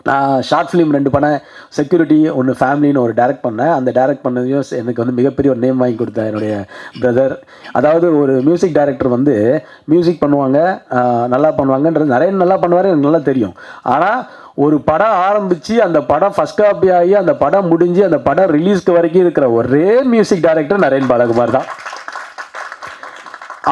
நான் ஷார்ட் ஃபிலிம் 2 பண்ணேன், செக்யூரிட்டி ஒன்று, ஃபேமிலின்னு ஒரு டைரக்ட் பண்ணேன். அந்த டைரக்ட் பண்ணதையும் எனக்கு வந்து மிகப்பெரிய ஒரு நேம் வாங்கி கொடுத்தேன் என்னுடைய பிரதர். அதாவது ஒரு மியூசிக் டைரக்டர் வந்து மியூசிக் பண்ணுவாங்க, நல்லா பண்ணுவாங்கன்றது நிறைய நல்லா பண்ணுவார், எனக்கு நல்லா தெரியும். ஆனால் ஒரு படம் ஆரம்பித்து அந்த படம் ஃபஸ்ட் காப்பி ஆகி அந்த படம் முடிஞ்சு அந்த படம் ரிலீஸ்க்கு வரைக்கும் இருக்கிற ஒரே மியூசிக் டைரக்டர் நரேன் பாலகுமார் தான்.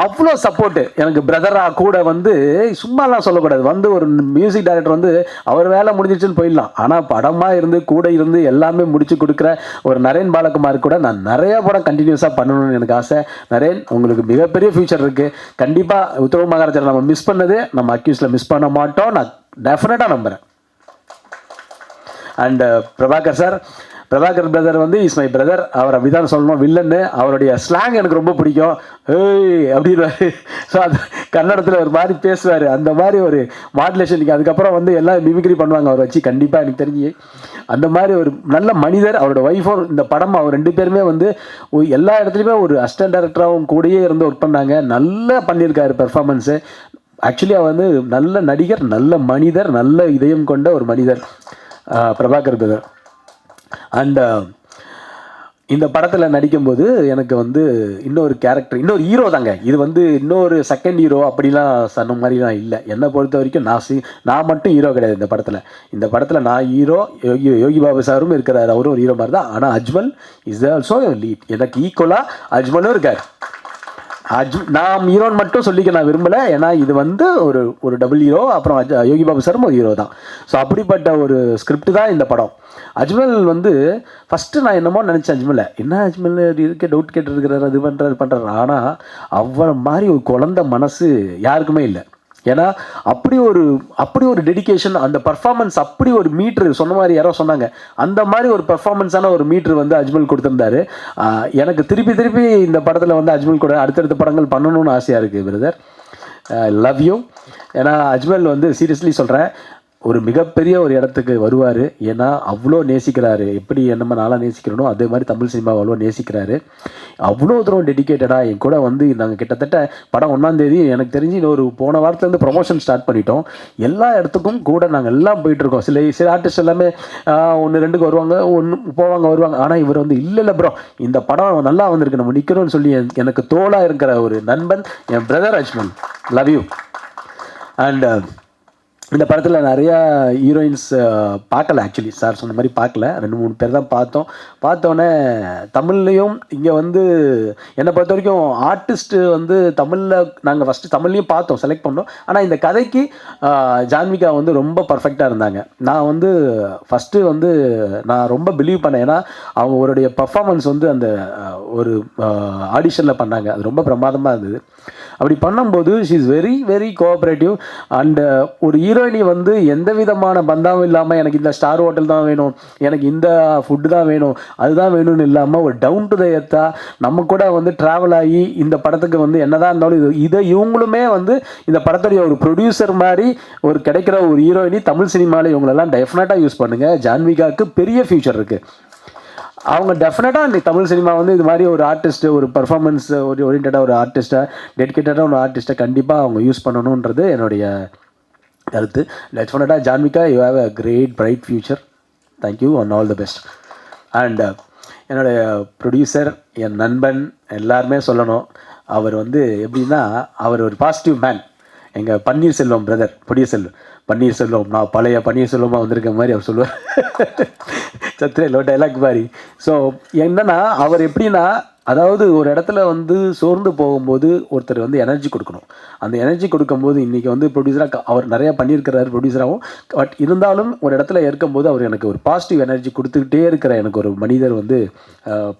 அவ்வளோ சப்போர்ட்டு எனக்கு பிரதராக கூட வந்து சும்மாலாம் சொல்லக்கூடாது. வந்து ஒரு மியூசிக் டைரக்டர் வந்து அவர் வேலை முடிஞ்சிச்சுன்னு போயிடலாம், ஆனால் படமாக இருந்து கூட இருந்து எல்லாமே முடிச்சு கொடுக்குற ஒரு நரேன் பாலகுமார் கூட நான் நிறைய படம் கண்டினியூஸாக பண்ணணும்னு எனக்கு ஆசை. நரேன், உங்களுக்கு மிகப்பெரிய ஃபியூச்சர் இருக்குது. கண்டிப்பாக உத்தரவு மகாராஜா நம்ம மிஸ் பண்ணது நம்ம அக்யூஸில் மிஸ் பண்ண மாட்டோம், நான் டெஃபினட்டாக நம்புகிறேன். And Prabhakar sir, Prabhakar brother வந்து இஸ் மை பிரதர். அவர் அப்படி தான் சொல்லணும், வில்லன்னு. அவருடைய ஸ்லாங் எனக்கு ரொம்ப பிடிக்கும். ஏய் அப்படின்வாரு. ஸோ அது கன்னடத்தில் ஒரு மாதிரி பேசுவார், அந்த மாதிரி ஒரு மாடுலேஷனுக்கு. அதுக்கப்புறம் வந்து எல்லாம் மிமிக்ரி பண்ணுவாங்க அவர் வச்சு. கண்டிப்பாக எனக்கு தெரிஞ்சு அந்த மாதிரி ஒரு நல்ல மனிதர். அவரோட ஒய்ஃபும் இந்த படம் அவர் 2 பேருமே வந்து எல்லா இடத்துலையுமே ஒரு அசிஸ்டன்ட் டைரக்டராகவும் கூடயே இருந்து ஒர்க் பண்ணாங்க. நல்லா பண்ணியிருக்காரு பெர்ஃபார்மன்ஸு. ஆக்சுவலி அவர் வந்து நல்ல நடிகர், நல்ல மனிதர், நல்ல இதயம் கொண்ட ஒரு மனிதர் பிரபாகர் பிரதர். அண்ட் இந்த படத்தில் நடிக்கும்போது எனக்கு வந்து இன்னொரு கேரக்டர், இன்னொரு ஹீரோ தாங்க. இது வந்து இன்னொரு செகண்ட் ஹீரோ அப்படிலாம் சொன்ன மாதிரிலாம் இல்லை. என்னை பொறுத்த வரைக்கும் நான் மட்டும் ஹீரோ கிடையாது இந்த படத்தில். இந்த படத்தில் நான் ஹீரோ, யோகி பாபு சாரும் இருக்கிறார், அவரும் ஒரு ஹீரோ மாதிரி தான். ஆனால் அஜ்மல் இஸ் ஆல்சோ லீட். எனக்கு ஈக்குவலாக அஜ்மலும் இருக்கார். நான் ஹீரோன்னு மட்டும் சொல்லிக்க நான் விரும்பலை, ஏன்னா இது வந்து ஒரு டபுள் ஹீரோ, அப்புறம் யோகி பாபு சாரும் ஒரு ஹீரோ தான். ஸோ அப்படிப்பட்ட ஒரு ஸ்கிரிப்ட் தான் இந்த படம். அஜ்மல் வந்து ஃபஸ்ட்டு நான் என்னமோ நினச்சேன், என்ன அஜ்மல் இருக்க டவுட் கேட்டுருக்கிறாரு, அது பண்ணுறாரு. ஆனால் அவன் மாதிரி ஒரு குழந்தை மனசு யாருக்குமே இல்லை. ஏன்னா அப்படி ஒரு டெடிகேஷன், அந்த பர்ஃபார்மன்ஸ், அப்படி ஒரு மீட்ரு சொன்ன மாதிரி யாரோ சொன்னாங்க, அந்த மாதிரி ஒரு பர்ஃபார்மன்ஸான ஒரு மீட்ரு வந்து அஜ்மல் கொடுத்துருந்தாரு. எனக்கு திருப்பி இந்த படத்தில் வந்து அஜ்மல் கூட அடுத்தடுத்த படங்கள் பண்ணணும்னு ஆசையாக இருக்குது பிரதர். Love you. ஏன்னா அஜ்மல் வந்து சீரியஸ்லி சொல்கிறேன், ஒரு மிகப்பெரிய ஒரு இடத்துக்கு வருவார். ஏன்னா அவ்வளோ நேசிக்கிறாரு. எப்படி என்னமா நாளாக நேசிக்கிறனோ அதே மாதிரி தமிழ் சினிமாவை அவ்வளோ நேசிக்கிறாரு. அவ்வளோ தூரம் டெடிக்கேட்டடாக என் கூட வந்து நாங்கள் கிட்டத்தட்ட படம் 1ஆம் தேதி எனக்கு தெரிஞ்சு போன வாரத்துலேருந்து ப்ரொமோஷன் ஸ்டார்ட் பண்ணிட்டோம். எல்லா இடத்துக்கும் கூட நாங்கள் எல்லாம் போயிட்டுருக்கோம். சில ஆர்டிஸ்ட் எல்லாமே 1-2க்கு வருவாங்க, வருவாங்க. ஆனால் இவர் வந்து இல்லை ப்ரோ, இந்த படம் நல்லா வந்திருக்கு, நம்ம நிற்கிறோம்னு சொல்லி எனக்கு தோளாக இருக்கிற ஒரு நண்பன் என் brother Ajmal. Love you. And இந்த படத்தில் நிறையா ஹீரோயின்ஸ் பார்க்கல. ஆக்சுவலி சார் சொன்ன மாதிரி பார்க்கல, 2-3 பேர் தான் பார்த்தோன்னே தமிழ்லேயும் இங்கே வந்து என்னை பொறுத்த வரைக்கும் ஆர்டிஸ்ட்டு வந்து தமிழில் நாங்கள் ஃபஸ்ட்டு தமிழ்லையும் பார்த்தோம், செலக்ட் பண்ணோம். ஆனால் இந்த கதைக்கு ஜான்விகா வந்து ரொம்ப பர்ஃபெக்டாக இருந்தாங்க. நான் வந்து ஃபஸ்ட்டு வந்து நான் ரொம்ப பிலீவ் பண்ணேன். ஏன்னா அவங்களுடைய பர்ஃபார்மன்ஸ் வந்து அந்த ஒரு ஆடிஷனில் பண்ணாங்க, அது ரொம்ப பிரமாதமாக இருந்தது. அப்படி பண்ணும்போது she is very very cooperative. And ஒரு ஹீரோயினி வந்து எந்த விதமான பந்தாவும் இல்லாமல் எனக்கு இந்த ஸ்டார் ஹோட்டல் தான் வேணும், எனக்கு இந்த ஃபுட்டு தான் வேணும், அதுதான் வேணும்னு இல்லாமல் ஒரு டவுன் டு த எர்த்தா நம்ம கூட வந்து ட்ராவல் ஆகி இந்த படத்துக்கு வந்து என்னதான் இருந்தாலும் இதை இவங்களுமே வந்து இந்த படத்துடைய ஒரு ப்ரொடியூசர் மாதிரி ஒரு கிடைக்கிற ஒரு ஹீரோயினி தமிழ் சினிமாவில் இவங்களெல்லாம் டெஃபினட்டாக யூஸ் பண்ணுங்கள். ஜான்விகாவுக்கு பெரிய ஃபியூச்சர் இருக்குது. அவங்க டெஃபினட்டாக இந்த தமிழ் சினிமா வந்து இது மாதிரி ஒரு ஆர்டிஸ்ட்டு, ஒரு பர்ஃபார்மன்ஸ் ஓரியன்டாக ஒரு ஆர்டிஸ்ட்டாக, டெடிக்கேட்டடாக ஒரு ஆர்டிஸ்ட்டை கண்டிப்பாக அவங்க யூஸ் பண்ணணுன்றது என்னுடைய கருத்து. டெஃபினட்டாக Janvika, you have a great bright future. Thank you and all the best. And என்னுடைய ப்ரொடியூசர், என் நண்பன், எல்லாருமே சொல்லணும். அவர் வந்து எப்படின்னா அவர் ஒரு பாசிட்டிவ் மேன். எங்கள் பன்னீர்செல்வம் பிரதர், பன்னீர்செல்வம், நான் பழைய பன்னீர்செல்வமாக வந்திருக்க மாதிரி அவர் சொல்லுவார், சத்திரேலோ டைலாக் மாதிரி. ஸோ என்னன்னா அவர் எப்படின்னா, அதாவது ஒரு இடத்துல வந்து சோர்ந்து போகும்போது ஒருத்தர் வந்து எனர்ஜி கொடுக்கணும். அந்த எனர்ஜி கொடுக்கும்போது இன்றைக்கி வந்து ப்ரொடியூசராக அவர் நிறையா பண்ணியிருக்கிறார் ப்ரொடியூசராகவும். பட் இருந்தாலும் ஒரு இடத்துல இருக்கும்போது அவர் எனக்கு ஒரு பாசிட்டிவ் எனர்ஜி கொடுத்துக்கிட்டே இருக்கிற எனக்கு ஒரு மனிதர் வந்து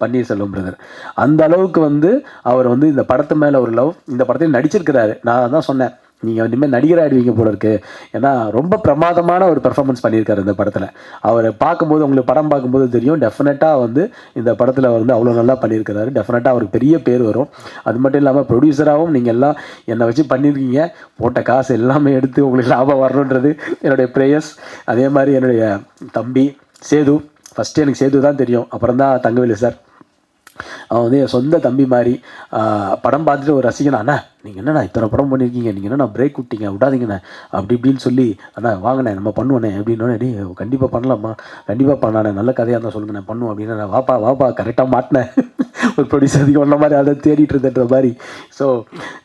பன்னீர்செல்வம் பிரதர். அந்த அளவுக்கு வந்து அவர் வந்து இந்த படத்து மேலே ஒரு லவ், இந்த படத்தில் நடிச்சிருக்கிறாரு. நான் தான் சொன்னேன், நீங்கள் இனிமேல் நடிகர் ஆகிடுவீங்க போல இருக்கு. ஏன்னா ரொம்ப பிரமாதமான ஒரு பெர்ஃபார்மன்ஸ் பண்ணியிருக்காரு இந்த படத்தில். அவரை பார்க்கும்போது, உங்களுக்கு படம் பார்க்கும்போது தெரியும், டெஃபினட்டாக வந்து இந்த படத்தில் வந்து அவ்வளோ நல்லா பண்ணியிருக்கிறாரு. டெஃபினட்டாக அவருக்கு பெரிய பேர் வரும். அது மட்டும் இல்லாமல் ப்ரொடியூசராகவும் நீங்கள் எல்லாம் என்னை வச்சு பண்ணியிருக்கீங்க. போட்ட காசு எல்லாமே எடுத்து உங்களுக்கு லாபம் வரணுன்றது என்னுடைய ப்ரேயர்ஸ். அதே மாதிரி என்னுடைய தம்பி சேது, ஃபஸ்ட்டு எனக்கு சேது தான் தெரியும், அப்புறம் தான் தங்கவேலு சார். அவன் வந்து என் சொந்த தம்பி மாதிரி. படம் பார்த்துட்டு ஒரு ரசிகனா, அண்ணா நீங்கள் என்னண்ணா இத்தனை படம் பண்ணியிருக்கீங்க, நீங்கள் என்னண்ணா பிரேக் விட்டீங்க, விடாதீங்கண்ணே அப்படி இப்படின்னு சொல்லி, அண்ணா வாங்கண்ணே நம்ம பண்ணுவோண்ணே அப்படின்னோடனே, டே கண்டிப்பாக பண்ணலாமா, கண்டிப்பாக பண்ணாண்ணே, நல்ல கதையாக இருந்தால் சொல்லுங்கண்ணே பண்ணுவோம் அப்படின்னு. நான் வாப்பா கரெக்டாக மாட்டினேன். ஒரு ப்ரொடியூசர் அதிகம் பண்ண மாதிரி அதை தேடிட்டு இருந்தன்ற மாதிரி. ஸோ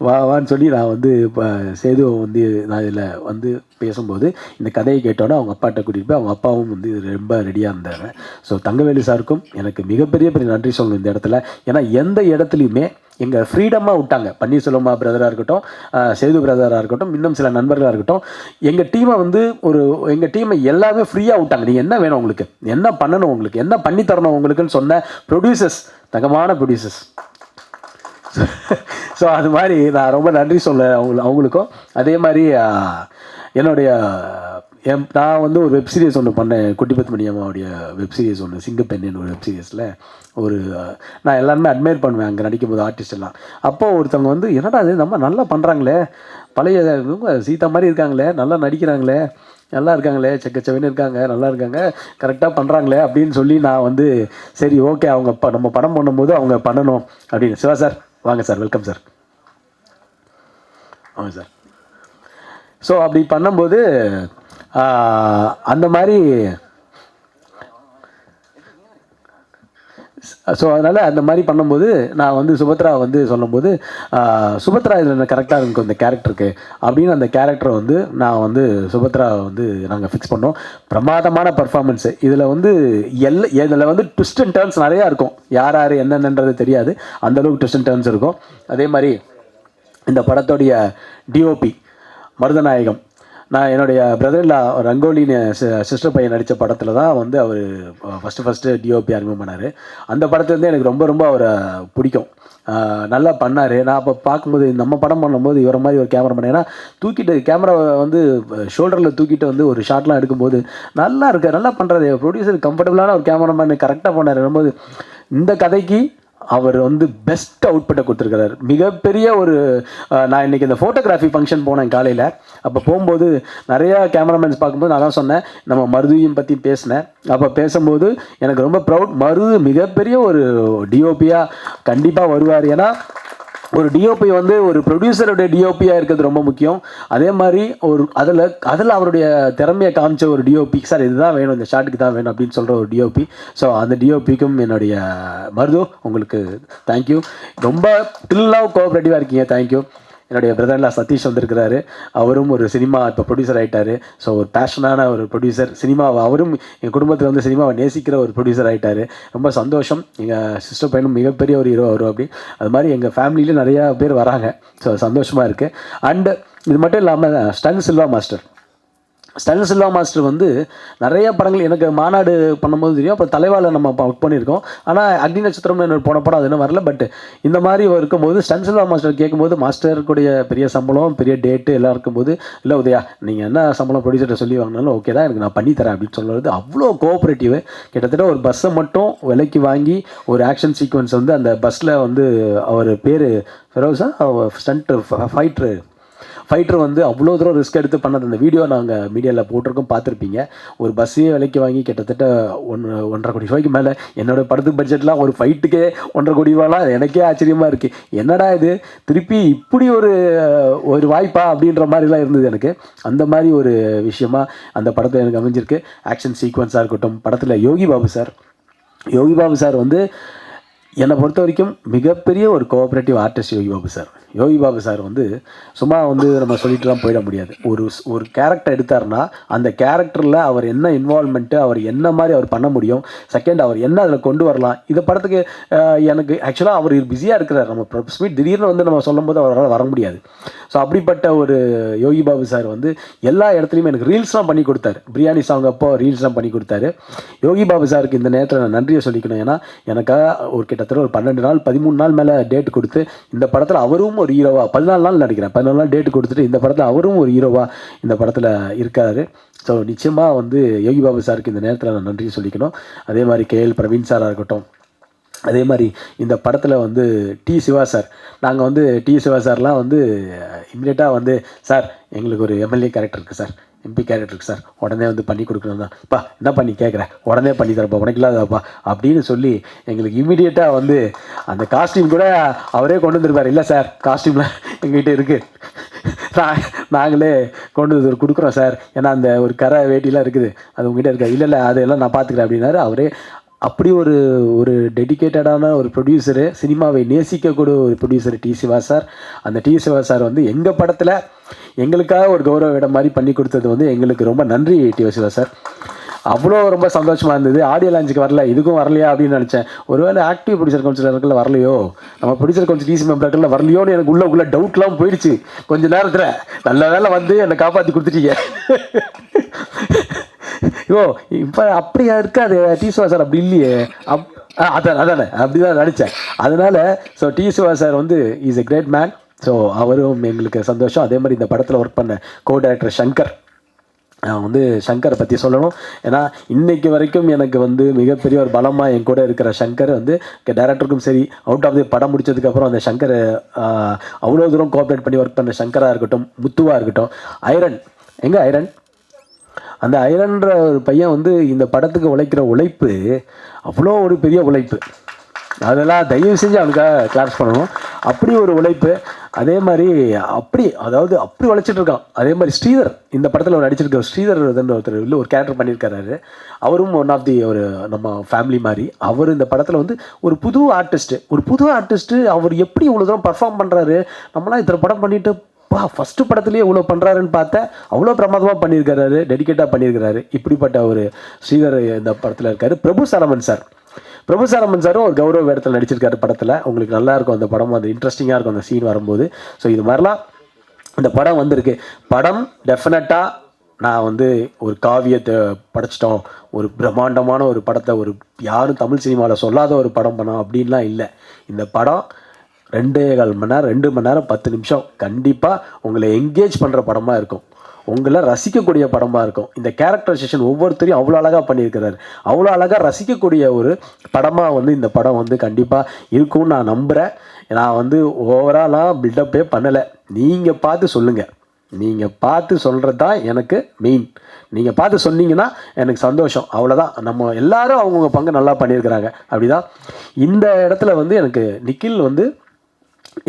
வான்னு சொல்லி நான் வந்து இப்போ சேது வந்து நான் இதில் வந்து பேசும்போது இந்த கதையை கேட்டோன்னே அவங்க அப்பாட்ட கூட்டிகிட்டு போய் அவங்க அப்பாவும் வந்து ரொம்ப ரெடியாக இருந்தாங்க. ஸோ தங்கவேலு சாருக்கும் எனக்கு மிகப்பெரிய நன்றி சொல்லணும் இந்த இடத்துல. ஏன்னா எந்த இடத்துலையுமே எங்கள் ஃப்ரீடமாக விட்டாங்க. பன்னீர்செல்வமா பிரதராக இருக்கட்டும், சேது பிரதராக இருக்கட்டும், இன்னும் சில நண்பர்களாக இருக்கட்டும், எங்கள் டீமை வந்து எங்கள் டீமை எல்லாமே ஃப்ரீயாக விட்டாங்க. நீங்கள் என்ன வேணும் உங்களுக்கு, என்ன பண்ணணும் உங்களுக்கு, என்ன பண்ணி தரணும் உங்களுக்குன்னு சொன்ன ப்ரொடியூசர்ஸ், தங்கமான ப்ரொடியூசர்ஸ். ஸோ அது மாதிரி நான் ரொம்ப நன்றி சொல்ல அவங்களுக்கும். அதே மாதிரி என்னுடைய நான் வந்து ஒரு வெப் சீரிஸ் ஒன்று பண்ணேன், குட்டி பத்மினி அம்மாவுடைய வெப் சீரிஸ் ஒன்று, சிங்கப்பெண்ணின்னு ஒரு வெப் சீரிஸில் நான் எல்லாருமே அட்மையர் பண்ணுவேன் அங்கே நடிக்கும்போது ஆர்டிஸ்ட் எல்லாம். அப்போது ஒருத்தவங்க வந்து என்னடா அது நம்ம நல்லா பண்ணுறாங்களே, பழைய சீதா மாதிரி இருக்காங்களே, நல்லா நடிக்கிறாங்களே, நல்லா இருக்காங்களே, செக்கச்சவன்னு இருக்காங்க, நல்லா இருக்காங்க, கரெக்டாக பண்ணுறாங்களே அப்படின்னு சொல்லி நான் வந்து சரி ஓகே அவங்க நம்ம படம் பண்ணும்போது அவங்க பண்ணணும் அப்படின்னு. சிவா சார் வாங்க சார், வெல்கம் சார், வாங்க சார். ஸோ அப்படி பண்ணும்போது அந்த மாதிரி ஸோ அதனால் அந்த மாதிரி பண்ணும்போது நான் வந்து சுபத்ரா வந்து சொல்லும்போது, சுபத்ரா இதில் கரெக்டாக இருக்கும் இந்த கேரக்டருக்கு அப்படின்னு அந்த கேரக்டரை வந்து நான் வந்து சுபத்ரா வந்து நாங்கள் ஃபிக்ஸ் பண்ணோம். பிரமாதமான பர்ஃபார்மன்ஸு. இதில் வந்து இதில் வந்து ட்விஸ்ட் அண்ட் டர்ன்ஸ் நிறையா இருக்கும். யார் என்னென்னன்றது தெரியாது, அந்தளவுக்கு ட்விஸ்ட் அண்ட் டர்ன்ஸ் இருக்கும். அதே மாதிரி இந்த படத்தோடைய டிஓபி மருதநாயகம், நான் என்னுடைய பிரதர்ல ரங்கோலின்னு சிஸ்டர் பையன் நடித்த படத்தில் தான் வந்து அவர் ஃபஸ்ட்டு டிஓபி அறிமுகம் பண்ணார். அந்த படத்துலேருந்து எனக்கு ரொம்ப அவரை பிடிக்கும். நல்லா பண்ணார். நான் அப்போ பார்க்கும்போது நம்ம படம் பண்ணும்போது இவரை மாதிரி ஒரு கேமரா பண்ணேன். ஏன்னா தூக்கிட்டு கேமராவை வந்து ஷோல்டரில் தூக்கிட்டு வந்து ஒரு ஷாட்லாம் எடுக்கும்போது நல்லா இருக்கு, நல்லா பண்ணுறாரு ப்ரொடியூசர், கம்ஃபர்டபுளான ஒரு கேமராமேன் கரெக்டாக பண்ணார். வரும்போது இந்த கதைக்கு அவர் வந்து பெஸ்ட் அவுட்புட்டை கொடுத்துருக்கிறார். மிகப்பெரிய ஒரு நான் இன்றைக்கி இந்த ஃபோட்டோகிராஃபி ஃபங்க்ஷன் போனேன் காலையில். அப்போ போகும்போது நிறையா கேமராமேன்ஸ் பார்க்கும்போது நான் தான் சொன்னேன், நம்ம மருதுவையும் பற்றி பேசினேன். அப்போ பேசும்போது எனக்கு ரொம்ப ப்ரௌட். மருது மிகப்பெரிய ஒரு டிஓபியாக கண்டிப்பாக வருவார். ஏன்னா ஒரு டிஓபி வந்து ஒரு ப்ரொடியூசருடைய டிஓபியாக இருக்கிறது ரொம்ப முக்கியம். அதே மாதிரி ஒரு அதில் அவருடைய திறமையை காமிச்ச ஒரு டிஓபி, சார் இதுதான் வேணும், இந்த ஷாட்டுக்கு தான் வேணும் அப்படின்னு சொல்கிற ஒரு டிஓபி. ஸோ அந்த டிஓபிக்கும் என்னுடைய மருது உங்களுக்கு தேங்க்யூ. ரொம்ப ட்ரில்லாக கோஆப்ரேட்டிவாக இருக்கீங்க, தேங்க்யூ. என்னுடைய பிரதர்ல சதீஷ் வந்திருக்கிறாரு, அவரும் ஒரு சினிமா இப்போ ப்ரொடியூசர் ஆகிட்டார். ஸோ ஒரு பேஷனான ஒரு ப்ரொடியூசர், சினிமாவை அவரும் எங்கள் குடும்பத்தில் வந்து சினிமாவை நேசிக்கிற ஒரு ப்ரொடியூசர் ஆகிட்டார். ரொம்ப சந்தோஷம். எங்கள் சிஸ்டர் பையனும் மிகப்பெரிய ஒரு ஹீரோ வரும் அப்படி. அது மாதிரி எங்கள் ஃபேமிலியிலே நிறையா பேர் வராங்க. ஸோ சந்தோஷமாக இருக்குது. அண்டு இது மட்டும் இல்லாமல் ஸ்டன் சில்வா மாஸ்டர் வந்து நிறைய படங்கள் எனக்கு மாநாடு பண்ணும்போது தெரியும். அப்புறம் தலைவால நம்ம ஒர்க் பண்ணியிருக்கோம். ஆனால் அக்னி நட்சத்திரம்னு போன படம் அது இன்னும் வரல. பட் இந்த மாதிரி இருக்கும்போது ஸ்டன் சில்வா மாஸ்டர் கேட்கும்போது, மாஸ்டருக்குடைய பெரிய சம்பளம், பெரிய டேட்டு எல்லாம் இருக்கும்போது, இல்லை உதயா நீங்கள் என்ன சம்பளம் ப்ரொடியூசர்கிட்ட சொல்லி வாங்கினாலும் ஓகே தான், எனக்கு நான் பண்ணித்தரேன் அப்படின்னு சொல்கிறது அவ்வளோ கோஆப்ரேட்டிவ். கிட்டத்தட்ட ஒரு பஸ்ஸை மட்டும் விலைக்கு வாங்கி ஒரு ஆக்ஷன் சீக்வன்ஸ் வந்து அந்த பஸ்ஸில் வந்து அவர் பேர் ஃபெரோஸா, ஃபைட்டர் வந்து அவ்வளோ தூரம் ரிஸ்க் எடுத்து பண்ணது. அந்த வீடியோ நாங்கள் மீடியாவில் போட்டிருக்கோம், பார்த்துருப்பீங்க. ஒரு பஸ்ஸையே விலைக்கு வாங்கி கிட்டத்தட்ட 1.5 கோடி ரூபாய்க்கு மேலே. என்னோடய படத்துக்கு பட்ஜெட்லாம் ஒரு ஃபைட்டுக்கே 1.5 கோடி ரூபாலாம் எனக்கே ஆச்சரியமாக இருக்குது. என்னடா இது திருப்பி இப்படி ஒரு வாய்ப்பா அப்படின்ற மாதிரிலாம் இருந்தது எனக்கு. அந்த மாதிரி ஒரு விஷயமா அந்த படத்தில் எனக்கு அமைஞ்சிருக்கு. ஆக்ஷன் சீக்வன்ஸாக இருக்கட்டும், படத்தில் யோகி பாபு சார் வந்து என்னை பொறுத்த வரைக்கும் மிகப்பெரிய ஒரு கோஆப்ரேட்டிவ் ஆர்டிஸ்ட் யோகி பாபு சார் வந்து சும்மா வந்து நம்ம சொல்லிட்டுலாம் போயிட முடியாது. ஒரு கேரக்டர் எடுத்தார்னா அந்த கேரக்டரில் அவர் என்ன இன்வால்மெண்ட்டு, அவர் என்ன மாதிரி அவர் பண்ண முடியும், செகண்ட் அவர் என்ன அதில் கொண்டு வரலாம். இந்த படத்துக்கு எனக்கு ஆக்சுவலாக அவர் பிஸியாக இருக்கிறார். நம்ம ஸ்மீட் திடீர்னு வந்து நம்ம சொல்லும் போது அவரால் வர முடியாது. ஸோ அப்படிப்பட்ட ஒரு யோகி பாபு சார் வந்து எல்லா இடத்துலையுமே எனக்கு ரீல்ஸ்லாம் பண்ணி கொடுத்தாரு. பிரியாணி சாங் அப்போ ரீல்ஸ்லாம் பண்ணி கொடுத்தாரு. யோகி பாபு சாருக்கு இந்த நேரத்தில் நான் நன்றியை சொல்லிக்கணும். ஏன்னா எனக்காக ஒரு கிட்டத்தட்ட ஒரு 12 நாள் 13 நாள் மேலே டேட் கொடுத்து இந்த படத்தில் அவரும் ஒரு ஹீரோவா 14 நாள் நினைக்கிறேன் 14 நாள் டேட் கொடுத்துட்டு இந்த படத்தில் அவரும் ஒரு ஹீரோவா இந்த படத்தில் இருக்காரு. ஸோ நிச்சயமாக வந்து யோகி பாபு சாருக்கு இந்த நேரத்தில் நான் நன்றி சொல்லிக்கணும். அதே மாதிரி கேஎல் பிரவீன் சாராக இருக்கட்டும், அதே மாதிரி இந்த படத்தில் வந்து டி சிவா சார், நாங்கள் வந்து டி சிவா சார்லாம் வந்து இம்மிடியட்டாக வந்து சார் எங்களுக்கு ஒரு எம்எல்ஏ கேரக்டர் இருக்குது சார், எம்பி கேரக்டர் இருக்குது சார், உடனே வந்து பண்ணி கொடுக்கணும் தான் பா, என்ன பண்ணி கேட்குறேன், உடனே பண்ணி தரப்பா, உனக்கு இல்லாதப்பா அப்படின்னு சொல்லி எங்களுக்கு இம்மிடியட்டாக வந்து அந்த காஸ்டியூம் கூட அவரே கொண்டு வந்துருப்பார். இல்லை சார் காஸ்டியூம்லாம் எங்ககிட்ட இருக்குது, நாங்களே கொண்டு வந்து கொடுக்குறோம் சார், ஏன்னா அந்த ஒரு கரை வேட்டிலாம் இருக்குது அது உங்ககிட்ட இருக்கா, இல்லை அதெல்லாம் நான் பார்த்துக்கிறேன் அப்படின்னாரு. அவரே அப்படி ஒரு டெடிக்கேட்டடான ஒரு ப்ரொடியூசரு, சினிமாவை நேசிக்கக்கூடிய ஒரு ப்ரொடியூசர் டி சிவா சார். அந்த டி சிவா சார் வந்து எங்கள் படத்தில் எங்களுக்காக ஒரு கௌரவ இடம் மாதிரி பண்ணி கொடுத்தது வந்து எங்களுக்கு ரொம்ப நன்றி டி சிவா சார். அவ்வளோ ரொம்ப சந்தோஷமாக இருந்தது. ஆடியோ லான்ச்சுக்கு வரல, இதுக்கும் வரலையா அப்படின்னு நினச்சேன். ஒருவேளை ஆக்டிவ் ப்ரொடியூசர் கவுன்சிலர்கள் வரலையோ, நம்ம ப்ரொடியூசர் கவுன்சில் டிசி மெம்பர்கள் வரலையோன்னு எனக்கு உள்ள டவுட்லாம் போயிடுச்சு கொஞ்ச நேரத்தில். நல்ல வேலை வந்து என்னை காப்பாற்றி கொடுத்துட்டீங்க. ஓ இப்போ அப்படியா இருக்காது டி சிவா சார், அப்படி இல்லையே, அதானே அப்படிதான் நினச்சேன். அதனால ஸோ டி சிவா சார் வந்து is a great man. So அவரும் எங்களுக்கு சந்தோஷம். அதே மாதிரி இந்த படத்தில் ஒர்க் பண்ண கோ டைரக்டர் சங்கர், வந்து சங்கரை பற்றி சொல்லணும். ஏன்னா இன்றைக்கு வரைக்கும் எனக்கு வந்து மிகப்பெரிய ஒரு பலமாக என் கூட இருக்கிற சங்கர் வந்து டைரக்டருக்கும் சரி, அவுட் ஆஃப் தி படம் முடிச்சதுக்கப்புறம் அந்த சங்கர் அவ்வளோ தூரம் கோஆப்ரேட் பண்ணி ஒர்க் பண்ண சங்கராக இருக்கட்டும், முத்துவாக இருக்கட்டும், ஐரன் எங்கே ஐரன், அந்த ஐரன்ற ஒரு பையன் வந்து இந்த படத்துக்கு உழைக்கிற உழைப்பு அவ்வளோ ஒரு பெரிய உழைப்பு. அதெல்லாம் தயவு செஞ்சு அவனுக்காக கிளாப்ஸ் பண்ணணும். அப்படி ஒரு உழைப்பு. அதே மாதிரி அப்படி உழைச்சிட்டு இருக்கான். அதே மாதிரி ஸ்ரீதர், இந்த படத்தில் அவர் நடிச்சிருக்க ஸ்ரீதர் ஒருத்தர் இல்லை ஒரு கேரக்டர் பண்ணியிருக்காரு. அவரும் ஒன் ஆஃப் தி ஒரு நம்ம ஃபேமிலி மாதிரி. அவர் இந்த படத்தில் வந்து ஒரு புது ஆர்டிஸ்ட்டு அவர் எப்படி இவ்வளோ தூரம் பர்ஃபார்ம் பண்ணுறாரு. நம்மளாம் இத்தனை படம் பண்ணிட்டு ஃபஸ்ட்டு படத்துலேயே இவ்வளோ பண்ணுறாருன்னு பார்த்தேன். அவ்வளோ பிரமாதமாக பண்ணியிருக்கிறாரு, டெடிக்கேட்டாக பண்ணியிருக்கிறாரு. இப்படிப்பட்ட ஒரு ஸ்ரீதர் இந்த படத்தில் இருக்கார். பிரபு சாலமன் சாரும் ஒரு கௌரவ வேடத்தில் நடிச்சிருக்காரு படத்தில். உங்களுக்கு நல்லாயிருக்கும் அந்த படம், அது இன்ட்ரெஸ்டிங்காக இருக்கும் அந்த சீன் வரும்போது. ஸோ இது மாதிரிலாம் இந்த படம் வந்திருக்கு. படம் டெஃபினட்டாக நான் வந்து ஒரு காவியத்தை படைச்சிட்டோம், ஒரு பிரம்மாண்டமான ஒரு படத்தை ஒரு யாரும் தமிழ் சினிமாவில் சொல்லாத ஒரு படம் பண்ணோம் அப்படின்லாம் இல்லை. இந்த படம் 2.25 மணி நேரம் 2 மணி நேரம் 10 நிமிஷம் கண்டிப்பாக உங்களை என்கேஜ் பண்ணுற படமாக இருக்கும், உங்களை ரசிக்கக்கூடிய படமாக இருக்கும். இந்த கேரக்டரைசேஷன் ஒவ்வொருத்தரையும் அவ்வளோ அழகாக பண்ணியிருக்கிறாரு. அவ்வளோ அழகாக ரசிக்கக்கூடிய ஒரு படமாக வந்து இந்த படம் வந்து கண்டிப்பாக இருக்கும்னு நான் நம்புகிறேன். நான் வந்து ஓவராலாக பில்டப்பே பண்ணலை. நீங்கள் பார்த்து சொல்லுங்கள். நீங்கள் பார்த்து சொல்கிறது தான் எனக்கு மெயின். நீங்கள் பார்த்து சொன்னீங்கன்னா எனக்கு சந்தோஷம், அவ்வளோதான். நம்ம எல்லாரும் அவங்கவுங்க பங்கு நல்லா பண்ணியிருக்கிறாங்க. அப்படிதான் இந்த இடத்துல வந்து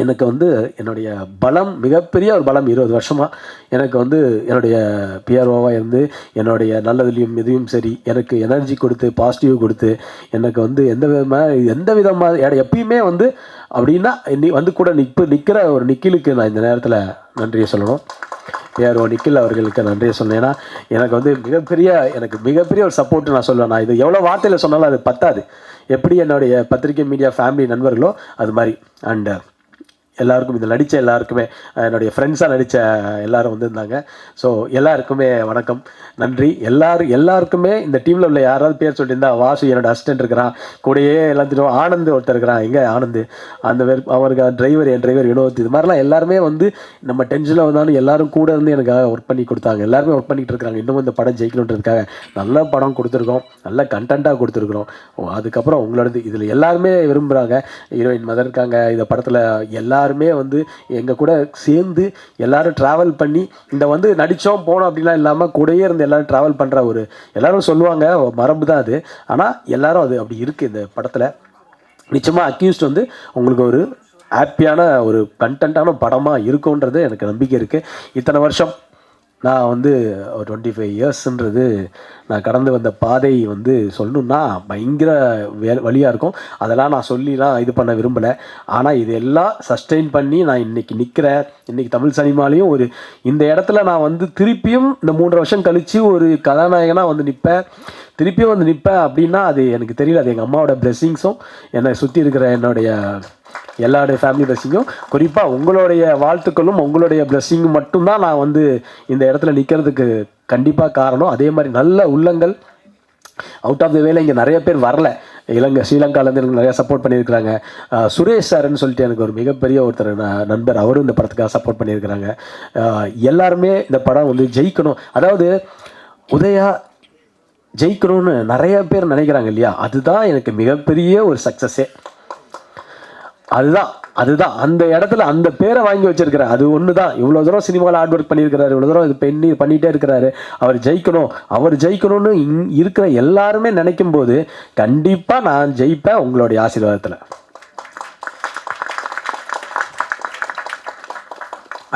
எனக்கு வந்து என்னுடைய பலம், மிகப்பெரிய ஒரு பலம் 20 வருஷமாக எனக்கு வந்து என்னுடைய பிஆர்ஓவாக இருந்து என்னுடைய நல்லதுலேயும் எதையும் சரி எனக்கு எனர்ஜி கொடுத்து பாசிட்டிவ் கொடுத்து எனக்கு வந்து எந்த விதமாக எப்பயுமே வந்து அப்படின்னா வந்து கூட நிற்கிற ஒரு நிக்கிலுக்கு நான் இந்த நேரத்தில் நன்றியை சொல்லணும். பிஆர்ஓ நிக்கில் அவர்களுக்கு நன்றியை சொன்னேன். ஏன்னா எனக்கு வந்து மிகப்பெரிய ஒரு சப்போர்ட்டு நான் சொல்லுவேன். நான் இது எவ்வளோ வார்த்தையில் சொன்னாலும் அது பத்தாது. எப்படி என்னுடைய பத்திரிகை மீடியா ஃபேமிலி நண்பர்களோ அது மாதிரி. அண்ட் எல்லாருக்கும் இதில் நடித்த எல்லாருக்குமே, என்னுடைய ஃப்ரெண்ட்ஸாக நடித்த எல்லோரும் வந்திருந்தாங்க. ஸோ எல்லாருக்குமே வணக்கம், நன்றி. எல்லாருக்குமே இந்த டீமில் உள்ள யாராவது பேர் சொல்லியிருந்தா, வாசு என்னோட அசிஸ்டன்ட் இருக்கிறான், கூடயே எல்லாத்தையும் ஆனந்த் ஒருத்தர் இருக்கிறான், எங்கே ஆனந்த் அந்த அவருக்கு என் டிரைவர் வினோத், இது மாதிரிலாம் எல்லாருமே வந்து நம்ம டென்ஷனில் வந்தாலும் எல்லாரும் கூட இருந்து எனக்காக ஒர்க் பண்ணி கொடுத்தாங்க. எல்லாருமே ஒர்க் பண்ணிகிட்டு இருக்காங்க. இன்னமும் இந்த படம் ஜெயிக்கணுன்றதுக்காக நல்ல படம் கொடுத்துருக்கோம், நல்ல கண்டென்ட்டாக கொடுத்துருக்குறோம். அதுக்கப்புறம் உங்களோடது இதில் எல்லாருமே விரும்புகிறாங்க. ஹீரோயின் மதர் இருக்காங்க இந்த படத்தில். எல்லாருமே வந்து எங்கள் கூட சேர்ந்து எல்லாரும் ட்ராவல் பண்ணி இந்த வந்து நடித்தோம் போனோம் அப்படிலாம் இல்லாமல் கூடயே இருந்து எல்லாரும் ட்ராவல் பண்ணுற ஒரு எல்லாரும் சொல்லுவாங்க மரபு தான் அது. ஆனால் எல்லாரும் அது அப்படி இருக்குது இந்த படத்தில். நிச்சயமாக அக்யூஸ்ட் வந்து உங்களுக்கு ஒரு ஹாப்பியான ஒரு கண்டென்ட்டான படமாக இருக்கும்ன்றது எனக்கு நம்பிக்கை இருக்குது. இத்தனை வருஷம் நான் வந்து ஒரு 25 இயர்ஸ்ன்றது நான் கடந்து வந்த பாதை வந்து சொல்லணுன்னா பயங்கர வழியாக இருக்கும். அதெல்லாம் நான் சொல்லிலாம் இது பண்ண விரும்பலை. ஆனால் இதெல்லாம் சஸ்டெயின் பண்ணி நான் இன்றைக்கி நிற்கிறேன். இன்றைக்கி தமிழ் சினிமாலையும் ஒரு இந்த இடத்துல நான் வந்து திருப்பியும் இந்த 3 வருஷம் கழித்து ஒரு கதாநாயகனாக வந்து நிற்பேன் அப்படின்னா அது எனக்கு தெரியல. அது எங்கள் அம்மாவோட பிளெஸ்ஸிங்ஸும் என்னை சுற்றி இருக்கிற என்னுடைய எல்லாருடைய ஃபேமிலி பிளெஸ்ஸிங்கும், குறிப்பாக உங்களுடைய வாழ்த்துக்களும் உங்களுடைய பிளெஸ்ஸிங்கும் மட்டும்தான் நான் வந்து இந்த இடத்துல நிற்கிறதுக்கு கண்டிப்பாக காரணம். அதே மாதிரி நல்ல உள்ளங்கள் அவுட் ஆஃப் த வேலை இங்கே நிறைய பேர் வரல. ஸ்ரீலங்காலேருந்து எனக்கு நிறையா சப்போர்ட் பண்ணியிருக்கிறாங்க. சுரேஷ் சார்ன்னு சொல்லிட்டு எனக்கு ஒரு மிகப்பெரிய ஒருத்தர் நண்பர், அவரும் இந்த படத்துக்காக சப்போர்ட் பண்ணியிருக்கிறாங்க. எல்லாருமே இந்த படம் வந்து ஜெயிக்கணும், அதாவது உதயா ஜெயிக்கணும்னு நிறைய பேர் நினைக்கிறாங்க இல்லையா, அதுதான் எனக்கு மிகப்பெரிய ஒரு சக்ஸஸே. அதுதான் அந்த இடத்துல அந்த பேரை வாங்கி வச்சிருக்கிறார். அது ஒன்று தான். இவ்வளோ தூரம் சினிமாவில் ஹார்ட் ஒர்க் பண்ணியிருக்கிறாரு, இவ்வளோ தூரம் இது பண்ணிகிட்டே இருக்கிறாரு. அவர் ஜெயிக்கணும்னு இருக்கிற எல்லாருமே நினைக்கும் போது கண்டிப்பாக நான் ஜெயிப்பேன் உங்களுடைய ஆசீர்வாதத்தில்.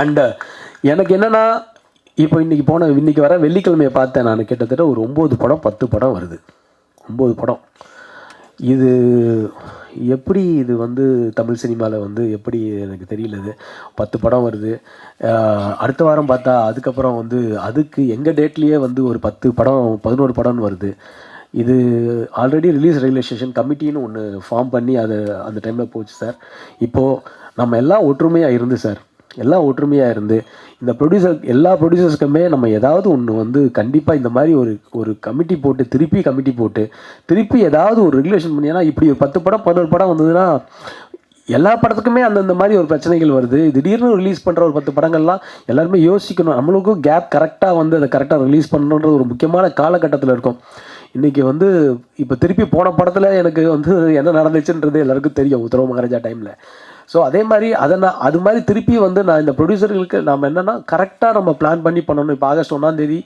அண்டு எனக்கு என்னென்னா, இப்போ இன்றைக்கி வர வெள்ளிக்கிழமையை பார்த்தேன் நான், கிட்டத்தட்ட ஒரு 9 படம் 10 படம் வருது. 9 படம். இது எப்படி இது வந்து தமிழ் சினிமாவில் வந்து எப்படி எனக்கு தெரியல. இது 10 படம் வருது. அடுத்த வாரம் பார்த்தா அதுக்கப்புறம் வந்து அதுக்கு எங்கள் டேட்லேயே வந்து ஒரு 10 படம் 11 படம்னு வருது. இது ஆல்ரெடி ரிலீஸ் ரெகுலேஷன் கமிட்டின்னு ஒன்று ஃபார்ம் பண்ணி அது அந்த டைமில் போச்சு சார். இப்போது நம்ம எல்லாம் ஒற்றுமையாக இருந்து சார், எல்லாம் ஒற்றுமையாக இருந்து இந்த எல்லா ப்ரொடியூசர்ஸ்க்குமே நம்ம ஏதாவது ஒன்று வந்து கண்டிப்பாக இந்த மாதிரி ஒரு கமிட்டி போட்டு திருப்பி ஏதாவது ஒரு ரெகுலேஷன் பண்ணி, ஏன்னா இப்படி ஒரு 10 படம் 11 படம் வந்ததுன்னா எல்லா படத்துக்குமே அந்தந்த மாதிரி ஒரு பிரச்சனைகள் வருது. திடீர்னு ரிலீஸ் பண்ணுற ஒரு 10 படங்கள்லாம் எல்லாருமே யோசிக்கணும், நம்மளுக்கும் கேப் கரெக்டாக வந்து அதை கரெக்டாக ரிலீஸ் பண்ணணுன்ற ஒரு முக்கியமான காலகட்டத்தில் இருக்கும். இன்றைக்கி வந்து இப்போ திருப்பி போன படத்தில் எனக்கு வந்து என்ன நடந்துச்சுன்றது எல்லாருக்கும் தெரியும், உத்தரவு மகாராஜா டைமில். ஸோ அதே மாதிரி அது மாதிரி திருப்பி வந்து நான் இந்த ப்ரொடியூசர்களுக்கு நாம் என்னென்னா கரெக்டாக நம்ம பிளான் பண்ணி பண்ணணும். இப்போ ஆகஸ்ட் 1ஆம் தேதி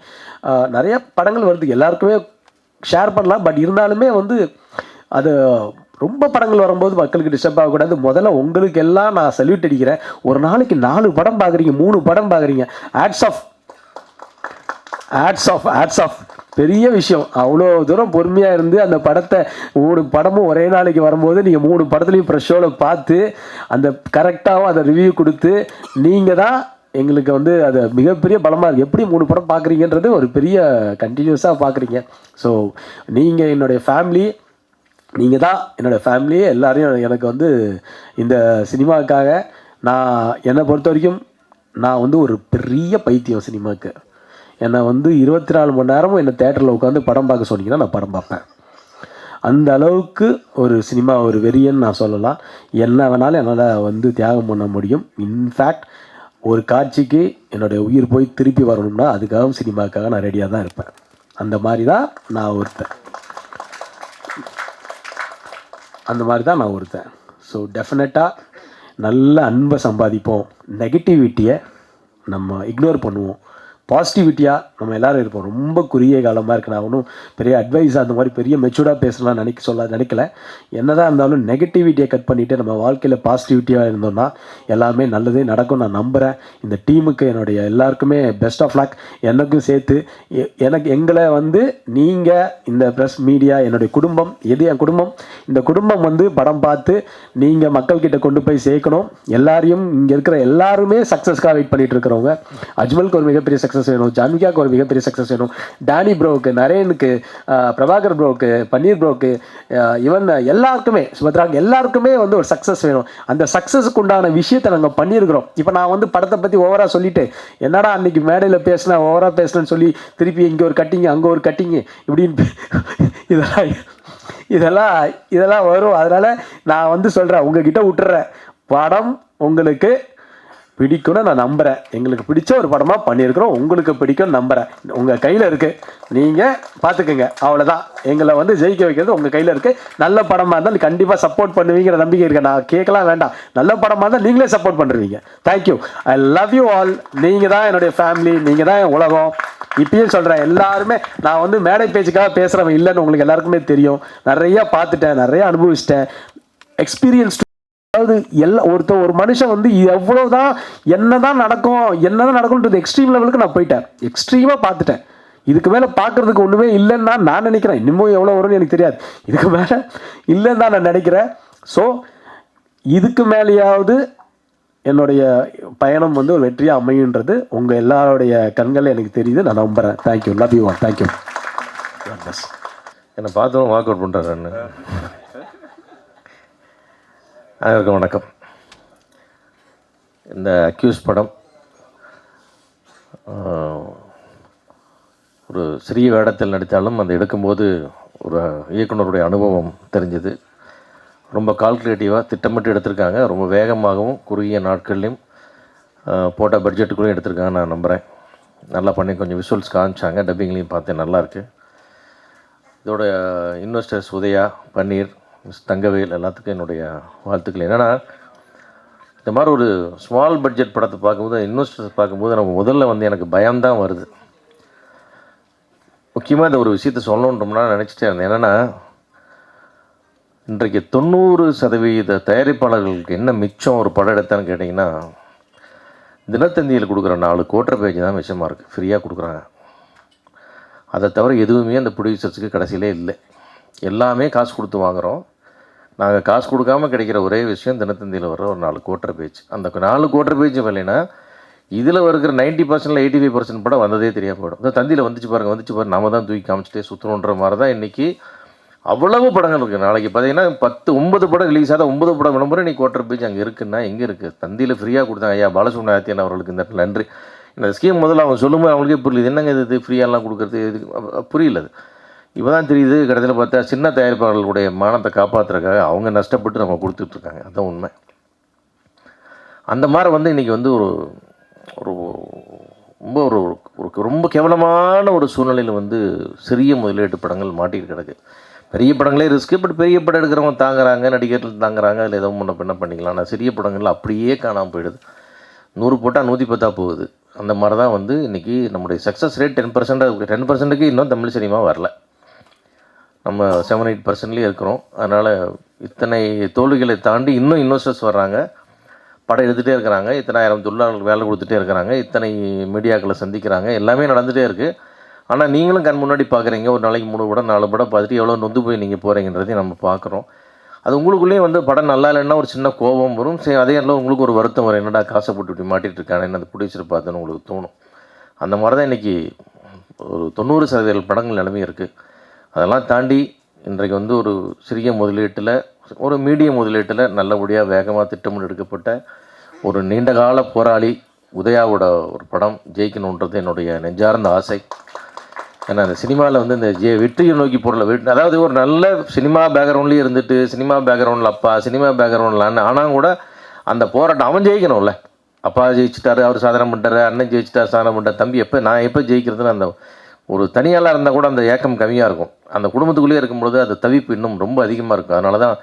நிறைய படங்கள் வருது, எல்லாருக்குமே ஷேர் பண்ணலாம். பட் இருந்தாலுமே வந்து அது ரொம்ப படங்கள் வரும்போது மக்களுக்கு டிஸ்டர்ப் ஆகக்கூடாது. முதல்ல உங்களுக்கு எல்லாம் நான் சல்யூட் அடிக்கிறேன். ஒரு நாளைக்கு 4 படம் பார்க்குறீங்க, 3 படம் பார்க்குறீங்க, ஹேட்ஸ் ஆஃப் பெரிய விஷயம். அவ்வளோ தூரம் பொறுமையாக இருந்து அந்த படத்தை 3 படமும் ஒரே நாளைக்கு வரும்போது நீங்கள் 3 படத்துலையும் ஃப்ரெஷ் ஷோவில் பார்த்து அந்த கரெக்டாகவும் அதை ரிவ்யூ கொடுத்து நீங்கள் தான் எங்களுக்கு வந்து அது மிகப்பெரிய பலமாக இருக்குது. எப்படி 3 படம் பார்க்குறீங்கன்றது ஒரு பெரிய கண்டினியூஸாக பார்க்குறீங்க. ஸோ நீங்கள் என்னுடைய ஃபேமிலி, நீங்கள் தான் என்னோடய ஃபேமிலியே. எல்லாரையும் எனக்கு வந்து இந்த சினிமாவுக்காக என்னை பொறுத்த வரைக்கும் நான் வந்து ஒரு பெரிய பைத்தியம் சினிமாவுக்கு. என்னை வந்து 24 மணி நேரமும் என்னை தேட்டரில் உட்காந்து படம் பார்க்க சொன்னீங்கன்னா நான் படம் பார்ப்பேன். அந்த அளவுக்கு ஒரு சினிமா ஒரு வெறியன்னு நான் சொல்லலாம். என்ன வேணாலும் என்னால் வந்து தியாகம் பண்ண முடியும். இன்ஃபேக்ட் ஒரு காட்சிக்கு என்னுடைய உயிர் போய் திருப்பி வரணும்னா அதுக்காகவும் சினிமாவுக்காக நான் ரெடியாக தான் இருப்பேன். அந்த மாதிரி தான் நான் ஒருத்தன். ஸோ டெஃபினட்டாக நல்ல அன்பை சம்பாதிப்போம், நெகட்டிவிட்டியை நம்ம இக்னோர் பண்ணுவோம், பாசிட்டிவிட்டியாக நம்ம எல்லோரும் இருப்போம். ரொம்ப குறுகிய காலமாக இருக்கு. நான் ஒன்றும் பெரிய அட்வைஸ் அந்த மாதிரி பெரிய மெச்சூர்டாக பேசலாம் நினைக்கல. என்னதான் இருந்தாலும் நெகட்டிவிட்டியை கட் பண்ணிவிட்டு நம்ம வாழ்க்கையில் பாசிட்டிவிட்டியாக இருந்தோம்னா எல்லாமே நல்லதே நடக்கும் நான் நம்புகிறேன். இந்த டீமுக்கு என்னுடைய எல்லாருக்குமே பெஸ்ட் ஆஃப் லக். எனக்கும் சேர்த்து எங்களை வந்து நீங்கள் இந்த ப்ரெஸ் மீடியா என்னுடைய குடும்பம், என் குடும்பம், இந்த குடும்பம் வந்து படம் பார்த்து நீங்கள் மக்கள்கிட்ட கொண்டு போய் சேர்க்கணும். எல்லாரையும் இங்கே இருக்கிற எல்லாருமே சக்ஸஸ்க்காக வெயிட் பண்ணிகிட்டு இருக்கிறவங்க. அஜ்மலுக்கு ஒரு மிகப்பெரிய சக்ஸஸ் வேணும், ஜான்விகாவுக்கு ஒரு மிகப்பெரிய சக்ஸஸ் வேணும், டானி ப்ரோவுக்கு, நரேனுக்கு, பிரபாகர் ப்ரோவுக்கு, பன்னீர் ப்ரோவுக்கு, இவன் எல்லாருக்குமே, சுபத்ராக்கு எல்லாருக்குமே வந்து ஒரு சக்ஸஸ் வேணும். அந்த சக்ஸஸுக்கு உண்டான விஷயத்தை நாங்கள் பண்ணியிருக்கிறோம். இப்போ நான் வந்து படத்தை பற்றி ஓவராக சொல்லிட்டு என்னடா அன்றைக்கி மேடையில் பேசினேன் ஓவராக பேசினேன்னு சொல்லி திருப்பி இங்கே ஒரு கட்டிங்கு அங்கே ஒரு கட்டிங்கு இப்படின்னு இதெல்லாம் வரும். அதனால் நான் வந்து சொல்கிறேன், உங்ககிட்ட விட்டுறேன், படம் உங்களுக்கு பிடிக்கும்னு நான் நம்புகிறேன். எங்களுக்கு பிடிச்ச ஒரு படமாக பண்ணியிருக்கிறோம், உங்களுக்கு பிடிக்கும்னு நம்புகிறேன். உங்கள் கையில் இருக்குது, நீங்கள் பார்த்துக்குங்க. அவ்வளோதான். எங்களை வந்து ஜெயிக்க வைக்கிறது உங்கள் கையில் இருக்குது. நல்ல படமாக இருந்தால் கண்டிப்பாக சப்போர்ட் பண்ணுவீங்கிற நம்பிக்கை இருக்குது. நான் கேட்கலாம் வேண்டாம், நல்ல படமாக இருந்தால் நீங்களே சப்போர்ட் பண்ணுறீங்க. Thank you, I love you all. நீங்கள் தான் என்னுடைய ஃபேமிலி, நீங்கள் தான் என் உலகம். இப்பயும் சொல்கிறேன், எல்லாருமே நான் வந்து மேடை பேச்சுக்காக பேசுகிறவன் இல்லைன்னு உங்களுக்கு எல்லாருக்குமே தெரியும். நிறையா பார்த்துட்டேன், நிறையா அனுபவிச்சிட்டேன், எக்ஸ்பீரியன்ஸ். அதாவது ஒரு மனுஷன் வந்து எவ்வளோதான் என்னதான் நடக்கும்ன்றது எக்ஸ்ட்ரீம் லெவலுக்கு நான் போயிட்டேன், எக்ஸ்ட்ரீமாக பார்த்துட்டேன். இதுக்கு மேலே பார்க்குறதுக்கு ஒன்றுமே இல்லைன்னு தான் நான் நினைக்கிறேன். இன்னமும் எவ்வளோ வரும்னு எனக்கு தெரியாது, இதுக்கு மேலே இல்லைன்னு தான் நான் நினைக்கிறேன். ஸோ இதுக்கு மேலேயாவது என்னுடைய பயணம் வந்து ஒரு வெற்றியாக அமையுன்றது உங்கள் எல்லாருடைய கண்களில் எனக்கு தெரியுது, நான் நம்புகிறேன். Thank you, love you all. Thank you. என்னை பார்த்தோம் வாக் அவுட் பண்ணுறாரு. அனைவருக்கும் வணக்கம். இந்த அக்யூஸ் படம் ஒரு சிறிய வேடத்தில் நடித்தாலும் அதை எடுக்கும்போது ஒரு இயக்குனருடைய அனுபவம் தெரிஞ்சது. ரொம்ப கால்குலேட்டிவாக திட்டமிட்டு எடுத்திருக்காங்க. ரொம்ப வேகமாகவும் குறுகிய நாட்கள்லையும் போட்ட பட்ஜெட்டுக்குள்ளேயும் எடுத்திருக்காங்க நான் நம்புகிறேன். நல்லா பண்ணி கொஞ்சம் விஷுவல்ஸ் காமிச்சாங்க, டப்பிங்லேயும் பார்த்தேன், நல்லாயிருக்கு. இதோட இன்வெஸ்டர்ஸ் உதயா, பன்னீர், மிஸ் தங்கவேல் எல்லாத்துக்கும் என்னுடைய வாழ்த்துக்கள். என்னென்னா இந்த மாதிரி ஒரு ஸ்மால் பட்ஜெட் படத்தை பார்க்கும்போது, இன்வெஸ்டர்ஸ் பார்க்கும்போது நம்ம முதல்ல வந்து எனக்கு பயம்தான் வருது. முக்கியமாக இந்த ஒரு விஷயத்தை சொல்லணுன்றோம்னா நினச்சிட்டே இருந்தேன். என்னென்னா இன்றைக்கு 90% தயாரிப்பாளர்களுக்கு என்ன மிச்சம் ஒரு படம் எடுத்தான்னு கேட்டிங்கன்னா, தினத்தந்தியில் கொடுக்குற 4 கோட்டர் பேஜ் தான் விஷயமா இருக்குது, ஃப்ரீயாக கொடுக்குறாங்க. அதை தவிர எதுவுமே அந்த ப்ரொடியூசர்ஸுக்கு கடைசியிலே இல்லை. எல்லாமே காசு கொடுத்து வாங்குகிறோம். நாங்கள் காசு கொடுக்காமல் கிடைக்கிற ஒரே விஷயம் தினத்தந்தியில் வர ஒரு 4 கோட்டர் பேஜ். அந்த 4 கோட்டர் பேஜ் இல்லைன்னா இதில் இருக்கிற 90%, 85% படம் வந்ததே தெரியாமல் போயிடும். இந்த தந்தியில் வந்துச்சு பாருங்கள், நாம தான் தூக்கி காமிச்சிட்டே சுற்றணுன்ற மாதிரி தான் இன்றைக்கி அவ்வளவு படங்கள் இருக்குது. நாளைக்கு பார்த்தீங்கன்னா 9 படம் ரிலீஸ் ஆகாத 9 படம் விளம்பரம் நீ கோட்டர் பேஜ் அங்கே இருக்குன்னா எங்கே இருக்குது? தந்தியில் ஃப்ரீயாக கொடுத்தாங்க. ஐயா பாலசுப்ரமணியன் அவர்களுக்கு இந்த நன்றி. இந்த ஸ்கீம் முதல்ல அவங்க சொல்லும்போது அவங்களுக்கே புரியல, என்னங்க இது ஃப்ரீயாலாம் கொடுக்குறது, இது புரியல. இப்போ தான் தெரியுது. கடைசியில் பார்த்தா சின்ன தயாரிப்பாளர்களுடைய மானத்தை காப்பாற்றுறதுக்காக அவங்க நஷ்டப்பட்டு நம்ம கொடுத்துட்ருக்காங்க. அதுதான் உண்மை. அந்த மாதிரி வந்து இன்றைக்கி வந்து ஒரு ரொம்ப ரொம்ப கேவலமான ஒரு சூழ்நிலையில் வந்து சிறிய முதலீட்டு படங்கள் மாட்டிட்டு கிடக்கு. பெரிய படங்களே ரிஸ்க்கு, பட் பெரிய படம் எடுக்கிறவங்க தாங்குறாங்க, நடிகர்கள் தாங்குறாங்க, அதில் ஏதோ முன்ன பண்ணிக்கலாம். ஆனால் சிறிய படங்கள் அப்படியே காணாமல் போயிடுது. 100 போட்டால் 110 போகுது. அந்த மாதிரி தான் வந்து இன்றைக்கி நம்முடைய சக்ஸஸ் ரேட் 10%க்கு இன்னும் தமிழ் சினிமா வரல. நம்ம 7-8%லேயே இருக்கிறோம். அதனால் இத்தனை தோல்விகளை தாண்டி இன்னும் இன்வெஸ்டர்ஸ் வர்றாங்க, படம் எடுத்துகிட்டே இருக்கிறாங்க, இத்தனை ஆயிரம் தொழிலாளர்களுக்கு வேலை கொடுத்துட்டே இருக்கிறாங்க, இத்தனை மீடியாக்களை சந்திக்கிறாங்க, எல்லாமே நடந்துகிட்டே இருக்குது. ஆனால் நீங்களும் கண் முன்னாடி பார்க்குறீங்க, ஒரு நாளைக்கு 3 படம் 4 படம் பார்த்துட்டு எவ்வளோ நொந்து போய் நீங்கள் போகிறீங்கன்றதையும் நம்ம பார்க்குறோம். அது உங்களுக்குள்ளேயே வந்து படம் நல்லா இல்லைன்னா ஒரு சின்ன கோபம் வரும். சரி, அதே இடத்துல உங்களுக்கு ஒரு வருத்தம் வரும், என்னடா காசை போட்டு இப்படி மாட்டிகிட்டு இருக்கானே, என்ன அந்த ப்ரொடியூசர் பார்த்துன்னு உங்களுக்கு தோணும். அந்த மாதிரி தான் இன்றைக்கி ஒரு 90% படங்கள் நிலைமை இருக்குது. அதெல்லாம் தாண்டி இன்றைக்கு வந்து ஒரு சிறிய முதலீட்டில், ஒரு மீடியம் முதலீட்டில் நல்லபடியாக வேகமாக திட்டமிட்டு எடுக்கப்பட்ட ஒரு நீண்டகால போராளி உதயாவோட ஒரு படம் ஜெயிக்கணுன்றது என்னுடைய நெஞ்சார்ந்த ஆசை. ஏன்னா அந்த சினிமாவில் வந்து இந்த வெற்றியை நோக்கி போடல, அதாவது ஒரு நல்ல சினிமா பேக்ரவுண்ட்லேயே இருந்துட்டு, சினிமா பேக்ரவுண்டில் அப்பா, சினிமா பேக்ரவுண்டில் அண்ணன், ஆனால் கூட அந்த போராட்டம் அவன் ஜெயிக்கணும்ல. அப்பா ஜெயிச்சிட்டாரு, அவர் சாதனை பண்ணிட்டாரு, அண்ணன் ஜெயிச்சிட்டார், சாதனை பண்ணிட்டார், தம்பி நான் எப்போ ஜெயிக்கிறதுன்னு அந்த ஒரு தனியாளாக இருந்தால் கூட அந்த ஏக்கம் கம்மியாக இருக்கும். அந்த குடும்பத்துக்குள்ளேயே இருக்கும்பொழுது அந்த தவிப்பு இன்னும் ரொம்ப அதிகமாக இருக்கும். அதனால தான்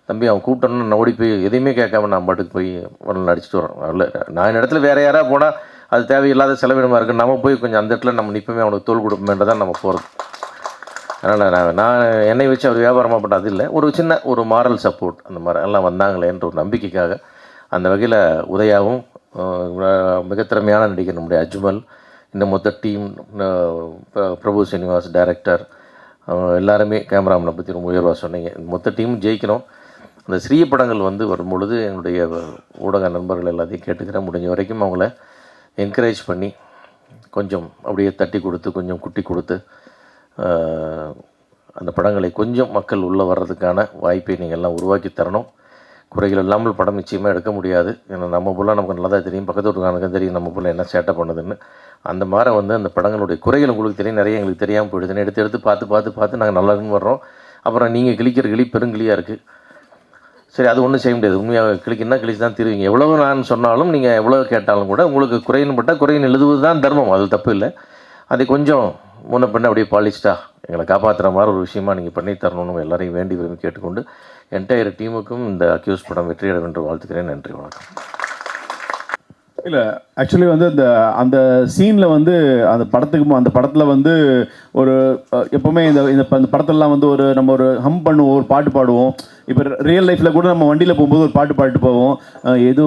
தம்பி அவன் கூப்பிட்டோன்னு நான் ஓடி போய் எதையுமே கேட்காம நான் பாட்டுக்கு போய் நடிச்சிட்டு வரோம். இல்லை, நான் இடத்துல வேறு யாராவது போனால் அது தேவையில்லாத செலவினமாக இருக்குது. நம்ம போய் கொஞ்சம் அந்த இடத்துல நம்ம நிற்பமே, அவனுக்கு தோல் கொடுப்போமேன்றதான் நம்ம போகிறது. அதனால் நான் என்னை வச்சு அவர் வியாபாரமாக பண்ண அது இல்லை, ஒரு சின்ன ஒரு மாரல் சப்போர்ட் அந்த மாதிரி எல்லாம் வந்தாங்களேன்ற ஒரு நம்பிக்கைக்காக. அந்த வகையில் உதயாவும் மிக திறமையான நடிகர் நம்முடைய அஜ்மல், இந்த மொத்த டீம், பிரபு ஸ்ரீனிவாஸ் டைரக்டர், எல்லாருமே, கேமராமேனை பற்றி ரொம்ப உயர்வாக சொன்னீங்க. மொத்த டீம் ஜெயிக்கணும். அந்த சிறிய படங்கள் வந்து வரும்பொழுது என்னுடைய ஊடக நண்பர்கள் எல்லாத்தையும் கேட்டுக்கிறேன், முடிஞ்ச வரைக்கும் அவங்கள என்கரேஜ் பண்ணி கொஞ்சம் அப்படியே தட்டி கொடுத்து, கொஞ்சம் குட்டி கொடுத்து அந்த படங்களை கொஞ்சம் மக்கள் உள்ளே வர்றதுக்கான வாய்ப்பை நீங்கள் எல்லாம் உருவாக்கி தரணும். குறைகள் இல்லாமல் படம் நிச்சயமாக எடுக்க முடியாது. ஏன்னா நம்ம போல நமக்கு நல்லா தான் தெரியும், பக்கத்து வீட்டுக்காரனுக்கும் தெரியும் நம்ம போல என்ன சேட்டை பண்ணுதுன்னு. அந்த மாதிரி வந்து அந்த படங்களுடைய குறைகள் உங்களுக்கு தெரியும், நிறைய எங்களுக்கு தெரியாமல் போயிடுதுன்னு எடுத்து பார்த்து நாங்கள் நல்லா இருக்குன்னு வர்றோம். அப்புறம் நீங்கள் கிளிக்கிற கிளி பெருங்கிளியாக இருக்குது. சரி, அது ஒன்றும் செய்ய முடியாது. உண்மையாக கிளிக்குன்னா கிளிச்சு தான் தருவீங்க. எவ்வளோ நான் சொன்னாலும், நீங்கள் எவ்வளோ கேட்டாலும் கூட உங்களுக்கு குறைன்னு பட்டால் குறைன்னு எழுதுவது தான் தர்மம், அது தப்பு இல்லை. அதை கொஞ்சம் முன்ன பின்ன அப்படியே பாலிஸ்டா எங்களை காப்பாற்றுற மாதிரி ஒரு விஷயமா நீங்கள் பண்ணி தரணும்னு எல்லாரையும் வேண்டி விரும்பி கேட்டுக்கொண்டு என்டையர் டீமுக்கும் இந்த அக்யூஸ் படம் வெற்றியட வென்று வாழ்த்துக்கிறேன். நன்றி, வணக்கம். இல்லை, ஆக்சுவலி வந்து அந்த சீனில் வந்து அந்த படத்தில் வந்து ஒரு எப்போவுமே இந்த படத்துலலாம் வந்து நம்ம ஒரு ஹம் பண்ணுவோம், ஒரு பாட்டு பாடுவோம். இப்போ ரியல் லைஃப்பில் கூட நம்ம வண்டியில் போகும்போது ஒரு பாட்டு பாடிட்டு போவோம், ஏதோ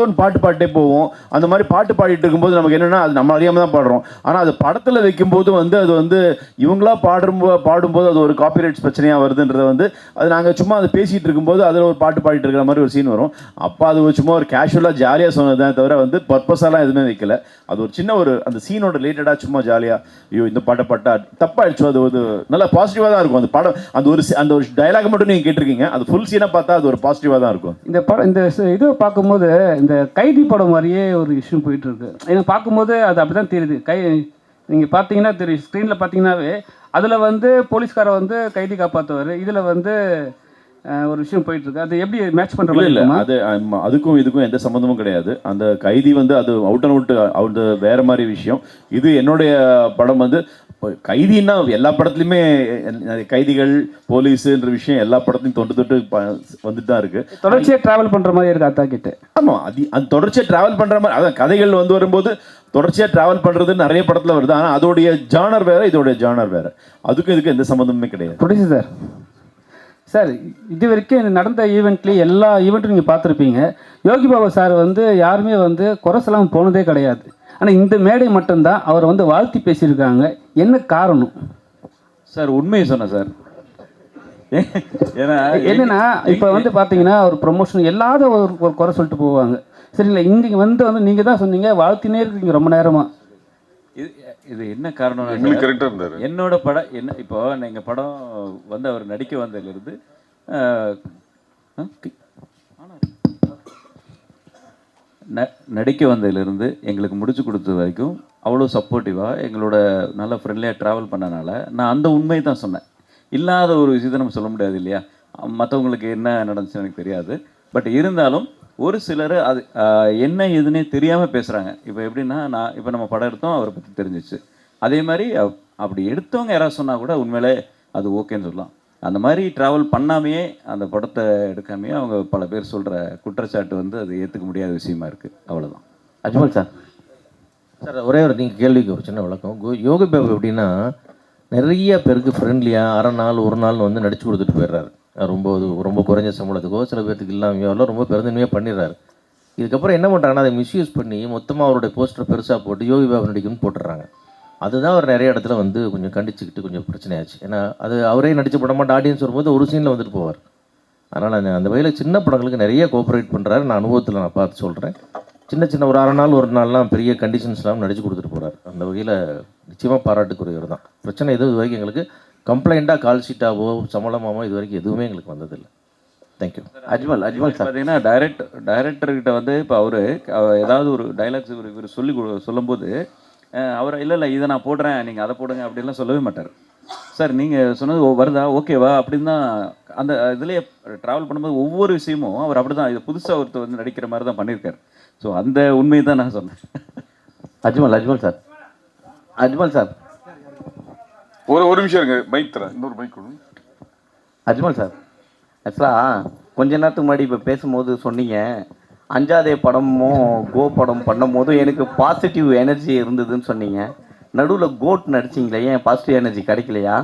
ஒன்று பாட்டு பாடிட்டே போவோம். அந்த மாதிரி பாட்டு பாடிட்டு இருக்கும்போது நமக்கு என்னென்னா அது நம்ம அறியாமல் தான் பாடுறோம். ஆனால் அது படத்தில் வைக்கும்போது வந்து அது வந்து இவங்களா பாடும்போது அது ஒரு காப்பிரைட்ஸ் பிரச்சனையாக வருதுன்றதை வந்து அது நாங்கள் சும்மா அதை பேசிகிட்டு இருக்கும்போது அதில் ஒரு பாட்டு பாடிட்டு இருக்கிற மாதிரி ஒரு சீன் வரும். அப்போ அது சும்மா ஒரு கேஷுவலாக ஜாலியாக சொன்னதான் தவிர வந்து பர்பஸாலாம் எதுவுமே வைக்கல. அது ஒரு சின்ன அந்த சீனோட ரிலேட்டடாக சும்மா ஜாலியாக, ஐயோ இந்த பாட்டை பாட்டா தப்பாயிடுச்சு, அது ஒரு நல்லா பாசிட்டிவாக தான் இருக்கும். அந்த படம் அந்த ஒரு டயலாக் மட்டும் நீங்கள் கேட்டிருக்கீங்க, அது ஃபுல் சீனாக பார்த்தா அது ஒரு பாசிட்டிவாக தான் இருக்கும். இந்த படம் இந்த இதை பார்க்கும்போது இந்த கைதி படம் மாதிரியே ஒரு இஷ்யூ போயிட்டு இருக்கு. எனக்கு பார்க்கும்போது அது அப்படி தான் தெரியுது. நீங்கள் பார்த்தீங்கன்னா தெரியும், ஸ்க்ரீனில் பார்த்தீங்கன்னாவே அதில் வந்து போலீஸ்காரை வந்து கைதி காப்பாற்றுவார், இதில் வந்து ஒரு விஷயம் போயிட்டுருக்கு. அது எப்படி மேட்ச் பண்ணுற மாதிரி இல்லை இருக்குமா? அது அதுக்கும் இதுக்கும் எந்த சம்மந்தமும் கிடையாது. அந்த கைதி வந்து அது அவுட் அண்ட் அவுட் அது வேற மாதிரி விஷயம். இது என்னுடைய படம் வந்து கைதின்னா எல்லா படத்துலையுமே கைதிகள் போலீஸுன்ற விஷயம் எல்லா படத்துலையும் தொட்டு வந்துட்டு தான் இருக்கு. தொடர்ச்சியாக ட்ராவல் பண்ணுற மாதிரி இருக்கு அத்தா கிட்ட. ஆமாம், அது தொடர்ச்சியாக ட்ராவல் பண்ணுற மாதிரி. அதான் கதைகள் வந்து வரும்போது தொடர்ச்சியாக ட்ராவல் பண்ணுறது நிறைய படத்தில் வருது. ஆனால் அதோடைய ஜானர் வேறு, இதோடைய ஜானர் வேறு. அதுக்கும் இதுக்கும் எந்த சம்மந்தமுமே கிடையாது. ப்ரொடியூசர் சார், சார் இது வரைக்கும் நடந்த ஈவெண்ட்லேயும் எல்லா ஈவெண்ட்டும் நீங்கள் பார்த்துருப்பீங்க. யோகி பாபா சார் வந்து யாருமே வந்து குறை சொல்லாமல் போனதே கிடையாது. ஆனால் இந்த மேடை மட்டும்தான் அவர் வந்து வாழ்த்தி பேசியிருக்காங்க. என்ன காரணம் சார்? உண்மையை சொன்னேன் சார். ஏன்னா என்னன்னா இப்போ வந்து பார்த்தீங்கன்னா ஒரு ப்ரொமோஷன் எல்லாத ஒரு குறை சொல்லிட்டு போவாங்க. சரிங்களா, இங்கே வந்து நீங்கள் தான் சொன்னீங்க வாழ்த்தினே இருக்கீங்க ரொம்ப நேரமாக. இது என்ன காரணம்? கரெக்டாக இருந்தார். என்னோட படம் என்ன, இப்போ எங்கள் படம் வந்து அவர் நடிக்க வந்ததுலேருந்து நடிக்க வந்ததுலேருந்து எங்களுக்கு முடிச்சு கொடுத்த வரைக்கும் அவ்வளோ சப்போர்ட்டிவாக எங்களோட நல்ல ஃப்ரெண்ட்லியாக ட்ராவல் பண்ணனால நான் அந்த உண்மை தான் சொன்னேன். இல்லாத ஒரு விஷயத்தை நம்ம சொல்ல முடியாது இல்லையா? மற்றவங்களுக்கு என்ன நடந்துச்சுன்னு எனக்கு தெரியாது. பட் இருந்தாலும் ஒரு சிலர் அது என்ன எதுன்னே தெரியாமல் பேசுகிறாங்க. இப்போ எப்படின்னா, இப்போ நம்ம படம் எடுத்தோம், அவரை பற்றி தெரிஞ்சிச்சு. அதே மாதிரி அப்படி எடுத்தவங்க யாராவது சொன்னால் கூட உண்மையிலே அது ஓகேன்னு சொல்லலாம். அந்த மாதிரி ட்ராவல் பண்ணாமையே அந்த படத்தை எடுக்காமையே அவங்க பல பேர் சொல்கிற குற்றச்சாட்டு வந்து அது ஏற்றுக்க முடியாத விஷயமா இருக்குது. அவ்வளோதான். அஜ்மல் சார், சார் ஒரே ஒரு நீங்கள் கேள்விக்கு ஒரு சின்ன விளக்கம். யோகி பாபு எப்படின்னா நிறைய பேருக்கு ஃப்ரெண்ட்லியாக அரை நாள் ஒரு நாள் வந்து நடிச்சு கொடுத்துட்டு போயிடுறாரு. ரொம்ப குறைஞ்ச சம்பளத்துக்கோ சில பேர்த்துக்கு இல்லாமையோ ரொம்ப பெருந்தன்மையாக பண்ணிடுறாரு. இதுக்கப்புறம் என்ன பண்ணுறாங்கன்னா அதை மிஸ்யூஸ் பண்ணி மொத்தமாக அவருடைய போஸ்டரை பெருசாக போட்டு யோகி பாபு நடிக்கணும்னு போட்டுடுறாங்க. அதுதான் அவர் நிறைய இடத்துல வந்து கொஞ்சம் கண்டிச்சுக்கிட்டு கொஞ்சம் பிரச்சனையாச்சு. ஏன்னா அது அவரே நடித்த படமாட்ட ஆடியன்ஸ் வரும்போது ஒரு சீனில் வந்துட்டு போவார். அதனால் அந்த வகையில் சின்ன படங்களுக்கு நிறைய கோஆப்ரேட் பண்ணுறாரு. நான் அனுபவத்தில் நான் பார்த்து சொல்கிறேன். சின்ன ஒரு அரை நாள் ஒரு நாள்லாம் பெரிய கண்டிஷன்ஸ்லாம் நடிச்சு கொடுத்துட்டு போகிறார். அந்த வகையில் நிச்சயமாக பாராட்டுக்குரியவர் தான். பிரச்சனை எதுவும் இது வரைக்கும் எங்களுக்கு கம்ப்ளைண்ட்டாக கால் ஷீட்டாவோ சம்பளமாவோ இது வரைக்கும் எதுவுமே எங்களுக்கு வந்ததில்லை. தேங்க்யூ. அஜ்மல் சார் பார்த்தீங்கன்னா டைரக்டர்கிட்ட வந்து இப்போ அவர் ஏதாவது ஒரு டைலாக்ஸ் இவர் சொல்லும்போது அவர் இல்லை இதை நான் போடுறேன், நீங்கள் அதை போடுங்க அப்படின்லாம் சொல்லவே மாட்டார். சார் நீங்கள் சொன்னது வருதா, ஓகேவா அப்படின்னு தான் அந்த இதுலேயே ட்ராவல் பண்ணும்போது ஒவ்வொரு விஷயமும் அவர் அப்படி தான், இது புதுசாக ஒருத்தர் வந்து நடிக்கிற மாதிரி தான் பண்ணியிருக்காரு. ஸோ அந்த உண்மையை தான் நான் சொன்னேன். அஜ்மல் சார் ஒரு நிமிஷம் இருங்க, மைக் தரேன், இன்னொரு மைக் கொடுங்க. அஜ்மல் சார், ஆக்சுவலாக கொஞ்ச நேரத்துக்கு முன்னாடி இப்போ பேசும்போது சொன்னீங்க, அஞ்சாதே படமும் கோ படம் பண்ணும் போதும் எனக்கு பாசிட்டிவ் எனர்ஜி இருந்ததுன்னு சொன்னீங்க. நடுவில் கோட் நடிச்சிங்களே, ஏன் பாசிட்டிவ் எனர்ஜி கிடைக்கலையா?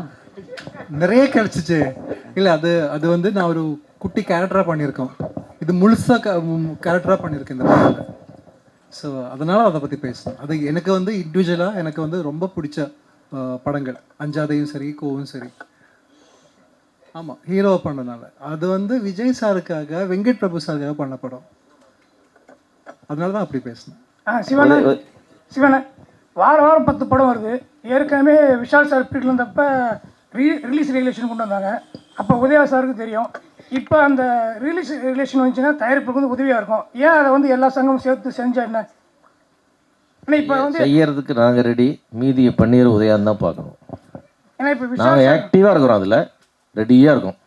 நிறைய கிடைச்சிச்சு. இல்லை அது வந்து நான் ஒரு குட்டி கேரக்டராக பண்ணியிருக்கோம். இது முழுசாக கேரக்டராக பண்ணியிருக்கேன் இந்த படத்தில். ஸோ அதனால் அதை பற்றி பேசணும். அது எனக்கு வந்து இண்டிவிஜுவலாக எனக்கு வந்து ரொம்ப பிடிச்ச படங்கள். அஞ்சாதையும் சரி, கோவும் சரி. ஆமாம், ஹீரோவை பண்ணனால. அது வந்து விஜய் சாருக்காக, வெங்கட் பிரபு சாருக்காக பண்ண படம். அதனால தான் அப்படி பேசினேன். சிவனை வாரம் 10 படம் வருது. ஏற்கனவே விஷால் சார் பீரியட்ல இருந்தப்ப ரிலீஸ் ரெகுலேஷன் கொண்டு வந்தாங்க. அப்போ உதயா சாருக்கு தெரியும். இப்போ அந்த ரிலீஸ் ரெகுலேஷன் வந்துச்சுன்னா தயாரிப்புக்கு வந்து உதவியாக இருக்கும். ஏன் அதை வந்து எல்லா சங்கமும் சேர்த்து செஞ்சா என்ன? இப்போ வந்து செய்யறதுக்கு நாங்கள் ரெடி, மீதியை பன்னீர் உதயான்னு தான் பார்க்கணும். ஏன்னா இப்போ நாங்கள் ஆக்டிவாக இருக்கிறோம், அதில் ரெடியாக இருக்கும்.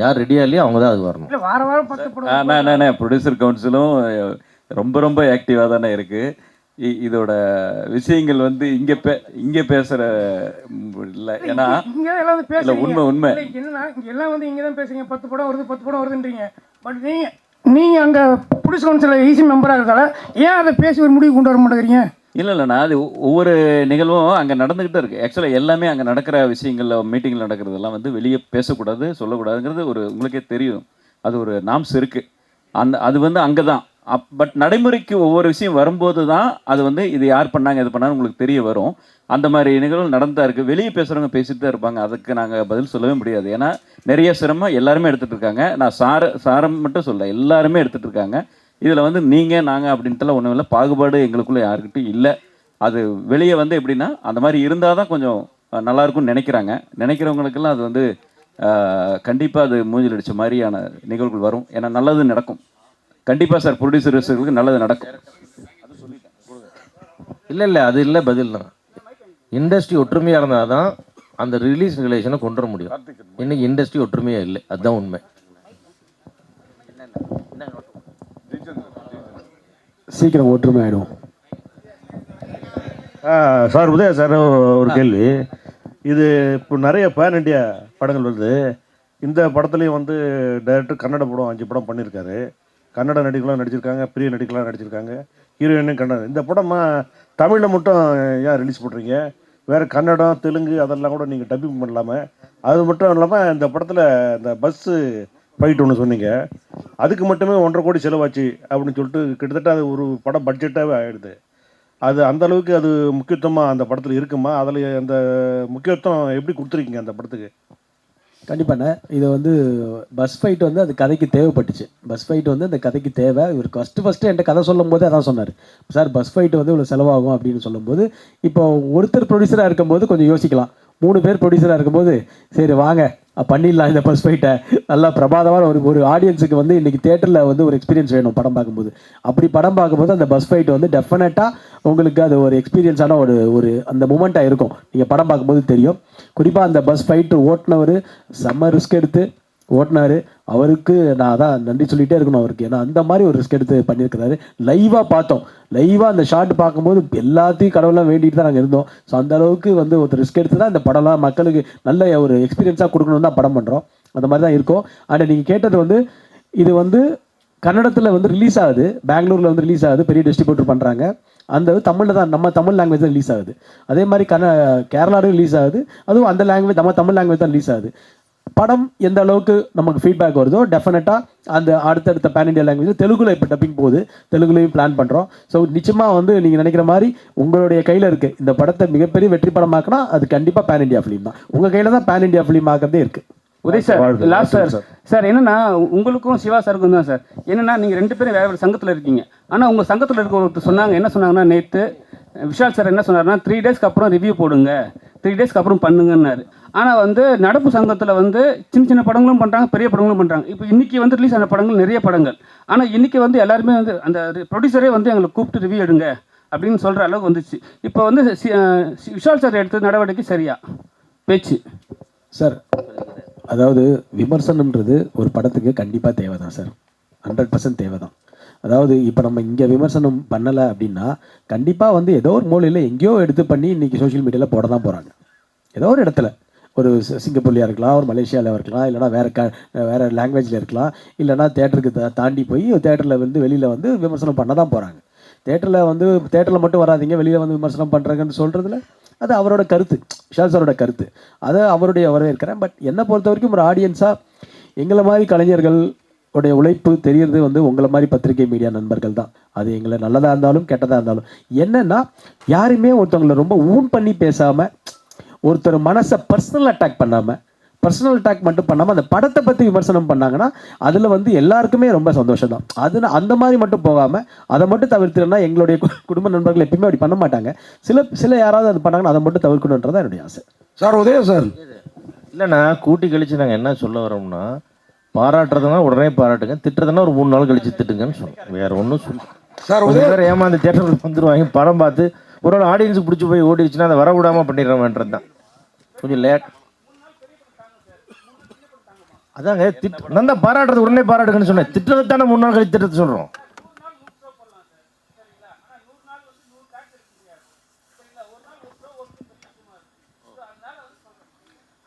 யார் ரெடியாக இல்லையோ அவங்க தான் அது வரணும். இல்லை வாரம் 10 படம். ப்ரொடியூசர் கவுன்சிலும் ரொம்ப ஆக்டிவாக தானே இருக்குது. இதோட விஷயங்கள் வந்து இங்கே பேசுகிற இல்லை. ஏன்னா இங்கே எல்லாம் வந்து பேசுறீங்க. உண்மை என்னன்னா இங்கே எல்லாம் வந்து இங்கே தான் பேசுறீங்க. 10 படம் வருதுன்றீங்க. பட் நீங்கள் அங்கே ப்ரொடியூசர் கவுன்சில் ஈஸி மெம்பராக இருக்கிறதால ஏன் அதை பேசி ஒரு முடிவு கொண்டு வர மாட்டேங்கிறீங்க? இல்லைண்ணா, அது ஒவ்வொரு நிகழ்வும் அங்கே நடந்துக்கிட்டே இருக்குது. ஆக்சுவலாக எல்லாமே அங்கே நடக்கிற விஷயங்களில் மீட்டிங்கில் நடக்கிறதெல்லாம் வந்து வெளியே பேசக்கூடாது, சொல்லக்கூடாதுங்கிறது ஒரு உங்களுக்கே தெரியும். அது ஒரு நாம்ஸ் இருக்குது. அது வந்து அங்கே தான். பட் நடைமுறைக்கு ஒவ்வொரு விஷயம் வரும்போது தான் அது வந்து இது யார் பண்ணாங்க இது பண்ணாங்க உங்களுக்கு தெரிய வரும். அந்த மாதிரி நிகழ்வு நடந்தா இருக்குது. வெளியே பேசுகிறவங்க பேசிட்டு தான் இருப்பாங்க. அதுக்கு நாங்கள் பதில் சொல்லவே முடியாது. ஏன்னா நிறைய சிரமம் எல்லாருமே எடுத்துகிட்டு இருக்காங்க. நான் சாரம் மட்டும் சொல்ல, எல்லாருமே எடுத்துகிட்டு இருக்காங்க. இதில் வந்து நீங்கள் நாங்கள் அப்படின்ட்டுலாம் ஒன்றும் இல்லை. பாகுபாடு எங்களுக்குள்ளே யாருக்கிட்டும் இல்லை. அது வெளியே வந்து எப்படின்னா அந்த மாதிரி இருந்தால் தான் கொஞ்சம் நல்லாயிருக்கும்னு நினைக்கிறவங்களுக்கெல்லாம் அது வந்து கண்டிப்பாக அது மூஞ்சில் அடித்த மாதிரியான நிகழ்வுகள் வரும். ஏன்னா நல்லது நடக்கும் கண்டிப்பாக சார். ப்ரொடியூசர்ஸுக்கு நல்லது நடக்கும். இல்லை அது இல்லை பதில் தான். இண்டஸ்ட்ரி ஒற்றுமையாக இருந்தால் தான் அந்த ரிலீஸ் ரிலேஷனை கொண்டு வர முடியும். இன்னைக்கு இண்டஸ்ட்ரி ஒற்றுமையாக இல்லை, அதுதான் உண்மை. சீக்கிரம் ஒற்றுமை ஆகிடும். சார் உதயா சார், ஒரு கேள்வி. இது இப்போ நிறைய பேன் இண்டியா படங்கள் வருது. இந்த படத்துலேயும் வந்து டைரக்டர் கன்னட படம் 5 படம் பண்ணியிருக்காரு. கன்னட நடிகர்களாக நடிச்சிருக்காங்க, பெரிய நடிகர்களாக நடிச்சிருக்காங்க, ஹீரோயினும் கன்னடம். இந்த படமா தமிழில் மட்டும் ஏன் ரிலீஸ் பண்ணுறீங்க? வேறு கன்னடம், தெலுங்கு அதெல்லாம் கூட நீங்கள் டப்பிங் பண்ணலாமல். அது மட்டும் இல்லாமல் இந்த படத்தில் இந்த பஸ்ஸு ஃபைட் ஒன்று சொன்னீங்க, அதுக்கு மட்டுமே 1.5 கோடி செலவாச்சு அப்படின்னு சொல்லிட்டு கிட்டத்தட்ட அது ஒரு படம் பட்ஜெட்டாகவே ஆகிடுது. அது அந்த அளவுக்கு அது முக்கியத்துவமாக அந்த படத்தில் இருக்குமா? அதில் அந்த முக்கியத்துவம் எப்படி கொடுத்துருக்கீங்க அந்த படத்துக்கு? கண்டிப்பாண்ணே. இது வந்து பஸ் ஃபைட் வந்து அது கதைக்கு தேவைப்பட்டுச்சு. பஸ் ஃபைட் வந்து அந்த கதைக்கு தேவை. இவர் ஃபஸ்ட்டு என்கிட்ட கதை சொல்லும் போது அதான் சொன்னார், சார் பஸ் ஃபைட் வந்து இவ்வளோ செலவாகும் அப்படின்னு சொல்லும்போது, இப்போ ஒருத்தர் ப்ரொடியூசராக இருக்கும்போது கொஞ்சம் யோசிக்கலாம். 3 பேர் ப்ரொடியூசராக இருக்கும்போது சரி வாங்க பண்ணிடலாம் இந்த பஸ் ஃபைட்டை. நல்லா பிரமாதமான ஒரு ஆடியன்ஸுக்கு வந்து இன்றைக்கி தேட்டரில் வந்து ஒரு எக்ஸ்பீரியன்ஸ் வேணும் படம் பார்க்கும்போது. அப்படி படம் பார்க்கும்போது அந்த பஸ் ஃபைட் வந்து டெஃபினட்டாக உங்களுக்கு அது ஒரு எக்ஸ்பீரியன்ஸான ஒரு அந்த மூமெண்ட்டாக இருக்கும். நீங்கள் படம் பார்க்கும்போது தெரியும். குறிப்பாக அந்த பஸ் ஃபைட்டு ஓட்டுனவர் செம்ம ரிஸ்க் எடுத்து ஓட்டினார். அவருக்கு நான் அதான் நன்றி சொல்லிகிட்டே இருக்கணும் அவருக்கு. ஏன்னா அந்த மாதிரி ஒரு ரிஸ்க் எடுத்து பண்ணியிருக்கிறாரு. லைவாக பார்த்தோம். லைவாக அந்த ஷாட் பார்க்கும்போது எல்லாத்தையும் கடவுளாக வேண்டிட்டு தான் நாங்கள் இருந்தோம். ஸோ அந்த அளவுக்கு வந்து ஒரு ரிஸ்க் எடுத்து தான் இந்த படம்லாம் மக்களுக்கு நல்ல ஒரு எக்ஸ்பீரியன்ஸாக கொடுக்கணும்னு தான் படம் பண்ணுறோம். அந்த மாதிரி தான் இருக்கும். ஆனால் நீங்கள் கேட்டது வந்து இது வந்து கன்னடத்தில் வந்து ரிலீஸ் ஆகுது, பெங்களூரில் வந்து ரிலீஸ் ஆகுது, பெரிய டிஸ்ட்ரிபியூட்டர் பண்ணுறாங்க. அந்த தமிழில் தான், நம்ம தமிழ் லாங்குவேஜ் தான் ரிலீஸ் ஆகுது. அதே மாதிரி கேரளாவும் ரிலீஸ் ஆகுது, அதுவும் அந்த லாங்குவேஜ் நம்ம தமிழ் லாங்குவேஜ் தான் ரிலீஸ் ஆகுது. படம் எந்த அளவுக்கு நமக்கு ஃபீட்பேக் வருதோ டெஃபினட்டாக அந்த அடுத்தடுத்த பேன் இண்டியா லாங்குவேஜ் தெலுங்குல இப்போ டப்பிங் போகுது, தெலுங்குலையும் பிளான் பண்ணுறோம். ஸோ நிச்சயமாக வந்து நீங்கள் நினைக்கிற மாதிரி உங்களுடைய கையில் இருக்குது. இந்த படத்தை மிகப்பெரிய வெற்றி படமாக்கினா அது கண்டிப்பாக பேன் இண்டியா ஃபிலிம் தான். உங்கள் கையில் தான் பேன் இண்டியா ஃபிலிம் ஆகிறதே இருக்குது. உதய் சார், லாஸ்ட் சார் என்னன்னா உங்களுக்கும் சிவா சாருக்கும் தான் சார். என்னன்னா நீங்கள் 2 பேரும் வேற வேறு சங்கத்தில் இருக்கீங்க. ஆனால் உங்கள் சங்கத்தில் இருக்க ஒருத்தர் சொன்னாங்க, என்ன சொன்னாங்கன்னா நேற்று விஷால் சார் என்ன சொன்னார்னா 3 டேஸ்க்கு அப்புறம் ரிவ்யூ போடுங்க, 3 டேஸ்க்கு அப்புறம் பண்ணுங்கன்னாரு. ஆனால் வந்து நடப்பு சங்கத்தில் வந்து சின்ன சின்ன படங்களும் பண்ணுறாங்க, பெரிய படங்களும் பண்ணுறாங்க. இப்போ இன்றைக்கி வந்து ரிலீஸ் ஆன படங்கள் நிறைய படங்கள். ஆனால் இன்றைக்கி வந்து எல்லாருமே வந்து அந்த ப்ரொடியூசரே வந்து எங்களை கூப்பிட்டு ரிவ்யூ எடுங்க அப்படின்னு சொல்கிற அளவுக்கு வந்துச்சு. இப்போ வந்து விஷால் சார் எடுத்த நடவடிக்கை சரியா பேச்சு சார்? அதாவது விமர்சனம்ன்றது ஒரு படத்துக்கு கண்டிப்பாக தேவை தான் சார், 100% தேவை தான். அதாவது இப்போ நம்ம இங்கே விமர்சனம் பண்ணலை அப்படின்னா கண்டிப்பாக வந்து ஏதோ ஒரு மூலையில் எங்கேயோ எடுத்து பண்ணி இன்றைக்கி சோஷியல் மீடியாவில் போட தான் போகிறாங்க. ஏதோ ஒரு இடத்துல ஒரு சிங்கப்பூர்லையாக இருக்கலாம், ஒரு மலேசியாவில் இருக்கலாம், இல்லைனா வேறு லாங்குவேஜில் இருக்கலாம், இல்லைனா தேட்டருக்கு தாண்டி போய் தேட்டரில் வந்து வெளியில் வந்து விமர்சனம் பண்ண தான் போகிறாங்க. தேட்டரில் மட்டும் வராதிங்க, வெளியில் வந்து விமர்சனம் பண்ணுறாங்கன்னு சொல்கிறதுல அது அவரோட கருத்து, விஷால் சாரோட கருத்து, அதை அவருடைய வரவேற்கிறேன். பட் என்னை பொறுத்த வரைக்கும் ஒரு ஆடியன்ஸாக எங்களை மாதிரி கலைஞர்கள் உடைய உழைப்பு தெரியறது வந்து உங்களை மாதிரி பத்திரிகை மீடியா நண்பர்கள் தான். அது எங்களை நல்லதாக இருந்தாலும் கெட்டதாக இருந்தாலும் என்னென்னா யாருமே ஒருத்தவங்களை ரொம்ப ஊன் பண்ணி பேசாமல், ஒருத்தர் மனசை பர்சனல் அட்டாக் பண்ணாமல், பர்சனல் அட்டாக் மட்டும் பண்ணாமல் அந்த படத்தை பற்றி விமர்சனம் பண்ணாங்கன்னா அதில் வந்து எல்லாருக்குமே ரொம்ப சந்தோஷம் தான். அது அந்த மாதிரி மட்டும் போகாமல் அதை மட்டும் தவிர்த்துனா எங்களுடைய குடும்ப நண்பர்கள் எப்பயுமே அப்படி பண்ண மாட்டாங்க. சில யாராவது அது பண்ணாங்கன்னா அதை மட்டும் தவிர்க்கணுன்றதான் என்னுடைய ஆசை. சார் உதய சார், இல்லைண்ணா கூட்டி கழிச்சு நாங்கள் என்ன சொல்ல வரோம்னா, பாராட்டுறதுனா உடனே பாராட்டுங்க, திட்டுறதுனா ஒரு 3 நாள் கழிச்சு திட்டுங்கன்னு சொல்லுவோம். வேற ஒன்றும் சொல்லுவோம் சார். வேறு ஏமாந்து தேட்டருக்கு வந்துடுவாங்க, படம் பார்த்து ஒரு ஆடியன்ஸுக்கு பிடிச்சி போய் ஓடிடுச்சுன்னா அதை வர விடாமல் பண்ணிடுறோம்ன்றது தான் கொஞ்சம் லேட். அதாங்க நான் தான் பாராட்டுறது உடனே பாராட்டுங்கன்னு சொன்னேன். திட்டுறது தானே 3 நாள் கழிச்சு திட்டத்தை சொல்கிறோம்.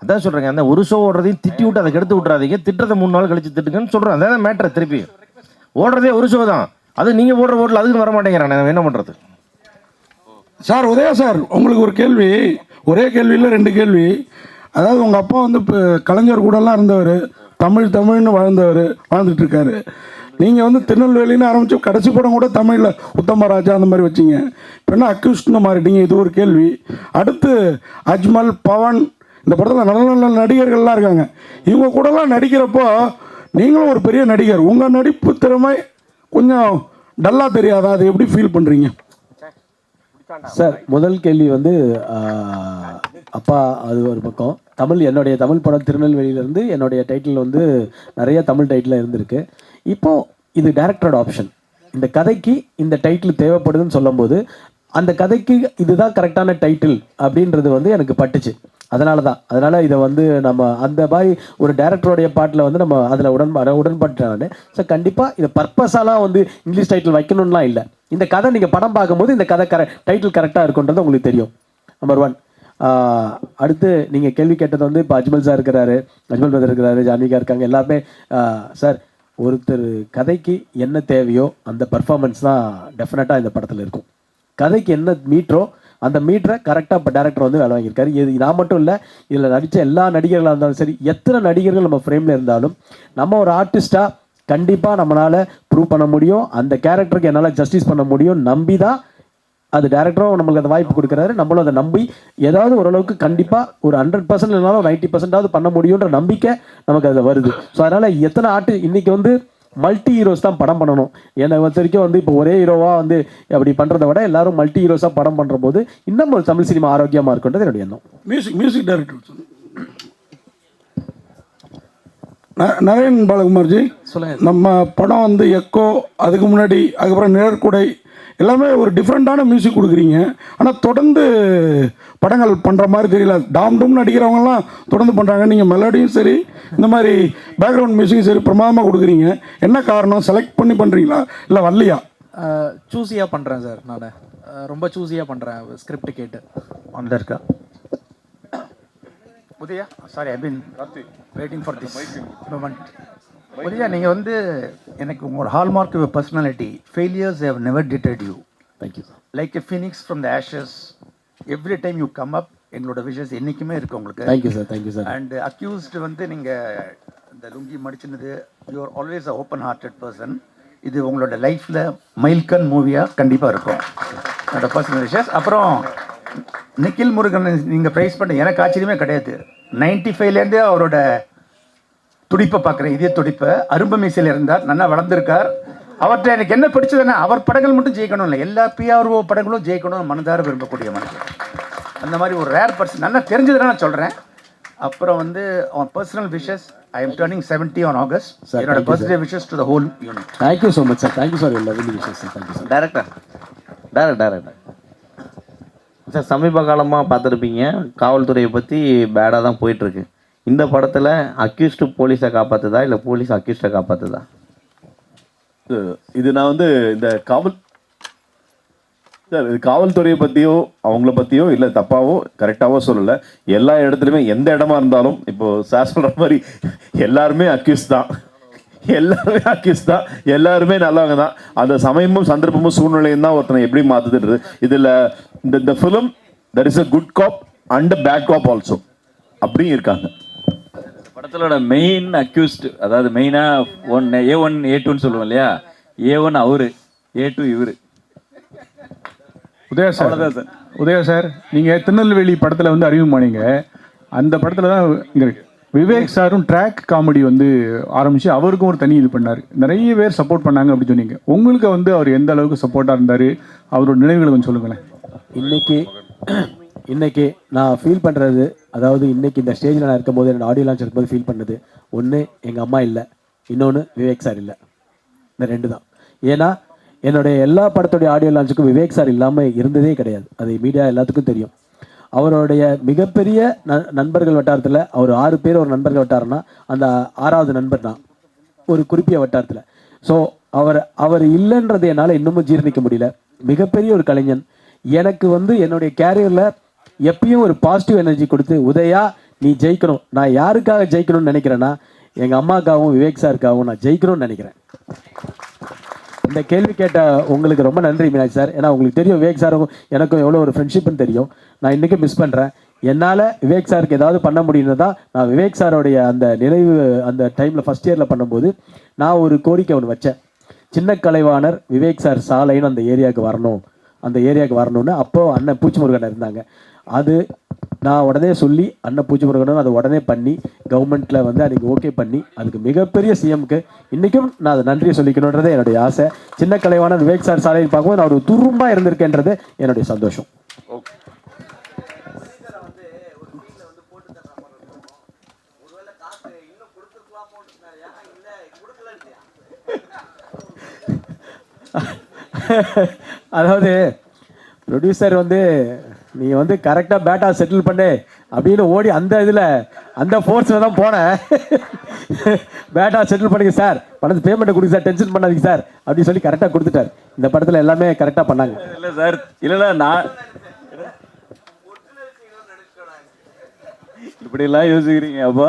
அதான் சொல்கிறேங்க, அந்த ஒரு ஷோ ஓடுறதையும் திட்டி விட்டு அதை கெடுத்து விட்றாதீங்க, திட்டத்தை 3 நாள் கழிச்சு திட்டுங்கன்னு சொல்கிறேன். அதான் மேட்ரு. திருப்பி ஓடுறதே ஒரு ஷோ தான், அது நீங்கள் ஓடுற ஓட்டில் அதுக்கு வர மாட்டேங்கிறேன், நான் என்ன பண்ணுறது? சார் உதயா சார், உங்களுக்கு ஒரு கேள்வி, ஒரே கேள்வியில் 2 கேள்வி. அதாவது உங்கள் அப்பா வந்து இப்போ கலைஞர் கூடலாம் இருந்தவர், தமிழ்னு வாழ்ந்துட்டு இருக்காரு. நீங்கள் வந்து திருநெல்வேலின்னு ஆரம்பித்து கடைசி படம் கூட தமிழில் உத்தமராஜா அந்த மாதிரி வச்சிங்க. இப்போ என்ன அக்யூஸ்ட்னு மாறிட்டீங்க? இது ஒரு கேள்வி. அடுத்து அஜ்மல், பவன், இந்த படத்தில் நல்ல நல்ல நடிகர்கள்லாம் இருக்காங்க. இவங்க கூடலாம் நடிக்கிறப்போ நீங்களும் ஒரு பெரிய நடிகர், உங்கள் நடிப்பு திறமை கொஞ்சம் டல்லாக தெரியாதா? அதை எப்படி ஃபீல் பண்ணுறீங்க சார்? முதல் கேள்வி வந்து அப்பா அது ஒரு பக்கம். என்னுடைய தமிழ் படம் திருநெல்வேலியிலேருந்து என்னுடைய டைட்டில் வந்து நிறைய தமிழ் டைட்டில் இருந்திருக்கு. இப்போது இது டைரக்டரோட ஆப்ஷன். இந்த கதைக்கு இந்த டைட்டில் தேவைப்படுதுன்னு சொல்லும்போது அந்த கதைக்கு இதுதான் கரெக்டான டைட்டில் அப்படின்றது வந்து எனக்கு பட்டுச்சு. அதனால இதை வந்து நம்ம அந்த மாதிரி ஒரு டேரக்டருடைய பாட்டில் வந்து நம்ம அதில் உடன்பட்டாங்க. ஸோ கண்டிப்பாக இதை பர்பஸாலாம் வந்து இங்கிலீஷ் டைட்டில் வைக்கணும்லாம் இல்லை. இந்த கதை நீங்கள் படம் பார்க்கும்போது இந்த கதை டைட்டில் கரெக்டாக இருக்குன்றது உங்களுக்கு தெரியும். நம்பர் 1. அடுத்து நீங்கள் கேள்வி கேட்டது வந்து இப்போ அஜ்மல் சார் இருக்கிறாரு, அஜ்மல் பிரதர் இருக்கிறாரு, ஜான்விகா இருக்காங்க, எல்லாருமே சார் ஒருத்தர் கதைக்கு என்ன தேவையோ அந்த பர்ஃபார்மன்ஸ் தான் டெஃபினட்டாக இந்த படத்தில் இருக்கும். கதைக்கு என்ன மீட்டரோ அந்த மீட்டரை கரெக்டாக இப்போ டேரக்டர் வந்து வேலை வாங்கியிருக்காரு. இது நான் மட்டும் இல்லை, இதில் நடித்த எல்லா நடிகர்களாக இருந்தாலும் சரி, எத்தனை நடிகர்கள் நம்ம ஃப்ரேமில் இருந்தாலும் நம்ம ஒரு ஆர்டிஸ்ட்டாக கண்டிப்பாக நம்மளால் ப்ரூவ் பண்ண முடியும், அந்த கேரக்டருக்கு என்னால் ஜஸ்டிஸ் பண்ண முடியும். நம்பி தான் அது டேரக்டரும் நம்மளுக்கு அந்த வாய்ப்பு கொடுக்குறாரு. நம்மளும் அதை நம்பி ஏதாவது ஓரளவுக்கு கண்டிப்பாக ஒரு 100% இல்லைனாலும் 90% பண்ண முடியுன்ற நம்பிக்கை நமக்கு அதில் வருது. ஸோ அதனால் எத்தனை இன்றைக்கி வந்து மல்டி ஹீரோஸ் தான் படம் பண்ணணும். என்னை பொறுத்த வரைக்கும் வந்து இப்போ ஒரே ஹீரோவாக வந்து அப்படி பண்ணுறதை விட எல்லாரும் மல்டி ஹீரோஸாக படம் பண்ணுற போது இன்னும் ஒரு தமிழ் சினிமா ஆரோக்கியமாக இருக்குன்றது என்னுடைய எண்ணம். மியூசிக் டைரக்டர் நரேன் பாலகுமார்ஜி, சொல்லுங்கள். நம்ம படம் வந்து எக்கோ, அதுக்கு முன்னாடி அதுக்கப்புறம் நிழற்குடை எல்லாமே ஒரு டிஃப்ரெண்ட்டான மியூசிக் கொடுக்குறீங்க. ஆனால் தொடர்ந்து படங்கள் பண்ணுற மாதிரி தெரியல. டாம்னு நடிக்கிறவங்கலாம் தொடர்ந்து பண்ணுறாங்க. நீங்கள் மெலடியும் சரி, இந்த மாதிரி பேக்ரவுண்ட் மியூசிக்கும் சரி பிரமாதமாக கொடுக்குறீங்க. என்ன காரணம்? செலக்ட் பண்ணி பண்ணுறீங்களா இல்லை வரலையா? சூஸியாக பண்ணுறேன் சார். நான் ரொம்ப சூஸியாக பண்ணுறேன். ஸ்கிரிப்ட் கேட்டு ஆன்ல இருக்கா Udhaya? Sorry, I been waiting for this moment. Udhaya, நீங்கள் வந்து எனக்கு உங்களோட hallmark your personality. Failures have never deterred you. Thank you. Like a phoenix from the ashes. Every time you come up. எங்களோட விஷஸ் என்றைக்குமே இருக்குது உங்களுக்கு. Thank you sir. Thank you sir. And accused வந்து நீங்கள் இந்த லுங்கி மடிச்சினது, you are always a open hearted person. இது உங்களோட லைஃப்பில் மைல்கன் மூவியாக கண்டிப்பாக இருக்கும். என்னோட பர்சனல் விஷஸ். அப்புறம் நிக்கில் முருகன் நீங்கள் ப்ரைஸ் பண்ண எனக்கு ஆச்சரியமே கிடையாது. 95லேருந்தே அவரோட துடிப்பை பார்க்குறேன். இதே துடிப்பை. அரும்பு மீசையில் இருந்தார், நல்லா வளர்ந்துருக்கார். அவர்கிட்ட எனக்கு என்ன பிடிச்சதுன்னா அவர் படங்கள் மட்டும் ஜெயிக்கணும் இல்லை, எல்லா PRO படங்களும் ஜெயிக்கணும் மனதார விரும்பக்கூடிய மனுஷன். அந்த மாதிரி ஒரு ரேர் பர்சன். நல்லா தெரிஞ்சதுனா நான் சொல்கிறேன். அப்புறம் வந்து அவன் personal wishes. I am turning 70 on August. என்னோட birthday wishes to the whole unit. Thank you so much sir. Thank you sir. எல்லா wishes sir. Thank you sir. Director sir, சமீப காலமாக பார்த்துருப்பீங்க, காவல்துறையை பற்றி பேடாக தான் போயிட்டுருக்கு. இந்த படத்தில் அக்யூஸ்டு போலீஸை காப்பாற்றுதா இல்லை போலீஸ் அக்யூஸ்டை காப்பாற்றுதா? இது நான் வந்து இந்த காவல்துறையை பற்றியோ அவங்கள பற்றியோ இல்லை தப்பாவோ கரெக்டாகவோ சொல்லலை. எல்லா இடத்துலையுமே எந்த இடமா இருந்தாலும் இப்போது சார் சொல்கிற மாதிரி எல்லாருமே அக்யூஸ் தான், எல்லாருமே நல்லவங்க தான். அந்த சமயமும் சந்தர்ப்பமும் சூழ்நிலையும் தான் ஒருத்தனை எப்படி மாற்றுதுன்றது. இதில் இந்த film that is a good cop and bad cop also அப்படியும் இருக்காங்க. படத்தோட மெயின் அக்யூஸ்ட், அதாவது மெயினாக A1 A2ன்னு சொல்லுவோம் இல்லையா, A1 அவரு, A2 இவர். உதயா சார், நீங்கள் திருநெல்வேலி படத்தில் வந்து அறிமுகமானீங்க. அந்த படத்தில் தான் இங்கே விவேக் சாரும் ட்ராக் காமெடி வந்து ஆரம்பித்து அவருக்கும் ஒரு தனி இது பண்ணார். நிறைய பேர் சப்போர்ட் பண்ணாங்க அப்படின்னு சொன்னீங்க. உங்களுக்கு வந்து அவர் எந்த அளவுக்கு சப்போர்ட்டாக இருந்தார், அவரோட நினைவுகளை கொஞ்சம் சொல்லுங்களேன். இன்னைக்கு நான் ஃபீல் பண்ணுறது, அதாவது இன்னைக்கு இந்த ஸ்டேஜில் நான் இருக்கும்போது, என்னோட ஆடியோ லான்ச் இருக்கும்போது ஃபீல் பண்ணது, ஒன்று எங்கள் அம்மா இல்லை, இன்னொன்று விவேக் சார் இல்லை. இந்த 2 தான். ஏன்னா என்னுடைய எல்லா படத்துடைய ஆடியோ லான்ச்சுக்கும் விவேக் சார் இல்லாமல் இருந்ததே கிடையாது. அது மீடியா எல்லாத்துக்கும் தெரியும். அவருடைய மிகப்பெரிய நண்பர்கள் வட்டாரத்தில் அவர் 6 பேர் ஒரு நண்பர்கள் வட்டாரம்னா அந்த 6வது நண்பர் தான் ஒரு குறிப்பிய வட்டாரத்தில். ஸோ அவர் இல்லைன்றது என்னால் இன்னமும் ஜீர்ணிக்க முடியல. மிகப்பெரிய ஒரு கலைஞன். எனக்கு வந்து என்னுடைய கேரியரில் எப்பயும் ஒரு பாசிட்டிவ் எனர்ஜி கொடுத்து, உதயா நீ ஜெயிக்கணும். நான் யாருக்காக ஜெயிக்கணும்னு நினைக்கிறேன்னா எங்கள் அம்மாக்காகவும் விவேக் சாருக்காகவும் நான் ஜெயிக்கணும்னு நினைக்கிறேன். இந்த கேள்வி கேட்ட உங்களுக்கு ரொம்ப நன்றி மீனாட்சி சார். ஏன்னா உங்களுக்கு தெரியும் விவேக் சாரும் எனக்கும் எவ்வளோ ஒரு ஃப்ரெண்ட்ஷிப்னு தெரியும். நான் இன்றைக்கும் மிஸ் பண்ணுறேன். என்னால் விவேக் சாருக்கு ஏதாவது பண்ண முடியும்னு தான் நான் விவேக் சாரோடைய அந்த நினைவு அந்த டைமில் ஃபஸ்ட் இயரில் பண்ணும்போது நான் ஒரு கோரிக்கை ஒன்று வச்சேன். சின்ன கலைவாணர் விவேக் சார் சாலைன்னு அந்த ஏரியாவுக்கு வரணும்னு. அப்போது அண்ணன் பூச்சிமுருகன் இருந்தாங்க. அது நான் உடனே சொல்லி அண்ணன் பூச்சிமுருகனும் அதை உடனே பண்ணி கவர்மெண்ட்டில் வந்து அன்றைக்கி ஓகே பண்ணி அதுக்கு மிகப்பெரிய சிஎம்க்கு இன்றைக்கும் நான் அதை நன்றியை சொல்லிக்கணுன்றதே என்னுடைய ஆசை. சின்ன கலைவான விவேக் சார் சாலையை பார்க்கும்போது நான் ஒரு துரும்பாக இருந்திருக்கேன்றது என்னுடைய சந்தோஷம். அதாவது ப்ரொடியூசர் வந்து நீ வந்து கரெக்டாக பேட்டா செட்டில் பண்ணு அப்படின்னு ஓடி அந்த இதில் அந்த ஃபோர்ஸில் தான் போனேன். பேட்டா செட்டில் பண்ணுங்க சார், பணத்து பேமெண்ட்டை கொடுங்க சார், டென்ஷன் பண்ணாதீங்க சார் அப்படின்னு சொல்லி கரெக்டாக கொடுத்துட்டார். இந்த படத்தில் எல்லாமே கரெக்டாக பண்ணாங்க. இல்லை சார், இல்லைண்ணா நான் இப்படிலாம் யோசிக்கிறீங்க அப்போ